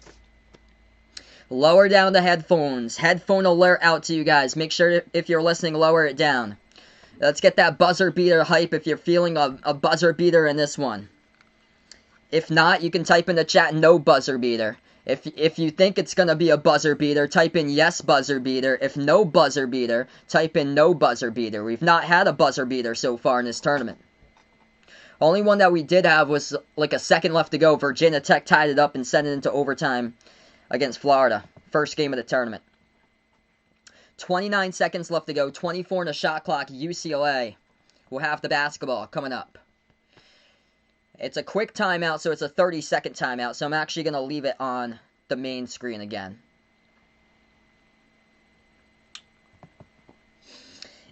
Lower down the headphones. Headphone alert out to you guys. Make sure if you're listening, lower it down. Let's get that buzzer beater hype if you're feeling a buzzer beater in this one. If not, you can type in the chat no buzzer beater. If you think it's going to be a buzzer beater, type in yes buzzer beater. If no buzzer beater, type in no buzzer beater. We've not had a buzzer beater so far in this tournament. Only one that we did have was like a second left to go. Virginia Tech tied it up and sent it into overtime against Florida. First game of the tournament. 29 seconds left to go. 24 in the shot clock. UCLA will have the basketball coming up. It's a quick timeout, so it's a 30-second timeout. So I'm actually going to leave it on the main screen again.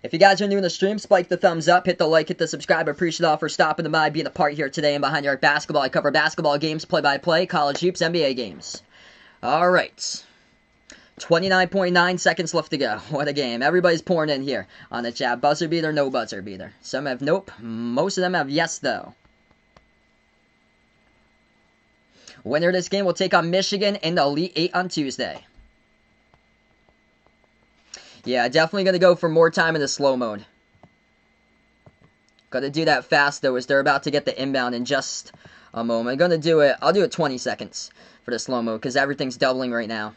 If you guys are new in the stream, spike the thumbs up, hit the like, hit the subscribe. I appreciate all for stopping by, being a part here today and behind your basketball. I cover basketball games, play-by-play, college hoops, NBA games. All right. 29.9 seconds left to go. What a game. Everybody's pouring in here on the chat. Buzzer beater, no buzzer beater. Some have nope. Most of them have yes, though. Winner of this game will take on Michigan in the Elite 8 on Tuesday. Yeah, definitely going to go for more time in the slow mode. Got to do that fast, though, as they're about to get the inbound in just a moment. I'm going to do it. I'll do it 20 seconds for the slow mode because everything's doubling right now.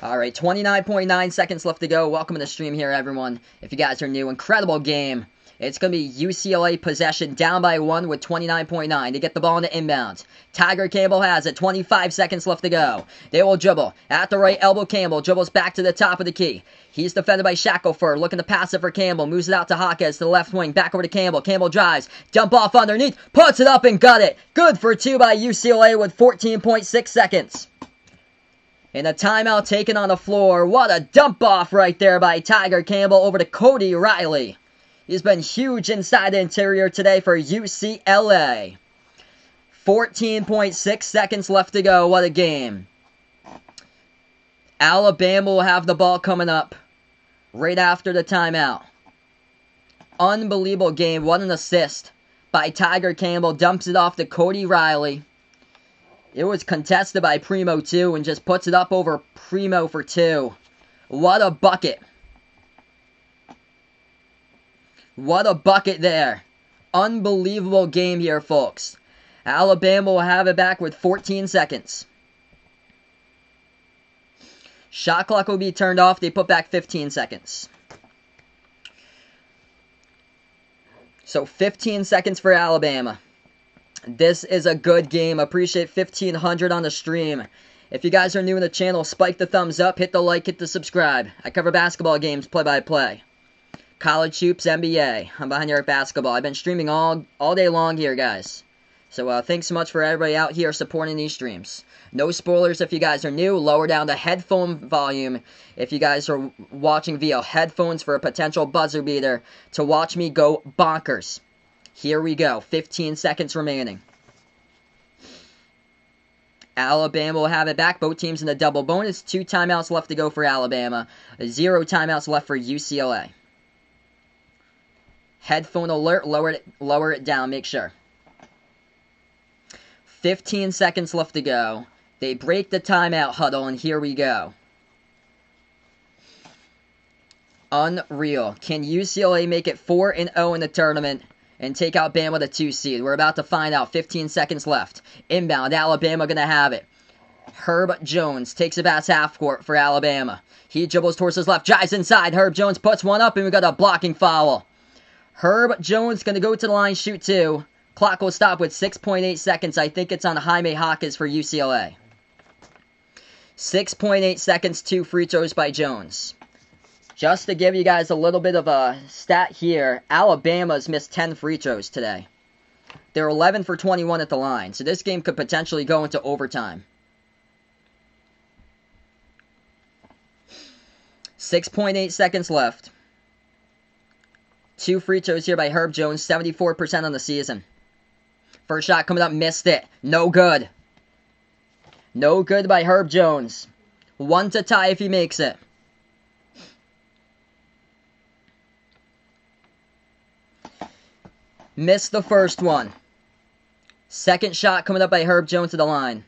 Alright, 29.9 seconds left to go. Welcome to the stream here, everyone. If you guys are new, incredible game. It's going to be UCLA possession down by 1 with 29.9 to get the ball in the inbound. Tiger Campbell has it. 25 seconds left to go. They will dribble. At the right elbow, Campbell dribbles back to the top of the key. He's defended by Shackelford. Looking to pass it for Campbell. Moves it out to Jaquez to the left wing. Back over to Campbell. Campbell drives. Dump off underneath. Puts it up and got it. Good for 2 by UCLA with 14.6 seconds. And a timeout taken on the floor. What a dump off right there by Tiger Campbell over to Cody Riley. He's been huge inside the interior today for UCLA. 14.6 seconds left to go. What a game. Alabama will have the ball coming up right after the timeout. Unbelievable game. What an assist by Tiger Campbell. Dumps it off to Cody Riley. It was contested by Primo too and just puts it up over Primo for 2. What a bucket. What a bucket there. Unbelievable game here, folks. Alabama will have it back with 14 seconds. Shot clock will be turned off. They put back 15 seconds. So 15 seconds for Alabama. This is a good game. Appreciate 1,500 on the stream. If you guys are new in the channel, spike the thumbs up, hit the like, hit the subscribe. I cover basketball games play-by-play. College hoops, NBA. I'm behind here at basketball. I've been streaming all day long here, guys. So thanks so much for everybody out here supporting these streams. No spoilers if you guys are new. Lower down the headphone volume if you guys are watching via headphones for a potential buzzer beater to watch me go bonkers. Here we go. 15 seconds remaining. Alabama will have it back. Both teams in the double bonus. 2 timeouts left to go for Alabama. 0 timeouts left for UCLA. Headphone alert. Lower it down. Make sure. 15 seconds left to go. They break the timeout huddle, and here we go. Unreal. Can UCLA make it 4-0 in the tournament and take out Bama, the 2 seed? We're about to find out. 15 seconds left. Inbound. Alabama going to have it. Herb Jones takes it past half court for Alabama. He dribbles towards his left. Drives inside. Herb Jones puts one up, and we got a blocking foul. Herb Jones going to go to the line, shoot 2. Clock will stop with 6.8 seconds. I think it's on Jaime Hawkins for UCLA. 6.8 seconds, 2 free throws by Jones. Just to give you guys a little bit of a stat here, Alabama's missed 10 free throws today. They're 11 for 21 at the line, so this game could potentially go into overtime. 6.8 seconds left. 2 free throws here by Herb Jones, 74% on the season. First shot coming up, missed it. No good. No good by Herb Jones. 1 to tie if he makes it. Missed the first one. Second shot coming up by Herb Jones to the line.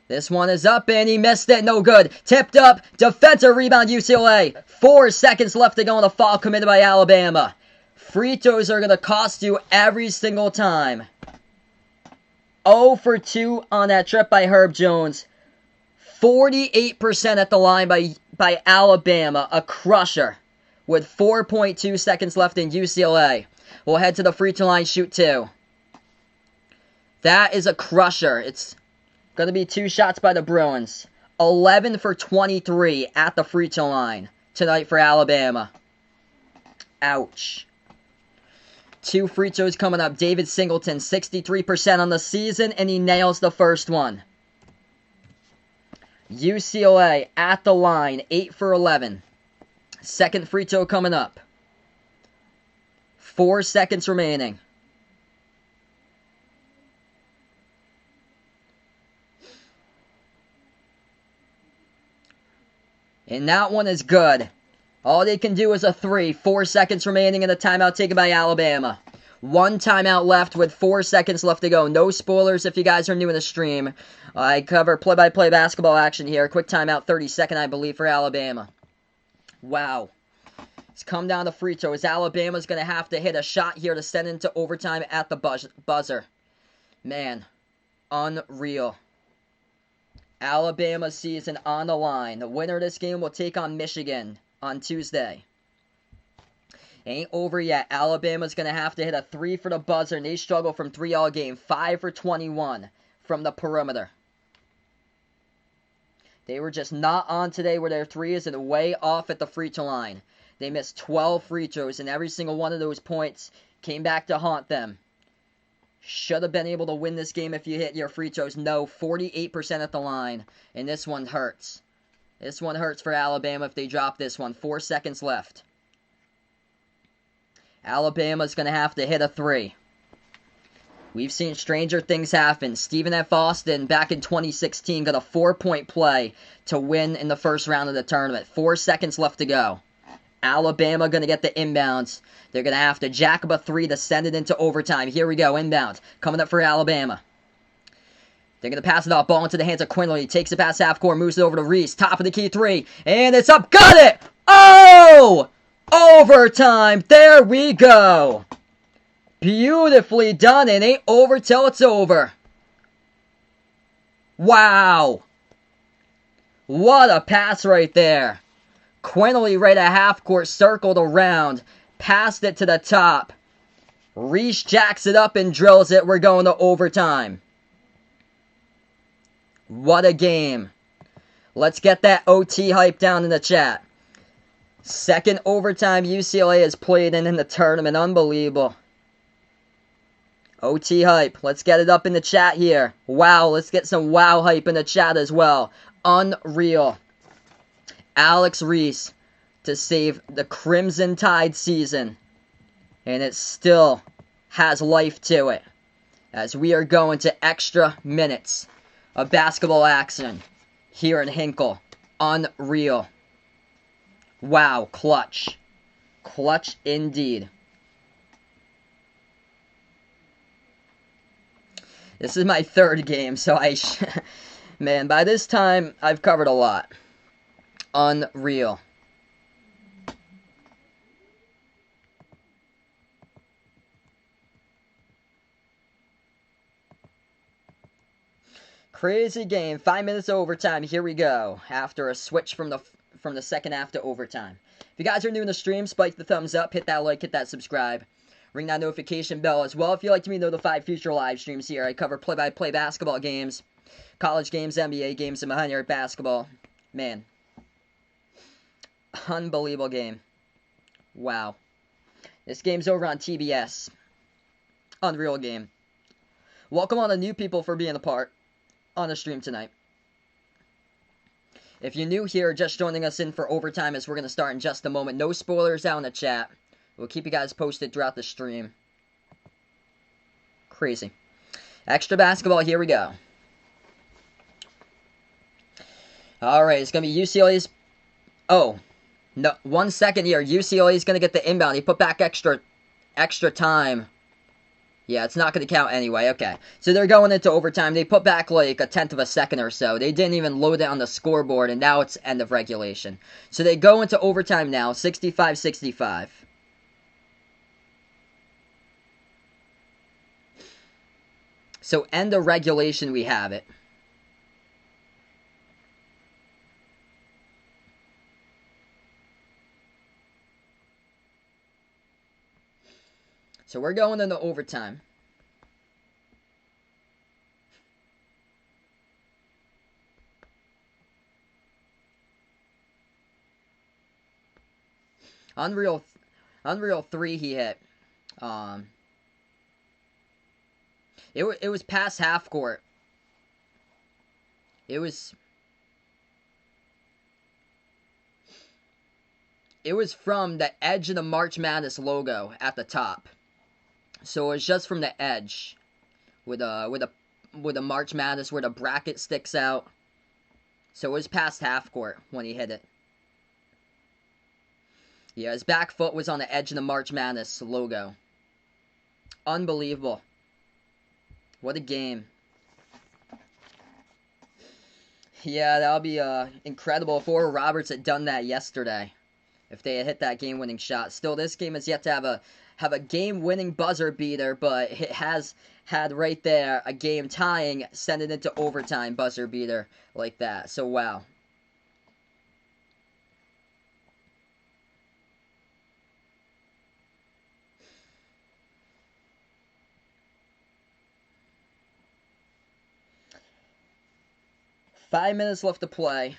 This one is up and he missed it. No good. Tipped up. Defensive rebound UCLA. 4 seconds left to go on a foul committed by Alabama. Free throws are going to cost you every single time. 0 for 2 on that trip by Herb Jones. 48% at the line by Alabama. A crusher. With 4.2 seconds left in UCLA. We'll head to the free throw line, shoot 2. That is a crusher. It's going to be 2 shots by the Bruins. 11 for 23 at the free throw line tonight for Alabama. Ouch. 2 free throws coming up. David Singleton, 63% on the season, and he nails the first one. UCLA at the line, 8 for 11. Second free throw coming up. 4 seconds remaining. And that one is good. All they can do is a 3. 4 seconds remaining in the timeout taken by Alabama. 1 timeout left with 4 seconds left to go. No spoilers if you guys are new in the stream. I cover play-by-play basketball action here. Quick timeout, 32nd, I believe, for Alabama. Wow. It's come down to free throws. Alabama's going to have to hit a shot here to send into overtime at the buzzer. Man, unreal. Alabama season on the line. The winner of this game will take on Michigan on Tuesday. Ain't over yet. Alabama's going to have to hit a 3 for the buzzer, and they struggle from 3 all game. 5 for 21 from the perimeter. They were just not on today where their 3 is and way off at the free throw line. They missed 12 free throws, and every single one of those points came back to haunt them. Should have been able to win this game if you hit your free throws. No, 48% at the line. And this one hurts. This one hurts for Alabama if they drop this one. 4 seconds left. Alabama's going to have to hit a 3. We've seen stranger things happen. Stephen F. Austin, back in 2016, got a 4-point play to win in the first round of the tournament. 4 seconds left to go. Alabama going to get the inbounds. They're going to have to jack up a 3 to send it into overtime. Here we go, inbound. Coming up for Alabama. They're going to pass it off. Ball into the hands of Quinlan. He takes it past half court, moves it over to Reese. Top of the key 3. And it's up. Got it! Oh! Overtime. There we go. Beautifully done. It ain't over till it's over. Wow. What a pass right there. Quinlan right at half court, circled around, passed it to the top. Reese jacks it up and drills it. We're going to overtime. What a game. Let's get that OT hype down in the chat. Second overtime UCLA has played in the tournament. Unbelievable. OT hype. Let's get it up in the chat here. Wow, let's get some wow hype in the chat as well. Unreal. Alex Reese to save the Crimson Tide season. And it still has life to it. As we are going to extra minutes of basketball action here in Hinkle. Unreal. Wow, clutch. Clutch indeed. This is my third game, so man, by this time, I've covered a lot. Unreal. Crazy game. 5 minutes overtime. Here we go. After a switch from the second half to overtime. If you guys are new in the stream, spike the thumbs up, hit that like, hit that subscribe. Ring that notification bell as well if you'd like to be notified future live streams here. I cover play-by-play basketball games, college games, NBA games, and behind your basketball. Man. Unbelievable game. Wow. This game's over on TBS. Unreal game. Welcome all the new people for being a part on the stream tonight. If you're new here, just joining us in for overtime as we're going to start in just a moment. No spoilers out in the chat. We'll keep you guys posted throughout the stream. Crazy. Extra basketball, here we go. Alright, it's going to be UCLA's... Oh, no, 1 second here. UCLA's going to get the inbound. He put back extra time. Yeah, it's not going to count anyway. Okay, so they're going into overtime. They put back like a tenth of a second or so. They didn't even load it on the scoreboard, and now it's end of regulation. So they go into overtime now, 65-65. So end of regulation, we have it. So we're going into overtime. Unreal 3 he hit. It was past half court. It was from the edge of the March Madness logo at the top. So it's just from the edge with a March Madness where the bracket sticks out. So it was past half court when he hit it. Yeah, his back foot was on the edge of the March Madness logo. Unbelievable. What a game. Yeah, that'll be incredible if Oral Roberts had done that yesterday. If they had hit that game-winning shot. Still, this game has yet to have a game-winning buzzer beater, but it has had right there a game-tying, send it into overtime buzzer beater like that. So, wow. Five minutes left to play.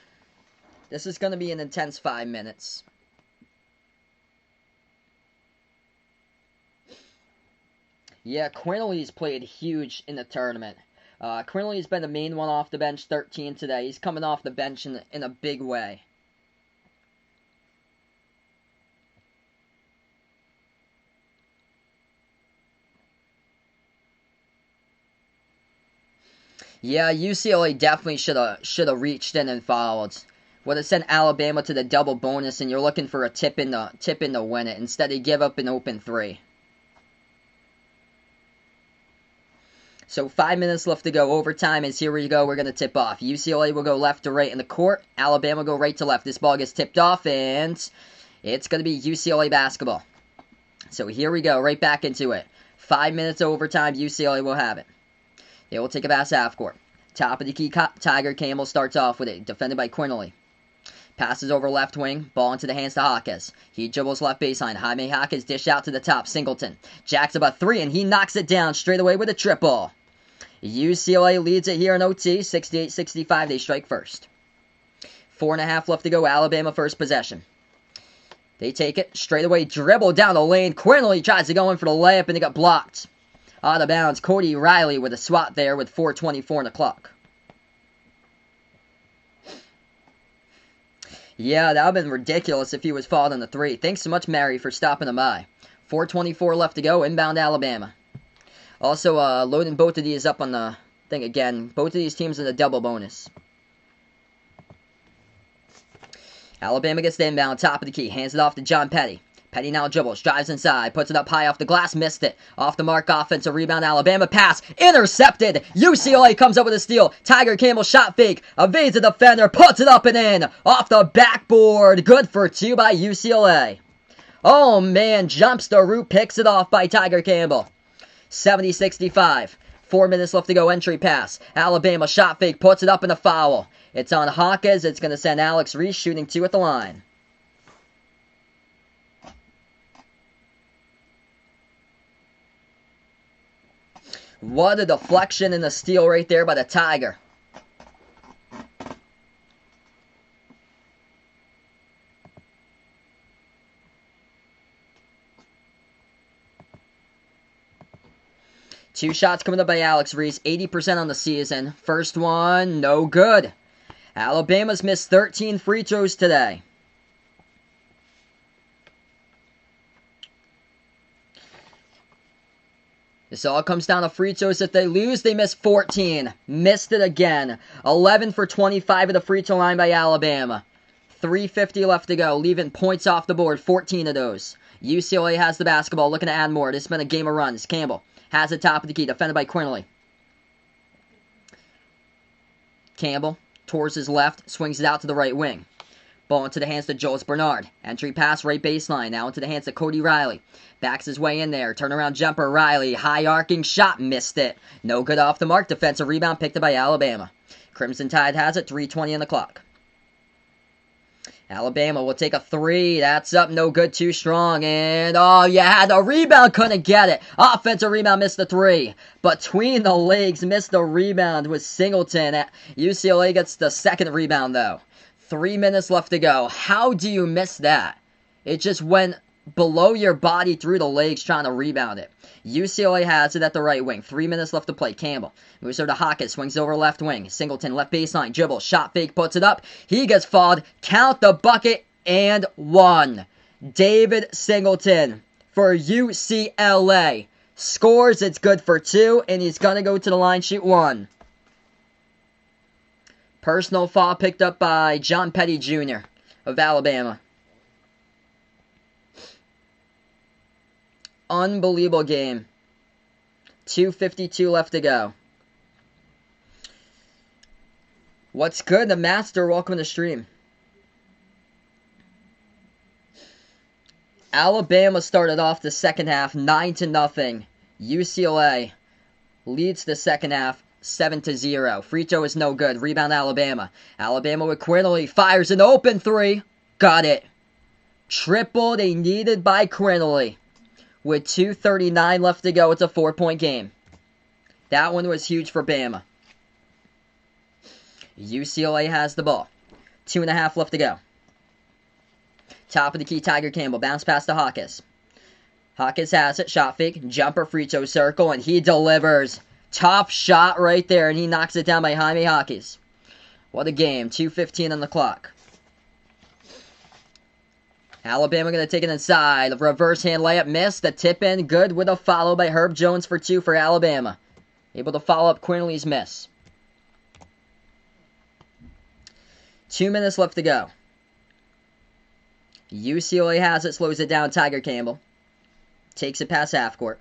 This is going to be an intense 5 minutes. Yeah, Quinley's played huge in the tournament. Quinley's been the main one off the bench, 13 today. He's coming off the bench in a big way. Yeah, UCLA definitely should have reached in and fouled. Would have sent Alabama to the double bonus, and you're looking for a tip in to win it. Instead, they give up an open three. So 5 minutes left to go. Overtime is here we go. We're going to tip off. UCLA will go left to right in the court. Alabama will go right to left. This ball gets tipped off, and it's going to be UCLA basketball. So here we go. Right back into it. 5 minutes overtime. UCLA will have it. They will take a pass half court. Top of the key, Tiger Campbell starts off with it. Defended by Quinley. Passes over left wing. Ball into the hands to Hawkes. He dribbles left baseline. Jaime Hawkes dish out to the top. Singleton. Jacks about three, and he knocks it down straight away with a triple. UCLA leads it here in OT. 68-65. They strike first. 4.5 left to go. Alabama first possession. They take it. Straight away dribble down the lane. Quinley tries to go in for the layup, and it got blocked. Out of bounds. Cody Riley with a swat there with 4:24 on the clock. Yeah, that would have been ridiculous if he was fouled on the three. Thanks so much, Mary, for stopping him by. 4:24 left to go. Inbound Alabama. Also, loading both of these up on the thing again. Both of these teams in the double bonus. Alabama gets the inbound. Top of the key. Hands it off to John Petty. Petty now dribbles, drives inside, puts it up high off the glass, missed it. Off the mark, offensive rebound, Alabama pass, intercepted. UCLA comes up with a steal. Tiger Campbell shot fake, evades the defender, puts it up and in. Off the backboard, good for two by UCLA. Oh man, jumps the root, picks it off by Tiger Campbell. 70-65. 4 minutes left to go, entry pass. Alabama shot fake, puts it up in a foul. It's on Hawkes, it's going to send Alex Reese shooting two at the line. What a deflection and a steal right there by the Tiger. Two shots coming up by Alex Reese, 80% on the season. First one, no good. Alabama's missed 13 free throws today. This all comes down to free throws. If they lose, they miss 14. Missed it again. 11 for 25 at the free throw line by Alabama. 3:50 left to go, leaving points off the board, 14 of those. UCLA has the basketball, looking to add more. This has been a game of runs. Campbell has the top of the key, defended by Quinley. Campbell, towards his left, swings it out to the right wing. Ball into the hands to Jules Bernard. Entry pass, right baseline. Now into the hands of Cody Riley. Backs his way in there. Turnaround jumper, Riley. High arcing shot, missed it. No good off the mark. Defensive rebound picked up by Alabama. Crimson Tide has it, 3:20 on the clock. Alabama will take a three. That's up, no good, too strong. And, oh, yeah, the rebound couldn't get it. Offensive rebound missed the three. Between the legs, missed the rebound with Singleton. UCLA gets the second rebound, though. 3 minutes left to go. How do you miss that? It just went below your body through the legs trying to rebound it. UCLA has it at the right wing. 3 minutes left to play. Campbell moves over to Hawkins. Swings over left wing. Singleton left baseline. Dribble. Shot fake. Puts it up. He gets fouled. Count the bucket. And one. David Singleton for UCLA. Scores. It's good for two. And he's going to go to the line. Shoot one. Personal foul picked up by John Petty Jr. of Alabama. Unbelievable game. 2:52 left to go. What's good? The Master, welcome to the stream. Alabama started off the second half 9-0. UCLA leads the second half 7-0. Free throw is no good. Rebound Alabama. Alabama with Quinley. Fires an open three. Got it. Triple they needed by Quinley. With 2:39 left to go, it's a 4-point game. That one was huge for Bama. UCLA has the ball. 2.5 left to go. Top of the key, Tiger Campbell. Bounce pass to Hawkins. Hawkins has it. Shot fake. Jumper free throw circle. And he delivers. Tough shot right there. And he knocks it down by Jaime Hawkins. What a game. 2:15 on the clock. Alabama going to take it inside. The reverse hand layup missed. The tip in good with a follow by Herb Jones for 2 for Alabama. Able to follow up Quinley's miss. 2 minutes left to go. UCLA has it. Slows it down. Tiger Campbell. Takes it past half court.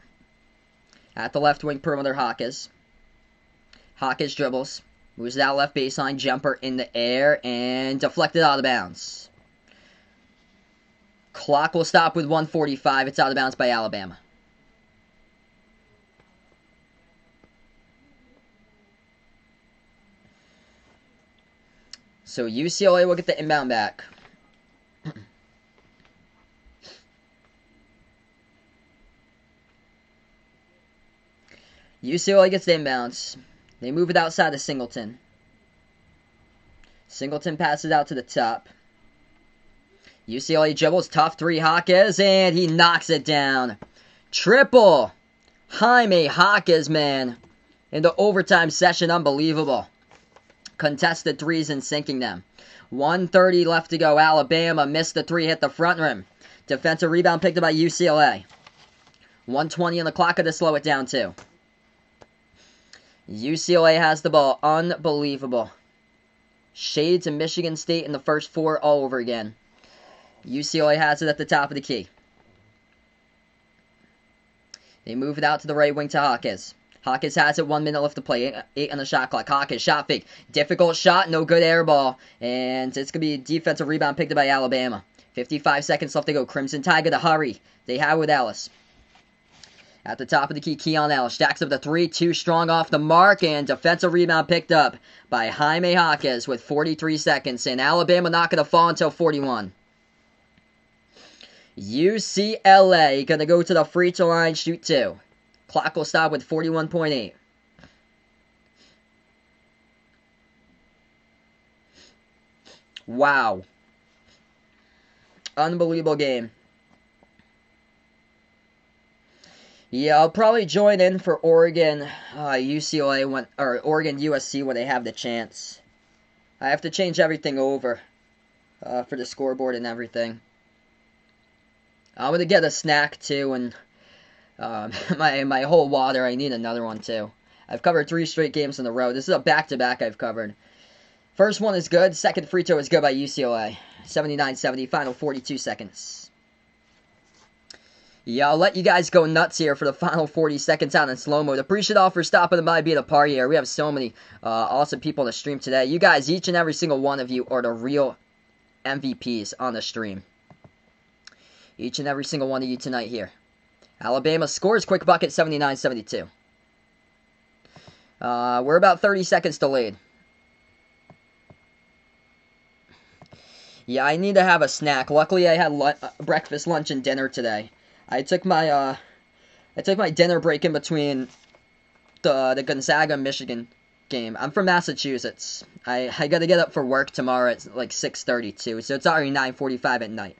At the left wing perimeter, Hawkins. Hawkins dribbles. Moves it out left baseline. Jumper in the air. And deflected out of bounds. Clock will stop with 1:45. It's out of bounds by Alabama. So UCLA will get the inbound back. UCLA gets the inbounds. They move it outside to Singleton. Singleton passes out to the top. UCLA dribbles, tough three, Hawkins, and he knocks it down. Triple. Jaime Hawkins, man. In the overtime session, unbelievable. Contested threes and sinking them. 1:30 left to go. Alabama missed the three, hit the front rim. Defensive rebound picked up by UCLA. 1:20 on the clock to slow it down too. UCLA has the ball. Unbelievable. Shade to Michigan State in the first 4 all over again. UCLA has it at the top of the key. They move it out to the right wing to Hawkins. Hawkins has it. 1 minute left to play. 8 on the shot clock. Hawkins shot fake. Difficult shot. No good air ball. And it's going to be a defensive rebound picked up by Alabama. 55 seconds left to go. Crimson Tide to hurry. They have with Ellis. At the top of the key, Keon Ellis stacks up the 3, too strong off the mark, and defensive rebound picked up by Jaime Hawkins with 43 seconds, and Alabama not going to fall until 41. UCLA going to go to the free throw line, shoot 2. Clock will stop with 41.8. Wow. Unbelievable game. Yeah, I'll probably join in for Oregon, UCLA, or Oregon, USC when they have the chance. I have to change everything over for the scoreboard and everything. I'm going to get a snack too, and my whole water. I need another one too. I've covered 3 straight games in a row. This is a back-to-back I've covered. First one is good. Second free throw is good by UCLA. 79-70, final 42 seconds. Yeah, I'll let you guys go nuts here for the final 40 seconds out in slow mode. Appreciate all for stopping by, being a part here. We have so many awesome people on the stream today. You guys, each and every single one of you are the real MVPs on the stream. Each and every single one of you tonight here. Alabama scores, quick bucket, 79-72. We're about 30 seconds delayed. Yeah, I need to have a snack. Luckily, I had breakfast, lunch, and dinner today. I took my dinner break in between the Gonzaga Michigan game. I'm from Massachusetts. I got to get up for work tomorrow at like 6:32, so it's already 9:45 at night.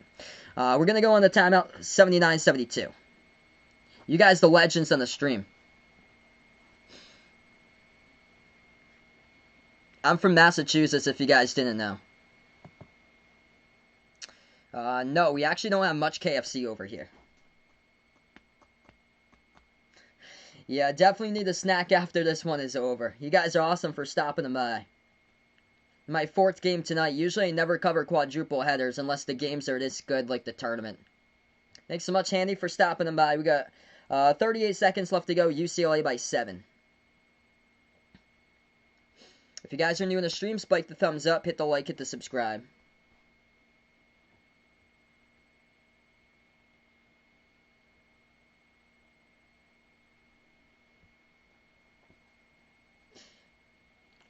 We're gonna go on the timeout. 79-72. You guys, the legends on the stream. I'm from Massachusetts, if you guys didn't know. No, we actually don't have much KFC over here. Yeah, definitely need a snack after this one is over. You guys are awesome for stopping by. My 4th game tonight. Usually I never cover quadruple headers unless the games are this good like the tournament. Thanks so much, Handy, for stopping by. We got 38 seconds left to go. UCLA by 7. If you guys are new in the stream, spike the thumbs up, hit the like, hit the subscribe.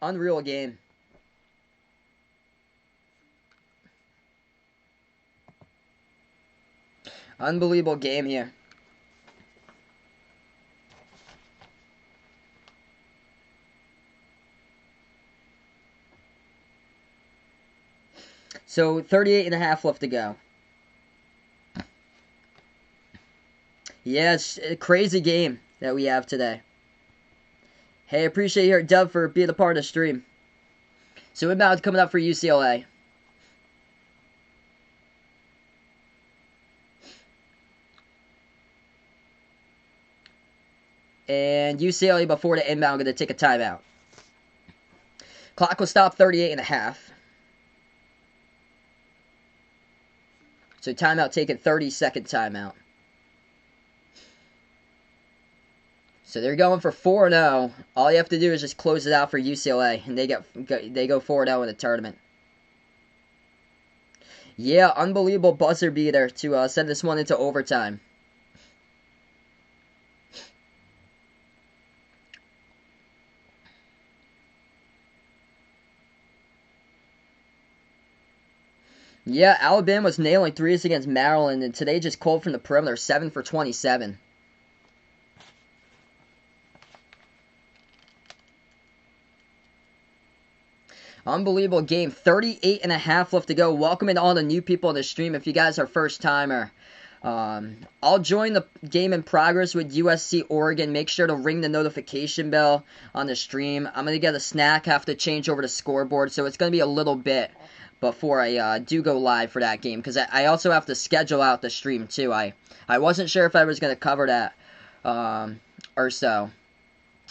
Unreal game. Unbelievable game here. So 38 and a half left to go. Yeah, it's a crazy game that we have today. Hey, appreciate your Dub for being a part of the stream. So inbound coming up for UCLA. And UCLA before the inbound going to take a timeout. Clock will stop 38.5. So timeout taken, 30-second timeout. So they're going for 4-0. All you have to do is just close it out for UCLA, and they go 4-0 in the tournament. Yeah, unbelievable buzzer beater to send this one into overtime. Yeah, Alabama was nailing threes against Maryland, and today just cold from the perimeter, 7 for 27. Unbelievable game. 38.5 left to go. Welcoming all the new people on the stream. If you guys are first timer, I'll join the game in progress with USC Oregon. Make sure to ring the notification bell on the stream. I'm going to get a snack, have to change over to scoreboard, so it's going to be a little bit before I do go live for that game, because I also have to schedule out the stream too. I wasn't sure if I was going to cover that or so.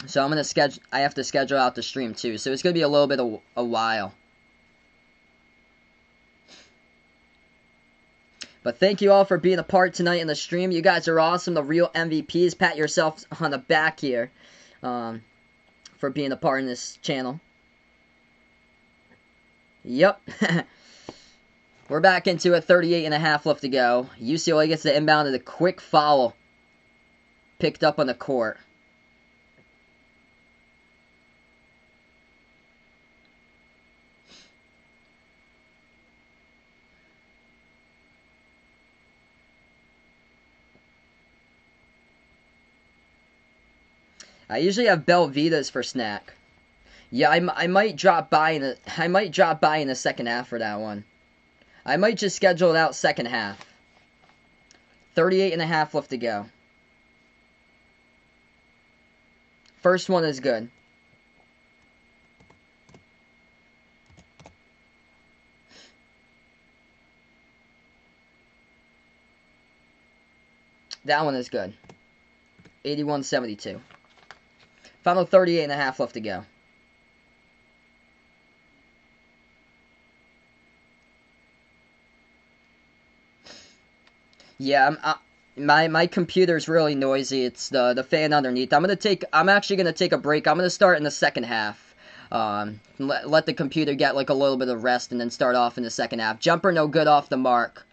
So I'm gonna schedule. I have to schedule out the stream too. So it's gonna be a little bit of a while. But thank you all for being a part tonight in the stream. You guys are awesome. The real MVPs. Pat yourself on the back here for being a part in this channel. Yep. We're back into it. 38.5 left to go. UCLA gets the inbound and a quick foul picked up on the court. I usually have Belvitas for snack. Yeah, I might drop by in the second half for that one. I might just schedule it out second half. 38.5 left to go. First one is good. That one is good. 81-72. Final 38.5 left to go. Yeah, my computer's really noisy. It's the fan underneath. I'm actually gonna take a break. I'm gonna start in the second half. Let the computer get like a little bit of rest and then start off in the second half. Jumper no good off the mark.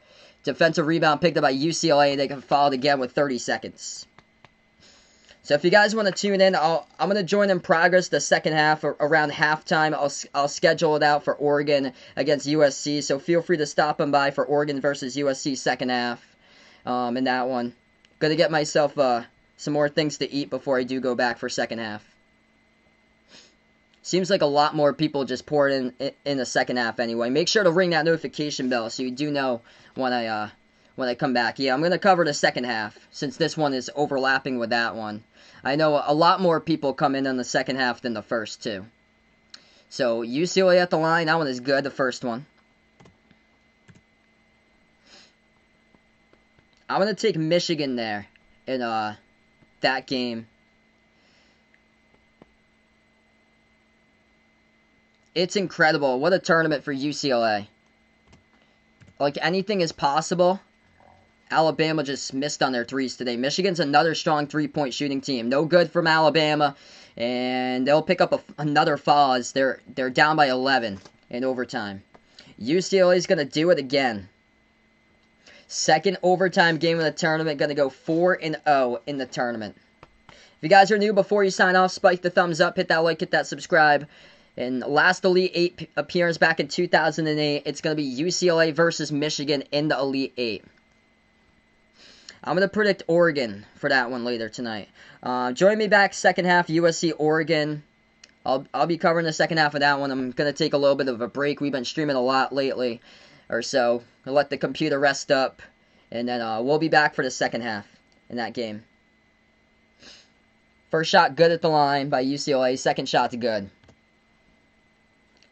Defensive rebound picked up by UCLA. They can follow it again with 30 seconds. So if you guys want to tune in, I'm going to join in progress the second half around halftime. I'll schedule it out for Oregon against USC. So feel free to stop on by for Oregon versus USC second half in that one. Going to get myself some more things to eat before I do go back for second half. Seems like a lot more people just poured in the second half anyway. Make sure to ring that notification bell so you do know when I come back. Yeah, I'm going to cover the second half since this one is overlapping with that one. I know a lot more people come in on the second half than the first two. So UCLA at the line. That one is good, the first one. I'm going to take Michigan there in that game. It's incredible. What a tournament for UCLA. Like, anything is possible. Alabama just missed on their threes today. Michigan's another strong three-point shooting team. No good from Alabama. And they'll pick up another foul as they're down by 11 in overtime. UCLA's going to do it again. Second overtime game of the tournament. Going to go 4-0 in the tournament. If you guys are new, before you sign off, spike the thumbs up. Hit that like, hit that subscribe. And last Elite 8 appearance back in 2008. It's going to be UCLA versus Michigan in the Elite 8. I'm going to predict Oregon for that one later tonight. Join me back second half, USC Oregon. I'll be covering the second half of that one. I'm going to take a little bit of a break. We've been streaming a lot lately or so. I'll let the computer rest up. And then we'll be back for the second half. in that game. First shot good at the line by UCLA. Second shot's good.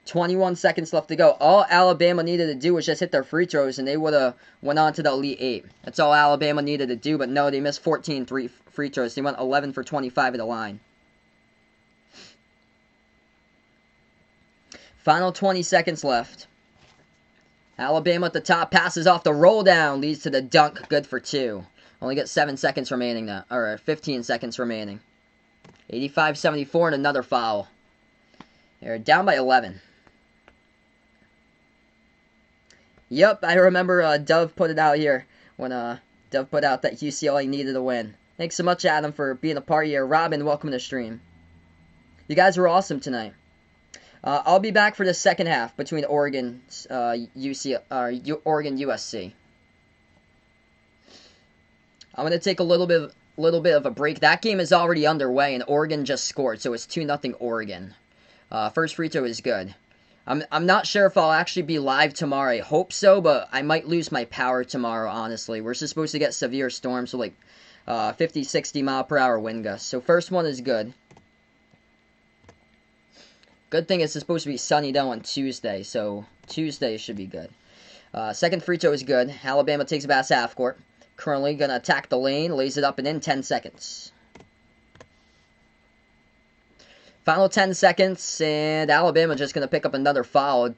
21 seconds left to go. All Alabama needed to do was just hit their free throws, and they would have went on to the Elite Eight. That's all Alabama needed to do, but no, they missed 14 free throws. They went 11 for 25 at the line. Final 20 seconds left. Alabama at the top, passes off the roll down, leads to the dunk, good for 2. Only got 7 seconds remaining now, or 15 seconds remaining. 85-74 and another foul. They're down by 11. Yep, I remember Dove put it out here when Dove put out that UCLA needed a win. Thanks so much, Adam, for being a part here. Robin, welcome to the stream. You guys were awesome tonight. I'll be back for the second half between Oregon USC. I'm gonna take a little bit of a break. That game is already underway, and Oregon just scored, so it's 2-0 Oregon. First free throw is good. I'm not sure if I'll actually be live tomorrow. I hope so, but I might lose my power tomorrow, honestly. We're supposed to get severe storms, so like 50, 60 mile per hour wind gusts. So first one is good. Good thing it's supposed to be sunny though on Tuesday, so Tuesday should be good. Second free throw is good. Alabama takes it past half court. Currently going to attack the lane, lays it up and in 10 seconds. Final 10 seconds, and Alabama just going to pick up another foul.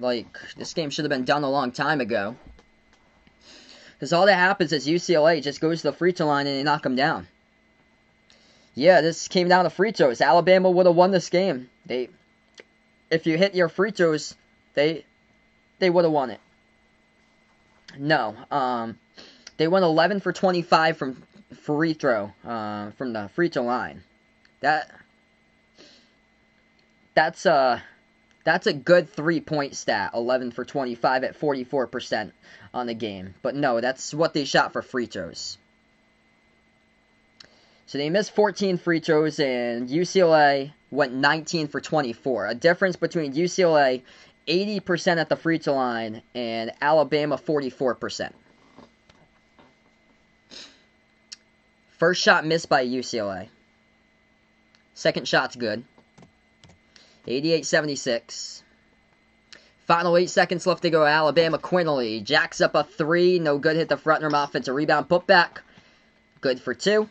Like, this game should have been done a long time ago. Because all that happens is UCLA just goes to the free throw line and they knock them down. Yeah, this came down to free throws. Alabama would have won this game. If you hit your free throws, they would have won it. No, they went 11 for 25 from free throw, from the free throw line. That's a good 3-point stat. 11 for 25 at 44% on the game. But no, that's what they shot for free throws. So they missed 14 free throws, and UCLA went 19 for 24. A difference between UCLA 80% at the free throw line and Alabama 44%. First shot missed by UCLA. Second shot's good. 88-76. Final 8 seconds left to go. Alabama Quinley jacks up a 3. No good. Hit the front rim. Offensive rebound. Put back. Good for 2.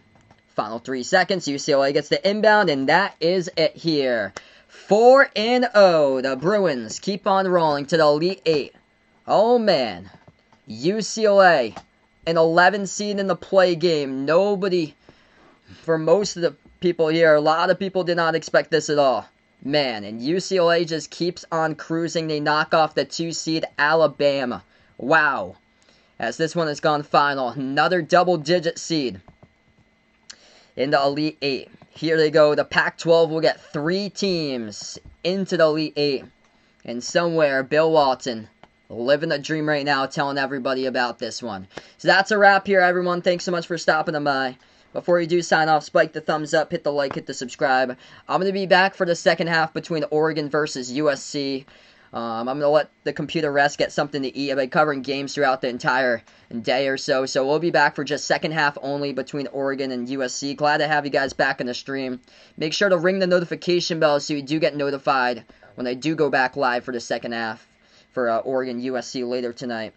Final 3 seconds. UCLA gets the inbound, and that is it here. 4-0. The Bruins keep on rolling to the Elite Eight. Oh, man. UCLA, an 11 seed in the play game. Nobody, for most of the people here, a lot of people did not expect this at all. Man, and UCLA just keeps on cruising. They knock off the 2 seed Alabama. Wow. As this one has gone final. Another double-digit seed in the Elite Eight. Here they go. The Pac-12 will get 3 teams into the Elite Eight. And somewhere, Bill Walton, living the dream right now, telling everybody about this one. So that's a wrap here, everyone. Thanks so much for stopping by. Before you do sign off, spike the thumbs up, hit the like, hit the subscribe. I'm going to be back for the second half between Oregon versus USC. I'm going to let the computer rest, get something to eat. I've been covering games throughout the entire day or so. So we'll be back for just second half only between Oregon and USC. Glad to have you guys back in the stream. Make sure to ring the notification bell so you do get notified when I do go back live for the second half for Oregon USC later tonight.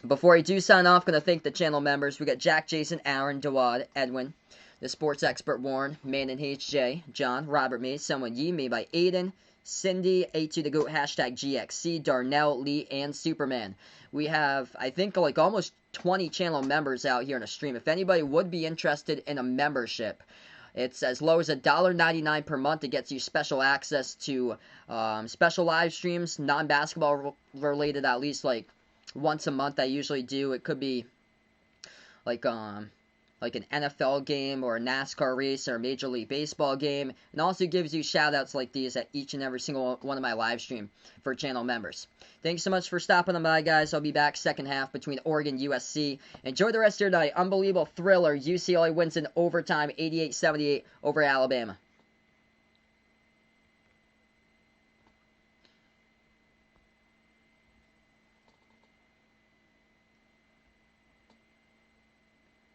Before I do sign off, going to thank the channel members. We got Jack, Jason, Aaron, Dawad, Edwin, the sports expert Warren, Man and HJ, John, Robert May, Someone Ye, made by Aiden, Cindy, A2 the Goat, hashtag GXC, Darnell, Lee, and Superman. We have, I think, like almost 20 channel members out here in a stream. If anybody would be interested in a membership, it's as low as $1.99 per month. It gets you special access to special live streams, non-basketball related, at least like once a month I usually do. It could be like an NFL game or a NASCAR race or a Major League Baseball game. And also gives you shout-outs like these at each and every single one of my live stream for channel members. Thanks so much for stopping by, guys. I'll be back second half between Oregon USC. Enjoy the rest of your night. Unbelievable thriller. UCLA wins in overtime 88-78 over Alabama.